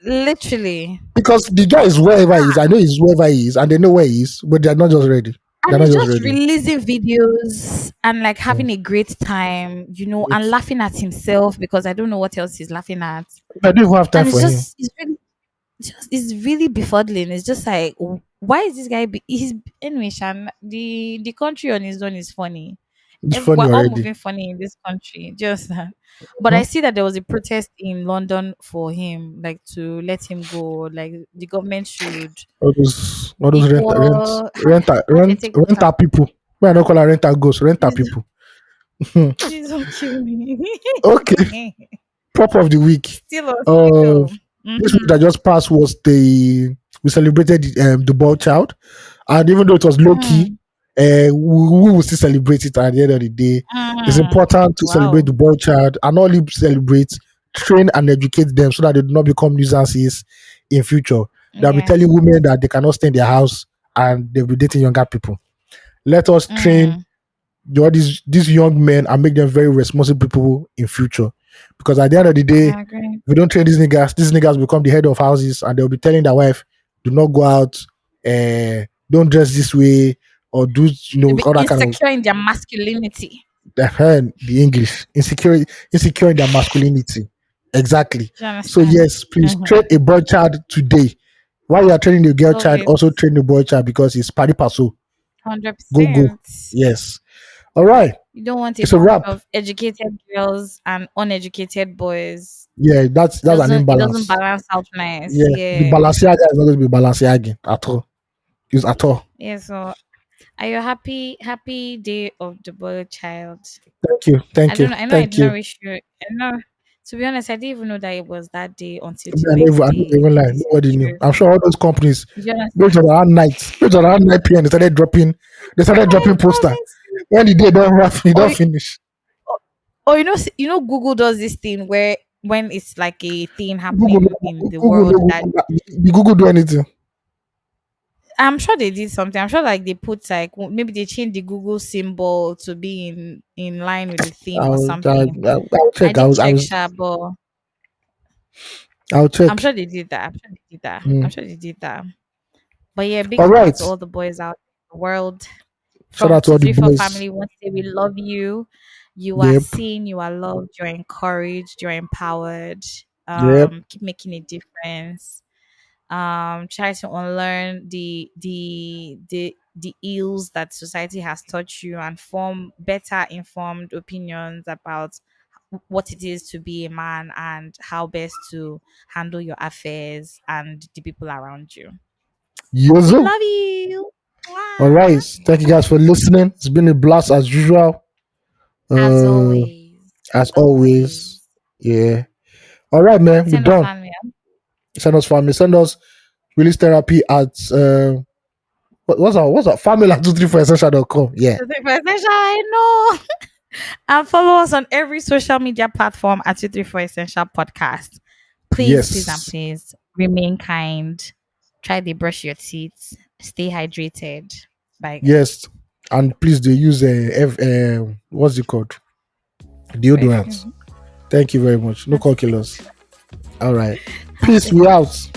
Speaker 2: Literally.
Speaker 1: Because the guy is wherever he is. I know he's wherever he is, and they know where he is, but they're not just ready. They're
Speaker 2: And
Speaker 1: not
Speaker 2: he's
Speaker 1: just
Speaker 2: just
Speaker 1: ready.
Speaker 2: releasing videos and like
Speaker 1: Mm.
Speaker 2: having a great time, and
Speaker 1: It's,
Speaker 2: laughing at himself because I don't know what else he's laughing at.
Speaker 1: I don't even have time
Speaker 2: And it's
Speaker 1: for him.
Speaker 2: just it's really befuddling. It's just like why is this guy he's anyway, Shan, the country on his own is funny.
Speaker 1: It's funny
Speaker 2: We're all
Speaker 1: already.
Speaker 2: moving funny in this country. Just but I
Speaker 1: Mhm.
Speaker 2: see that there was a protest in London for him, like to let him go. Like the government should
Speaker 1: All those
Speaker 2: equal how they take vote
Speaker 1: renter people. Why I don't call her renter ghost, renter
Speaker 2: Please,
Speaker 1: people.
Speaker 2: please don't kill me.
Speaker 1: Okay, prop of the week.
Speaker 2: Still on
Speaker 1: Uh,
Speaker 2: still.
Speaker 1: this week
Speaker 2: Mm-hmm.
Speaker 1: that just passed was we celebrated the ball child, and even though it was low key,
Speaker 2: Mm,
Speaker 1: we will still celebrate it at the end of the day. It's
Speaker 2: mm.
Speaker 1: important to celebrate
Speaker 2: Wow.
Speaker 1: the ball child and not only celebrate, train and educate them so that they do not become nuisances in future. They'll be telling
Speaker 2: Yes.
Speaker 1: women that they cannot stay in their house and they'll be dating younger people. Let us train
Speaker 2: Mm,
Speaker 1: all these young men and make them very responsible people in future. Because at the end of the day,
Speaker 2: I agree.
Speaker 1: if we don't train these niggas become the head of houses and they'll be telling their wife, do not go out, don't dress this way, or do
Speaker 2: To be
Speaker 1: all that kind of
Speaker 2: insecure in their masculinity.
Speaker 1: the English insecure in their masculinity. Exactly.
Speaker 2: Do you
Speaker 1: So
Speaker 2: understand?
Speaker 1: yes, please train
Speaker 2: Mm-hmm.
Speaker 1: a boy child today. While you are training the girl
Speaker 2: Love
Speaker 1: child,
Speaker 2: it.
Speaker 1: also train the boy child because it's pari paso. Go.
Speaker 2: 100%.
Speaker 1: Yes. All right.
Speaker 2: You don't want a
Speaker 1: It's a
Speaker 2: bunch
Speaker 1: wrap.
Speaker 2: of educated girls and uneducated boys.
Speaker 1: Yeah, that's an
Speaker 2: It doesn't
Speaker 1: imbalance.
Speaker 2: balance out nice.
Speaker 1: Yeah, the
Speaker 2: Yeah.
Speaker 1: Balenciaga is not going to be Balenciaga at all. It's at all.
Speaker 2: Yeah. So are you happy day of the boy child?
Speaker 1: Thank you,
Speaker 2: I
Speaker 1: thank you,
Speaker 2: don't know. I know I did
Speaker 1: thank
Speaker 2: not
Speaker 1: you.
Speaker 2: wish you. I know. To be honest, I didn't even know that it was that day until the
Speaker 1: I
Speaker 2: next
Speaker 1: don't
Speaker 2: day.
Speaker 1: even lie.
Speaker 2: This is
Speaker 1: Nobody
Speaker 2: the
Speaker 1: knew.
Speaker 2: truth.
Speaker 1: I'm sure all those companies,
Speaker 2: Do you understand?
Speaker 1: based on around 9 p.m. They started
Speaker 2: I
Speaker 1: dropping poster.
Speaker 2: promise you.
Speaker 1: When the day don't wrap, you
Speaker 2: Or,
Speaker 1: don't finish.
Speaker 2: or, or Google does this thing where when it's like a thing
Speaker 1: Google,
Speaker 2: happening in the
Speaker 1: Google,
Speaker 2: world
Speaker 1: no
Speaker 2: that
Speaker 1: Google, the Google do anything.
Speaker 2: I'm sure they did something. I'm sure like they put like maybe they changed the Google symbol to be in line with the theme or something.
Speaker 1: I'll
Speaker 2: I
Speaker 1: check.
Speaker 2: did check, sure, but
Speaker 1: I'll
Speaker 2: I'm
Speaker 1: check.
Speaker 2: sure they did that. I'm sure they did that.
Speaker 1: Mm.
Speaker 2: I'm sure they did that. But yeah, big
Speaker 1: All
Speaker 2: shout out
Speaker 1: right.
Speaker 2: to all the boys out in the world.
Speaker 1: Shout
Speaker 2: From
Speaker 1: out to all the
Speaker 2: 234
Speaker 1: boys.
Speaker 2: family, we want to say we love you. You are
Speaker 1: Yep.
Speaker 2: seen, you are loved, you're encouraged, you're empowered.
Speaker 1: Yep.
Speaker 2: Keep making a difference. Try to unlearn the ills that society has taught you and form better informed opinions about what it is to be a man and how best to handle your affairs and the people around you. We
Speaker 1: Yozo.
Speaker 2: love you.
Speaker 1: All right.
Speaker 2: Mwah.
Speaker 1: Thank you guys for listening. It's been a blast as usual.
Speaker 2: As
Speaker 1: Uh,
Speaker 2: always.
Speaker 1: as
Speaker 2: As
Speaker 1: always.
Speaker 2: always.
Speaker 1: Yeah. All right, man. We're
Speaker 2: Send a
Speaker 1: done.
Speaker 2: fan mail.
Speaker 1: Send us family. Send us release therapy at what's our family at 234essential.com. Yeah.
Speaker 2: 234essential, I know. And follow us on every social media platform at 234essential podcast. Please, and
Speaker 1: Yes.
Speaker 2: please remain kind. Try to brush your teeth. Stay hydrated. Bye, guys.
Speaker 1: Yes. And please do use what's it called? Deodorant.
Speaker 2: Perfume.
Speaker 1: Thank you very much. No
Speaker 2: That's
Speaker 1: calculus. All right.
Speaker 2: have
Speaker 1: Peace.
Speaker 2: a
Speaker 1: We
Speaker 2: good
Speaker 1: out.